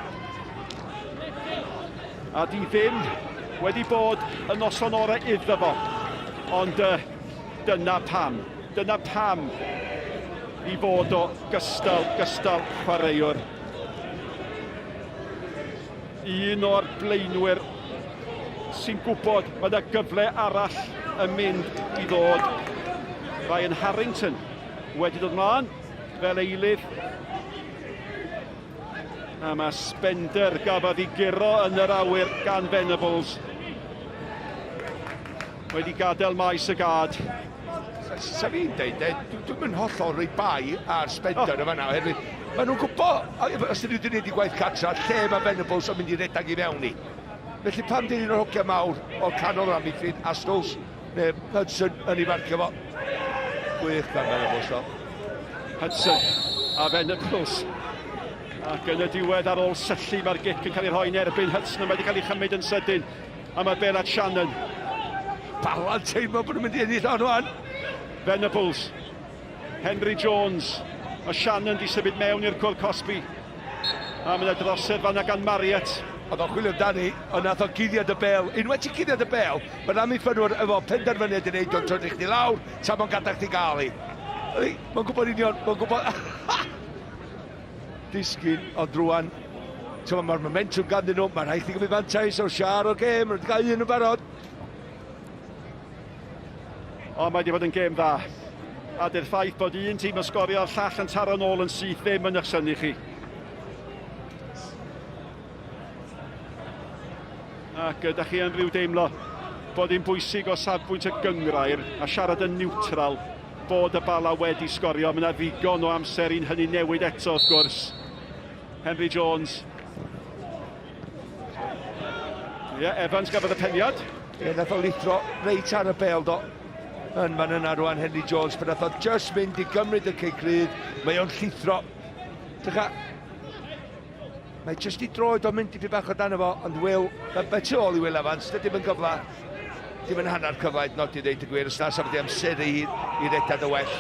Speaker 3: A di ddim wedi bod yn noson orau iddo fo, ond dyna pam i fod o gystal chwaraewr. Un o'r blaenwyr sy'n gwybod mae yna gyfle arall yn mynd i ddod. Ryan Harrington wedi dod mlaen fel eilydd. A mae Spender gafodd i giro yn yr awyr gan Venables. Wedi gadael maes y gad.
Speaker 4: Sa fi'n deud, dwi'n mynd hollol rhoi bai ar Spender yma nawr, oherwydd maen nhw'n gwybod, os ydyn nhw wedi gwneud i gwaith catra, lle mae Venables yn mynd i redag i fewn ni. Felly pam dyn ni'n hogia mawr o canol Ramifin, Astles, neu Hudson yn ei farcio fo. Gwych gan Venables o.
Speaker 3: Hudson a Venables Ac yn y diwedd ar ôl syllu mae'r gic yn cael ei rhoi'n erbyn Hudson a wedi cael ei chymryd yn sydyn. A mae Bela Shannon.
Speaker 4: Bala'n teimlo bod nhw'n mynd i ennill o'n wan.
Speaker 3: Venables. Henry Jones. A Shannon di symud mewn i'r cwrdd Cosby. A mae'n drosedd fanna gan Marriott.
Speaker 4: Oedd o'n chwilio amdani, ond nath o guddiad y bel. Unwaith i guddiad y bel, mae'n amddiffynwyr efo penderfyniad i wneud o'n troi chdi lawr, tra mae'n gadach chdi gael i. Mae'n gwybod union, mae'n gwybod... Disgyn, ond rwan, mae'r momentum ganddyn nhw, mae'n rhaid i gymryd fantais o siar o'r gêm, mae'n cael un yn barod.
Speaker 3: O, mae wedi bod yn gêm dda. A dy'r ffaith bod un tîm yn sgorio a'r llall yn taro nôl yn syth ddim yn eich syni chi. Ac ydych chi yn rhyw deimlo bod hi'n bwysig o safbwynt y gyngrair a siarad yn niwtral bod y Bala wedi sgorio. Mae yna ddigon o amser i'n hynny newid eto wrth gwrs. Henry Jones. Evans gafodd y peniad.
Speaker 4: Nath o lithro reit ar y bel do. Yn fan yna rwan Henry Jones, pan nath o just mynd i gymryd y ceigryd, mae o'n llithro. Dycha, mae just i droed o'n mynd i fi bach o dan efo, ond Will, mae tu ôl i Will Evans, dim yn gyfla, dim yn hanner cyfla, not i ddeud y gwir, os na saf wedi amseru i redad y well.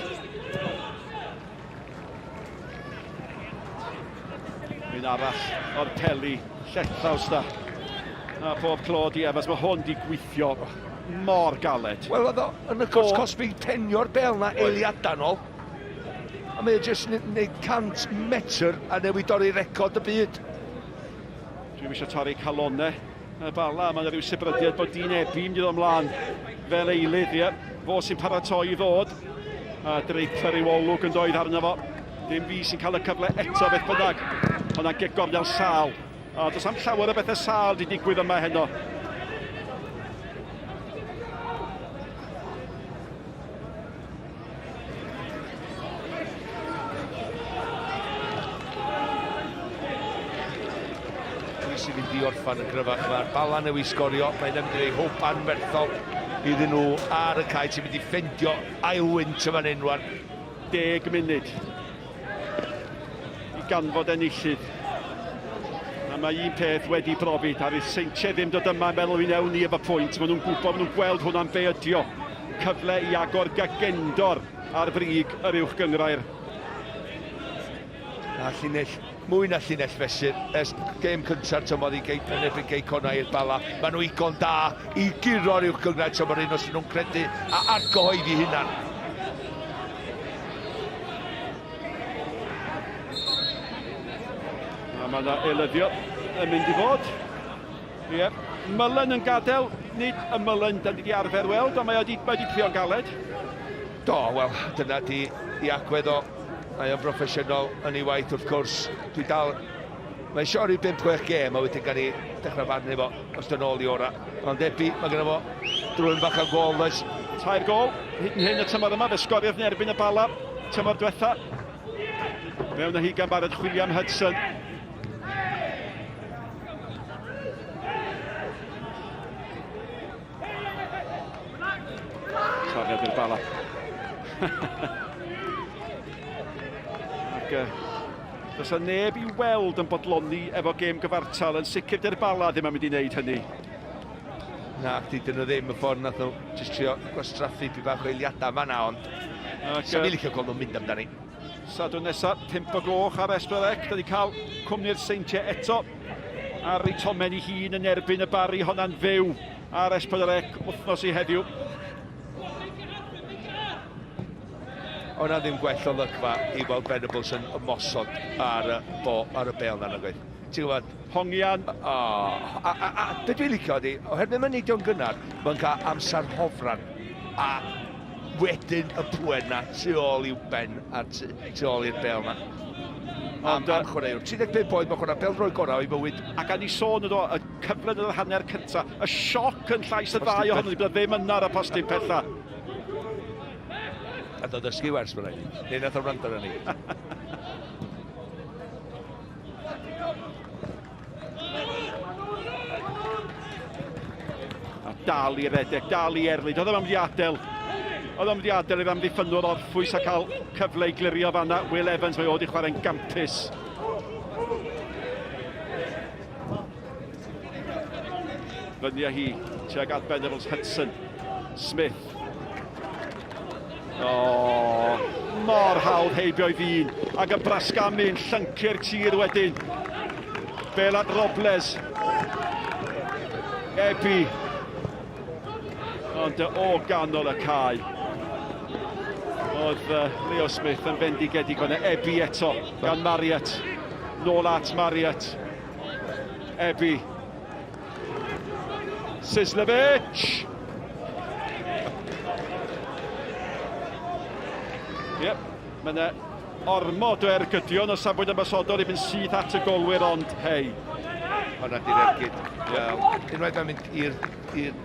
Speaker 3: Un arall o'r peli, llethraws da. A pob clod i Evans, mae hwn di gweithio mor galed.
Speaker 4: Wel, oedd o yn y cwrs Cosby penio'r bel na eiliadanol. A mae jyst wneud 100 metr a newid o'r record y byd.
Speaker 3: Dwi'n eisiau torri calonau y Bala, mae'n rhyw sybrydiad bod Dean Ebi mynd i ddod ymlaen fel eilydd, fo sy'n paratoi i ddod. A dreipfer i'w olwg yn doedd arno fo. Dim fi sy'n cael y cyfle eto beth bynnag. Ond yn gegorial sâl. A does am llawer o bethau sâl di digwydd yma heno.
Speaker 4: Sy'n mynd i orffan yn gryfach. Mae'r Bala newydd sgorio, mae'n mynd i ei hwp anferthol iddyn nhw ar y cae sy'n mynd i ffendio ailwynt yma'n enwan.
Speaker 3: 10 munud i ganfod enillydd. A mae un peth wedi brofi, a fydd Seintiau ddim dod yma meddwl i newn ni efo pwynt. Maen nhw'n gwybod, maen nhw'n gweld hwnna'n be ydio. Cyfle i agor gagendor ar brig yr uwch gyngrair.
Speaker 4: A llinell, mwy na llinell fesur, ers gêm cyntaf tymor i yn erbyn Geicona i'r Bala. Maen nhw igon da i guro'r uwch gyngrair tymor un os nhw'n credu a argyhoeddi hunan.
Speaker 3: A mae yna elyddio yn mynd i fod. Mullen yn gadael, nid y Mullen da ni wedi arfer weld, ond mae wedi ffio'n galed.
Speaker 4: Do, wel, dyna di i agwedd o. Mae o'n broffesiynol yn ei waith wrth gwrs. Dwi dal... Mae'n sior i 5-6 gêm a wedyn gan i dechrau farnu fo os dyn ôl i ora. Ond Ebi, mae gen fo drwy'n bach o golless.
Speaker 3: 3 gol, hyn y tymor yma, fe sgoriodd yn erbyn y Bala, tymor diwetha. Mewn y higan barod chwilio am Hudson. Tariad i'r Bala. Ac does yna neb i weld yn bodloni efo gêm gyfartal, yn sicr dy'r Bala ddim yn mynd i wneud hynny.
Speaker 4: Na, dyn nhw ddim y ffordd nath nhw jyst trio gwastraffu pi bach o eiliadau yma na, ond sa'n mi licio gweld nhw'n mynd amdani.
Speaker 3: Sadwn nesaf, 5 o gloch ar Esbyrec, da ni cael cwmni'r Seintiau eto. A rei tomen i hun yn erbyn y bari honna'n fyw ar Esbyrec wythnos i heddiw.
Speaker 4: Ond na ddim gwell o lygfa i weld Venables yn ymosod ar y bel na gwaith. Ti'n gwybod?
Speaker 3: Hongian.
Speaker 4: Be dwi'n licio di, oherwydd mae'n neidio'n gynnar, mae'n cael amser hofran a wedyn y pwen na tu ôl i'w ben a tu ôl i'r bel na. Am chwaraewr. 35 oed, mae chwarae bel roi gorau i bywyd.
Speaker 3: Ac a ni sôn ydo, y cyfle yn y hanner cynta, y sioc yn llais y ddau ohono ni, bydd ddim yna ar y postyn pella.
Speaker 4: A dod ysgu wers fyna i. Neu nath o rando na ni.
Speaker 3: A dal i redeg, dal i erlyd. Oedd o'n mynd i adael. Oedd o'n mynd i adael i'r amddiffynwyr orffwys a cael cyfle i glirio fanna. Will Evans mae oedd i chwarae'n gampus. Fyny â hi, tuag at Venables Hudson. Smith. O, mor hawdd heibio i ddyn. Ac y brasgamu'n llyncu'r tir wedyn. Bela Robles. Ebi. Ond o ganol y cae. Oedd Leo Smith yn fendigedig o'na. Ebi eto gan Marriott. Nôl at Marriott. Ebi. Sislevic. Yep, mae yna ormod o ergydion o safbwynt ymysodol i fynd syth at y golwyr, ond hei.
Speaker 4: Honna di'r ergyd. Unwaith mae'n mynd i'r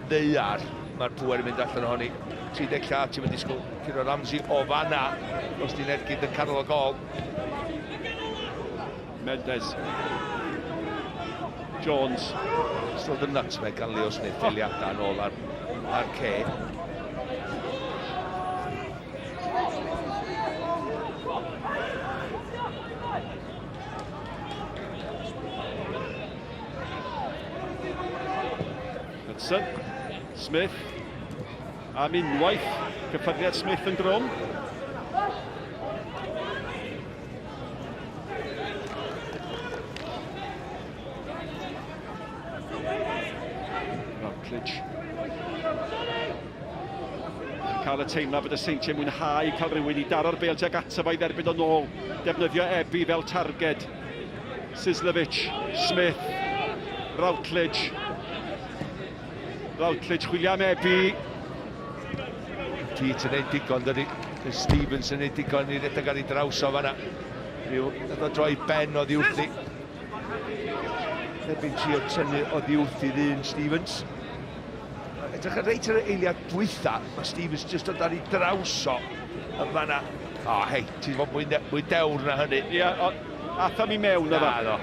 Speaker 4: ddeiar, mae'r pŵer yn mynd allan ohoni. 30 llad ti'n mynd disgwyl Ciro Ramsey o fanna, os di'n ergyd yn canol o gol.
Speaker 3: Mendes. Jones.
Speaker 4: Stod yn nutmeg gan Leo Smith eiliadau yn ôl ar ce.
Speaker 3: Hudson. Smith. Am unwaith. Cyffyriad Smith yn drwm. Routledge. Cael y teimla bod y Seintiau mwynhau cael rhywun i daro'r bêl tuag ato fo i dderbyn o nôl. Defnyddio Ebi fel targed. Sislevic, Smith, Routledge. Routledge chwilio am Ebi.
Speaker 4: Pete yn ei digon, dydy. Stevens yn ei digon i redeg ar ei draws o fanna. Oedd o droi ben o ddiwrthi. Ebi'n trio tynnu o ddiwrthi ddyn Stevens. Edrych yn reit ar y eiliad dwytha, mae Stevens jyst o dar i draws o yn fanna. O, hei, ti'n fod mwy dewr na hynny.
Speaker 3: Ia, atha mi mewn yma.
Speaker 4: Na,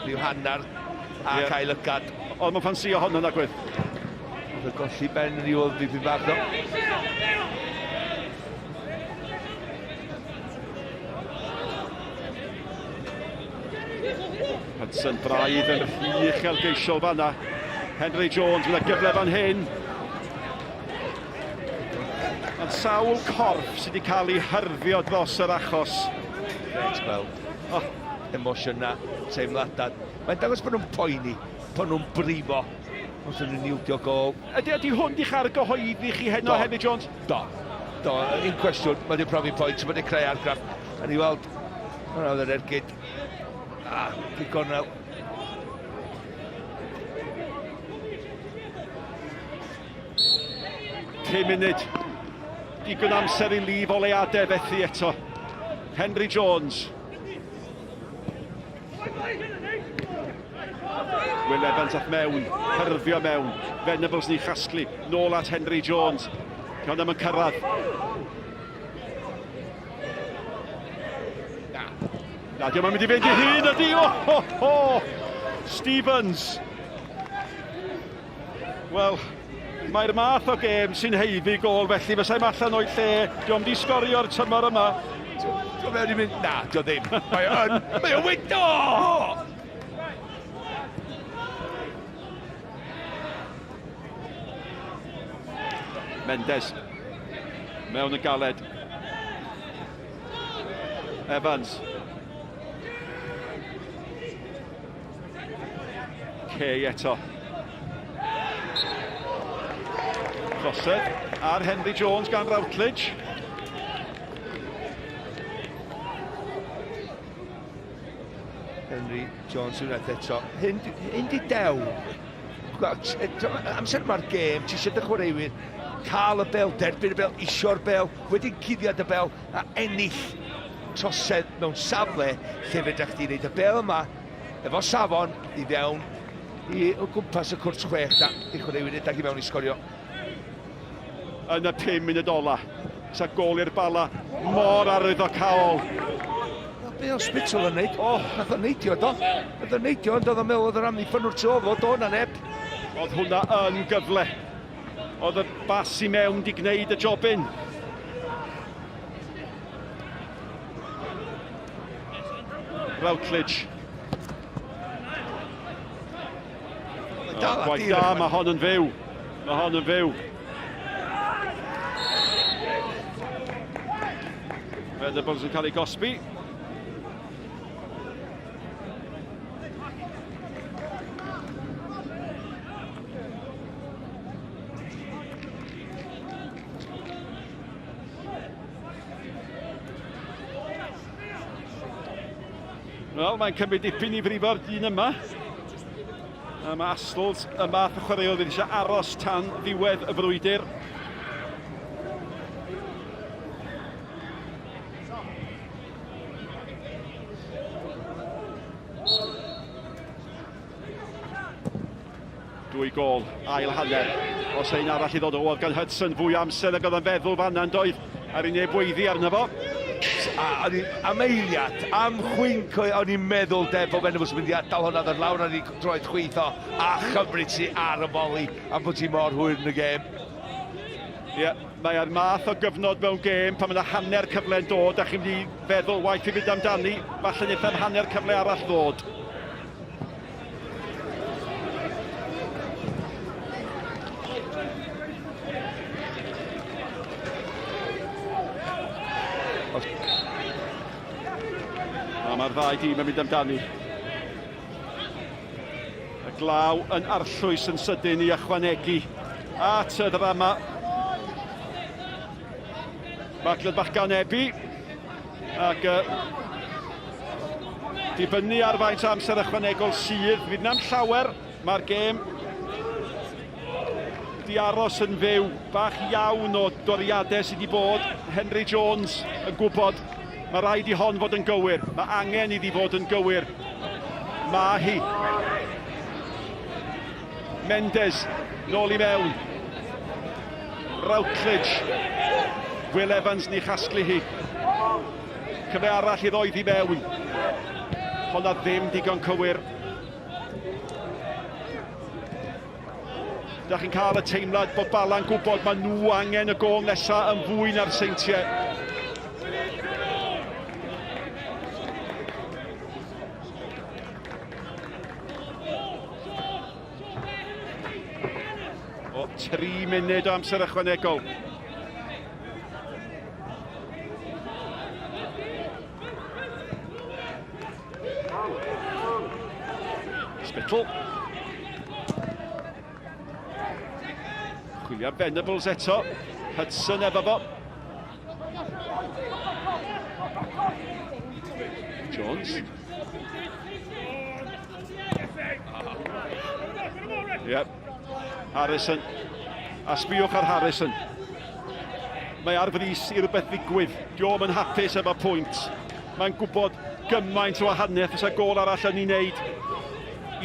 Speaker 4: rhyw hannar a cael lygad.
Speaker 3: Ond mae'n ffansio honno na gwyth.
Speaker 4: Oedd y golli ben yn i oedd fi bach o.
Speaker 3: Hudson braidd yn rhy uchelgeisiol fanna. Henry Jones, mae'n gyfle fan hyn. Ond sawl corff sydd wedi cael ei hyrfio dros yr achos.
Speaker 4: Reit, wel, emosiwn na, teimladad. Mae'n dangos bod nhw'n poeni, bod nhw'n brifo, os ydyn nhw'n niwdio gol.
Speaker 3: Ydy hwn i'ch argyhoeddi chi heno, Henry Jones?
Speaker 4: Do, un cwestiwn, mae wedi profi pwynt, mae wedi creu argraff. A ni weld, mae'n oedd yr ergyd. Digonel.
Speaker 3: Pum munud. Digon amser i lif o leadau fethu eto. Henry Jones. Will Evans at mewn, hyrfio mewn. Venables ni chasglu, nôl at Henry Jones. Cawn am yn cyrraedd. Na, diolch yn mynd i fynd i hun ydi. Stevens. Wel, mae'r math o gêm sy'n heiddi gol, felly fysai'n allan o'i lle. Diolch di sgorio'r tymor yma.
Speaker 4: Diolch mewn i mynd, na, diolch ddim. Mae o'n wydo!
Speaker 3: Mendes. Mewn y galed. Evans. Kay eto. Crosed ar Henry Jones gan Routledge.
Speaker 4: Henry Jones yw'n eto. Hyn di dew. Amser mae'r gêm, ti eisiau dy chwaraewyr cael y bel, derbyn y bel, isio'r bel, wedyn cuddiad y bel a ennill trosedd mewn safle lle fedrach chdi wneud y bel yma efo safon i fewn i o gwmpas y cwrt chwech da i chwaraewyr edag i mewn i sgorio.
Speaker 3: Yn y 5 munud ola. Sa gol i'r Bala mor arwyddocaol.
Speaker 4: Be o Spitzel yn neud? Nath o'n neidio do. Nath o'n neidio ond oedd o'n meddwl oedd yr amddiffyn wrth trofod o na neb.
Speaker 3: Oedd hwnna yn gyfle. Oedd y bas i mewn di gwneud y jobyn. Routledge. Gwaith da, mae hon yn fyw. Mae hon yn fyw. Venables yn cael ei gosbi. Wel, mae'n cymryd dipyn i frifo'r dyn yma. A mae Astles y math o chwaraewr fydd eisiau aros tan ddiwedd y frwydr. Dwy gol, ail hanner. Os ein arall i ddod o gan Hudson, fwy amser ag oedd yn feddwl fanna'n doedd ar ei nebweiddi arno fo.
Speaker 4: Am eiliad, am chwink o'n i'n meddwl bod Venables yn mynd i adal hwnna ddod lawr ar ei droed chwitho a chymryd si ar y boli am bod ti mor hwyr yn y gêm.
Speaker 3: Ie, mae'r math o gyfnod mewn gêm pan mae yna hanner cyfle'n dod a chi'n mynd i feddwl waith i fynd amdani, falle wneith am hanner cyfle arall ddod. Mae'r ddau dîm yn mynd amdani. Y glaw yn arllwys yn sydyn i ychwanegu at y ddrama. Macled bach gan Ebi. Ac dibynnu ar faint amser ychwanegol sydd. Fydd na'n llawer. Mae'r gêm di aros yn fyw. Bach iawn o doriadau sydd wedi bod. Henry Jones yn gwybod mae rhaid i hon fod yn gywir. Mae angen iddi fod yn gywir. Mae hi. Mendes, nôl i mewn. Routledge. Will Evans ni chasglu hi. Cyfle arall i ddoedd i mewn. Honna ddim digon cywir. Da chi'n cael y teimlad bod Bala'n gwybod mae nhw angen y gol nesaf yn fwy na'r Seintiau. O 3 munud o amser ychwanegol. Spittle. Chwilio Venables eto. Hudson efo fo. Jones. Yep. Harrison. A sbiwch ar Harrison. Mae ar frys i rhywbeth ddigwydd. Diom yn hapus efo pwynt. Mae'n gwybod gymaint o wahaniaeth os y gol arall yn ei wneud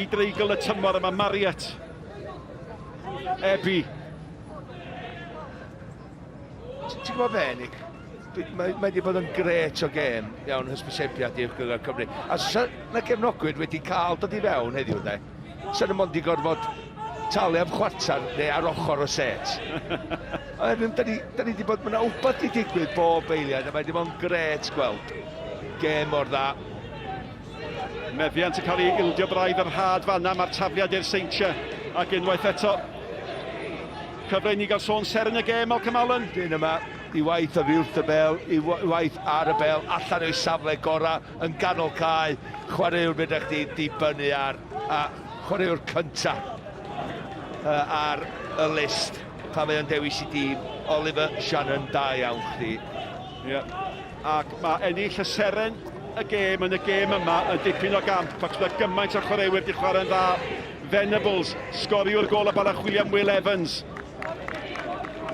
Speaker 3: i dreigl y tymor yma. Marriott. Ebi.
Speaker 4: Ti'n gwybod be, Nick? Mae wedi bod yn gret o gêm iawn hysbysebiad i'r Gyngor Cymru. A na gefnogwyr wedi cael dod i fewn heddiw, de. Sa'n ymwneud i gorfod talu am chwarter neu ar ochr o set. Da ni wedi bod, mae yna wbeth i digwydd bob eiliad a mae wedi bod yn gret gweld gêm o'r dda.
Speaker 3: Meddiant yn cael ei ildio braidd yr had fanna, mae'r tafliad i'r Seintiau. Ac unwaith eto, cyfle ni gael sôn ser yn y gêm, Malcolm Allen.
Speaker 4: Dyn yma, i waith o fiwrth y bel, i waith ar y bel, allan o'i safle gorau, yn ganol cae, chwaraewr mynd eich dibynnu ar, a chwaraewr cyntaf ar y list pan mae o'n dewis i dîm. Oliver Shannon, da iawn chdi.
Speaker 3: Yeah. Ac mae ennill y seren y gêm yn y gêm yma yn dipyn o gamp, ac mae gymaint o chwaraewyr di chwarae'n dda. Venables, sgoriwr gol a Bala chwilio am Will Evans.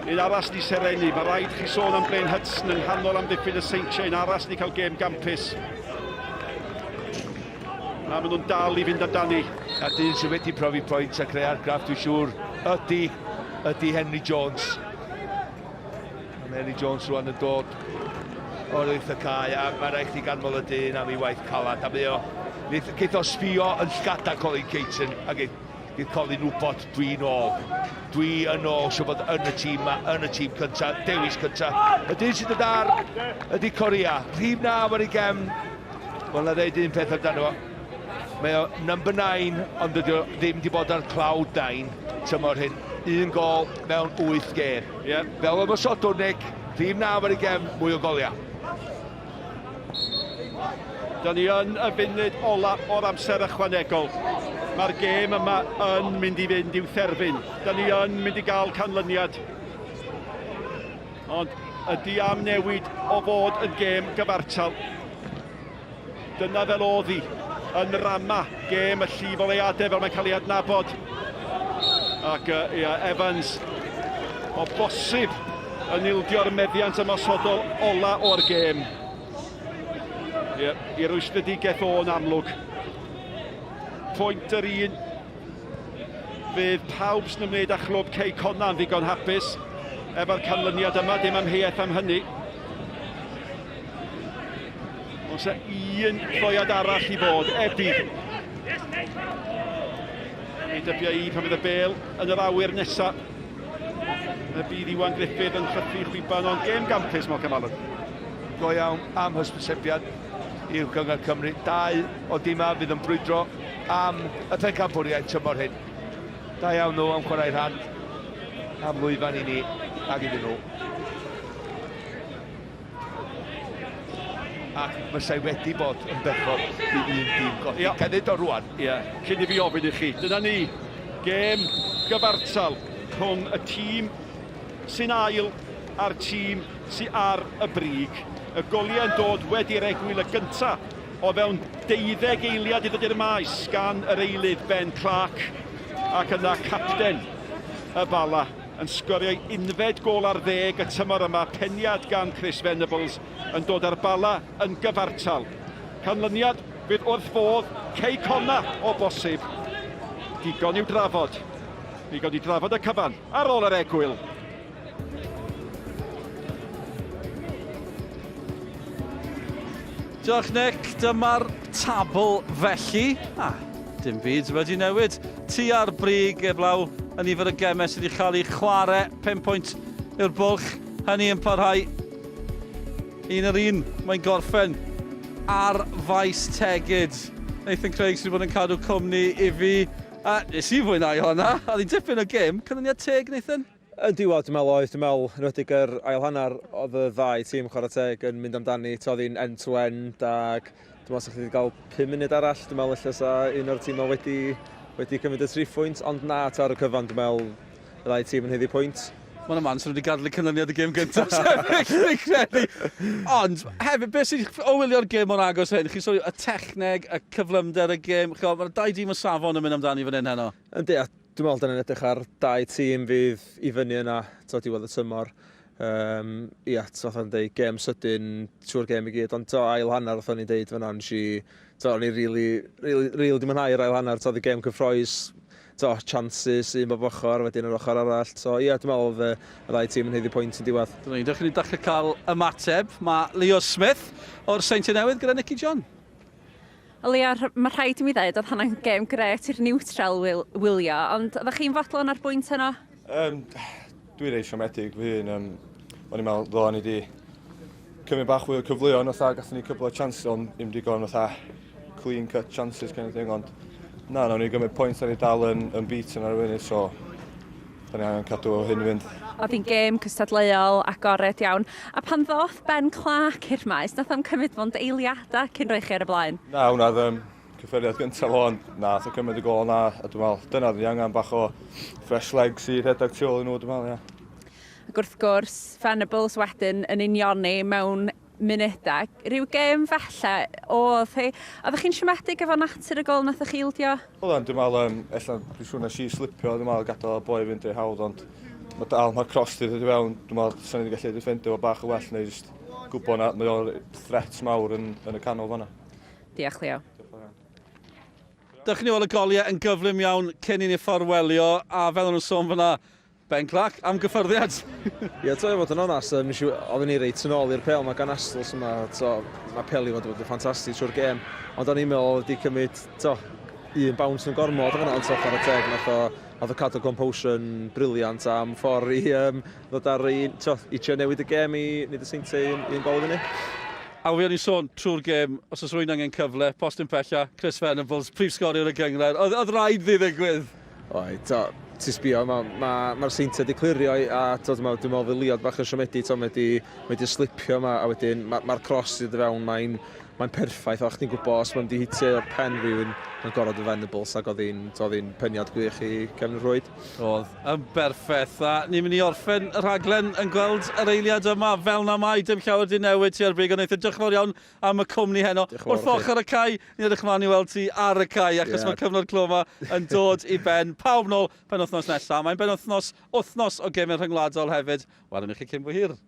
Speaker 3: Un aras ni sereni, mae rhaid chi sôn am Blaine Hudson yn hanol am dipyn y Seintiau, un aras ni cael gêm gampus. A maen nhw'n dal i fynd amdani.
Speaker 4: A dyn sy'n wedi profi pwynt a creu argraff, dwi'n siŵr, ydy Henry Jones. Mae Henry Jones rwan yn dod o'r wyth y cae, a mae rhaid i ganmol y dyn am ei waith calad. A mae o, geith o sbio yn llgada Colin Caton, a geith Colin wybod dwi'n ôl. Dwi yn ôl, so bod yn y tîm yma, yn y tîm cyntaf, dewis cyntaf. Y dyn sy'n dod ar, ydy Corea. Rhif 9 ar ei gem. Wel, na ddeud un peth amdano fo. Mae o number 9, ond dydy o ddim wedi bod ar cloud 9 tymor hyn. 1 gol mewn 8 gêm.
Speaker 3: Yeah.
Speaker 4: Fel ymwysodwnig, ddim na ar y gem mwy o goliau.
Speaker 3: Da ni yn y funud ola o'r amser ychwanegol. Mae'r gêm yma yn mynd i fynd i'w therfyn. Da ni yn mynd i gael canlyniad. Ond ydy am newid o fod yn gêm gyfartal. Dyna fel oedd hi yn rama gêm y llif oleuadau fel mae'n cael ei adnabod. Ac Evans o bosib yn ildio'r meddiant ymosodol ola o'r gêm. I'r wystredigaeth o'n amlwg. Pwynt yr un. Fydd pawb sy'n ymwneud â chlwb Cei Cona'n ddigon hapus efo'r canlyniad yma, dim amheuaeth am hynny. Os un ffoiad arall i fod, Ebi. Ei dybio i pan fydd y bel yn yr awyr nesaf. Y bydd Iwan Griffith yn chlythu chwiban o'n gêm gampus, Malcolm Allen.
Speaker 4: Go iawn am hysbysebiad i'w Cyngor Cymru. 2 o dima fydd yn brwydro am y pencampwriaeth tymor hyn. Da iawn nhw am chwarae'r rhan, am lwyfan i ni ac iddyn nhw. Ac mae wedi bod yn bethol i un dîm godi. Cynnydd o rwan.
Speaker 3: Cyn i fi ofyn i chi. Dyna ni, gêm gyfartal rhwng y tîm sy'n ail a'r tîm sy'n ar y brig. Y goliau yn dod wedi'r egwyl y gyntaf o fewn 12 eiliad i ddod i'r maes gan yr eilydd Ben Clark ac yna capten y Bala yn sgorio 11 gol ar 10 y tymor yma, peniad gan Chris Venables yn dod ar Bala yn gyfartal. Canlyniad fydd wrth fodd Cei Cona o bosib. Digon i'w drafod. Digon i drafod y cyfan ar ôl yr egwyl.
Speaker 1: Diolch Nick, dyma'r tabl felly. Dim byd wedi newid. Tu ar brig eblaw yn nifer y gemau sydd wedi cael ei chwarae. 5 pwynt yw'r bwlch. Hynny yn parhau. 1-1. Mae'n gorffen ar faes tegid. Nathan Craig sydd wedi bod yn cadw cwmni i fi. Nes i fwynhau hwnna. A ddim dipyn o gêm. Canlyniad teg, Nathan?
Speaker 2: Yn diwedd, dwi'n meddwl, yn wedig yr ail hanner oedd y ddau tîm chwarae teg yn mynd amdani. Oedd hi'n end-to-end ac dwi'n meddwl sydd wedi cael 5 munud arall. Dwi'n meddwl lle sa un o'r tîm wedi cymryd y 3 pwynt, ond na, ar y cyfan, dwi'n meddwl y ddau tîm yn heddi pwynt.
Speaker 1: Mae'n man sydd wedi gadlu canlyniad y gêm gyntaf, sef credu. Ond hefyd, beth sydd o wylio'r gêm o'r agos hyn? Chi'n sôn y techneg, y cyflymder y gêm. Mae'r dau dîm o safon yn mynd amdani fan hyn heno.
Speaker 2: Yndi, dwi'n meddwl dyna'n edrych ar 2 tîm fydd i fyny yna, diwedd y tymor. Oedd yn dweud gêm sydyn, siwr gêm i gyd, ond ail hanner oedd ni'n dweud fyna, o'n i rili di mwynhau'r ail hanner, oedd i gêm cyffroes, chances un bob ochr, wedyn yr ochr arall. Dwi'n meddwl y ddau tîm yn heddi pwynt yn diwedd.
Speaker 1: Dych chi'n dechrau cael ymateb. Mae Leo Smith o'r Seintiau Newydd gyda Nicky John.
Speaker 5: Leo, mae rhaid i mi ddweud oedd hwnna'n gêm gret i'r neutral wylio, ond oeddech chi'n fodlon ar bwynt yno?
Speaker 6: Dwi'n reit siomedig fy hun. O'n i'n meddwl ddo ni wedi cymryd bach fwy o cyfleon, gathen ni cyfle o chances, ond ddim digon clean cut chances kind of thing, ond na, o'n i'n gymryd pwynt ar ei dal yn beaten ar y funud, so da ni angen cadw hyn i fynd.
Speaker 5: Oedd hi'n gêm cystadleuol, agored iawn. A pan ddoth Ben Clark i'r maes, nath o'n cymryd fo'n eiliadau cyn rhoi chi ar y blaen?
Speaker 6: Na, hwnna cyffuriad gyntaf o'n, nath o cymryd y gol na, a dwi'n meddwl, dyna ni angen bach o fresh legs i rhedeg tu ôl i nhw, dwi'n meddwl, ia.
Speaker 5: Ac wrth gwrs, Venables wedyn yn unioni mewn munudau. Rhyw gêm falle oedd hi. Oeddech chi'n siomedig efo natur y gol nath o'ch ildio?
Speaker 6: Wel, dwi'n meddwl, dwi'n siŵr na si slipio, dwi'n meddwl gadael y boi fynd i'r hawdd, ond mae cross di ddod i fewn, dwi'n meddwl sa'n ni wedi gallu defendio fo bach o well, neu jyst gwybod na mae o'r threats mawr yn y canol fanna.
Speaker 5: Diolch, Leo.
Speaker 1: Dych chi'n ôl y goliau yn gyflym iawn cyn i ni fforwelio, a fel nhw'n sôn fyna, Ben Clark am gyffyrddiad.
Speaker 2: Dwi'n fod yn onas, oedden ni reit yn ôl i'r pel, mae gan Astles yma, mae peli fod yn ffantastig trwy'r gêm, ond o'n i'n meddwl wedi cymryd un bounce yn gormod o fyna, ond ar y teg, nath o cadw composure briliant am ffordd i ddod ar i trio newid y gêm i nid y Seintiau un gol i fyny.
Speaker 1: A fi o'n i sôn trwy'r gêm, os oes rwy'n angen cyfle, postyn pella, Chris Venables, prif sgoriwr y gyngred. Oedd rhaid ddi ddigwydd.
Speaker 2: Oed, ti sbio, mae'r Seintiau wedi clirio a dwi'n meddwl fe liod bach yn siomedi, wedi slipio yma, a wedyn mae'r cross i dy fewn, mae'n perffaith, o'ch ti'n gwybod os mae'n di hitio pen rhywun yn gorod y Venables ac oedd hi'n peniad gwych i Cefn Rwyd.
Speaker 1: Oedd, yn berffaith. A ni'n mynd i orffen y rhaglen yn gweld yr eiliad yma fel na mai, dim llawer di newid ti ar brig, ond eithaf diolch yn fawr iawn am y cwmni heno. Wrth ochr y cae, ni'n edrych mlaen i weld ti ar y cae, achos mae cyfnod clo yma yn dod i ben. Pawb nôl, penwythnos nesaf. Mae'n benwythnos o gemau rhyngwladol hefyd. Welwn i chi cyn fwy hir.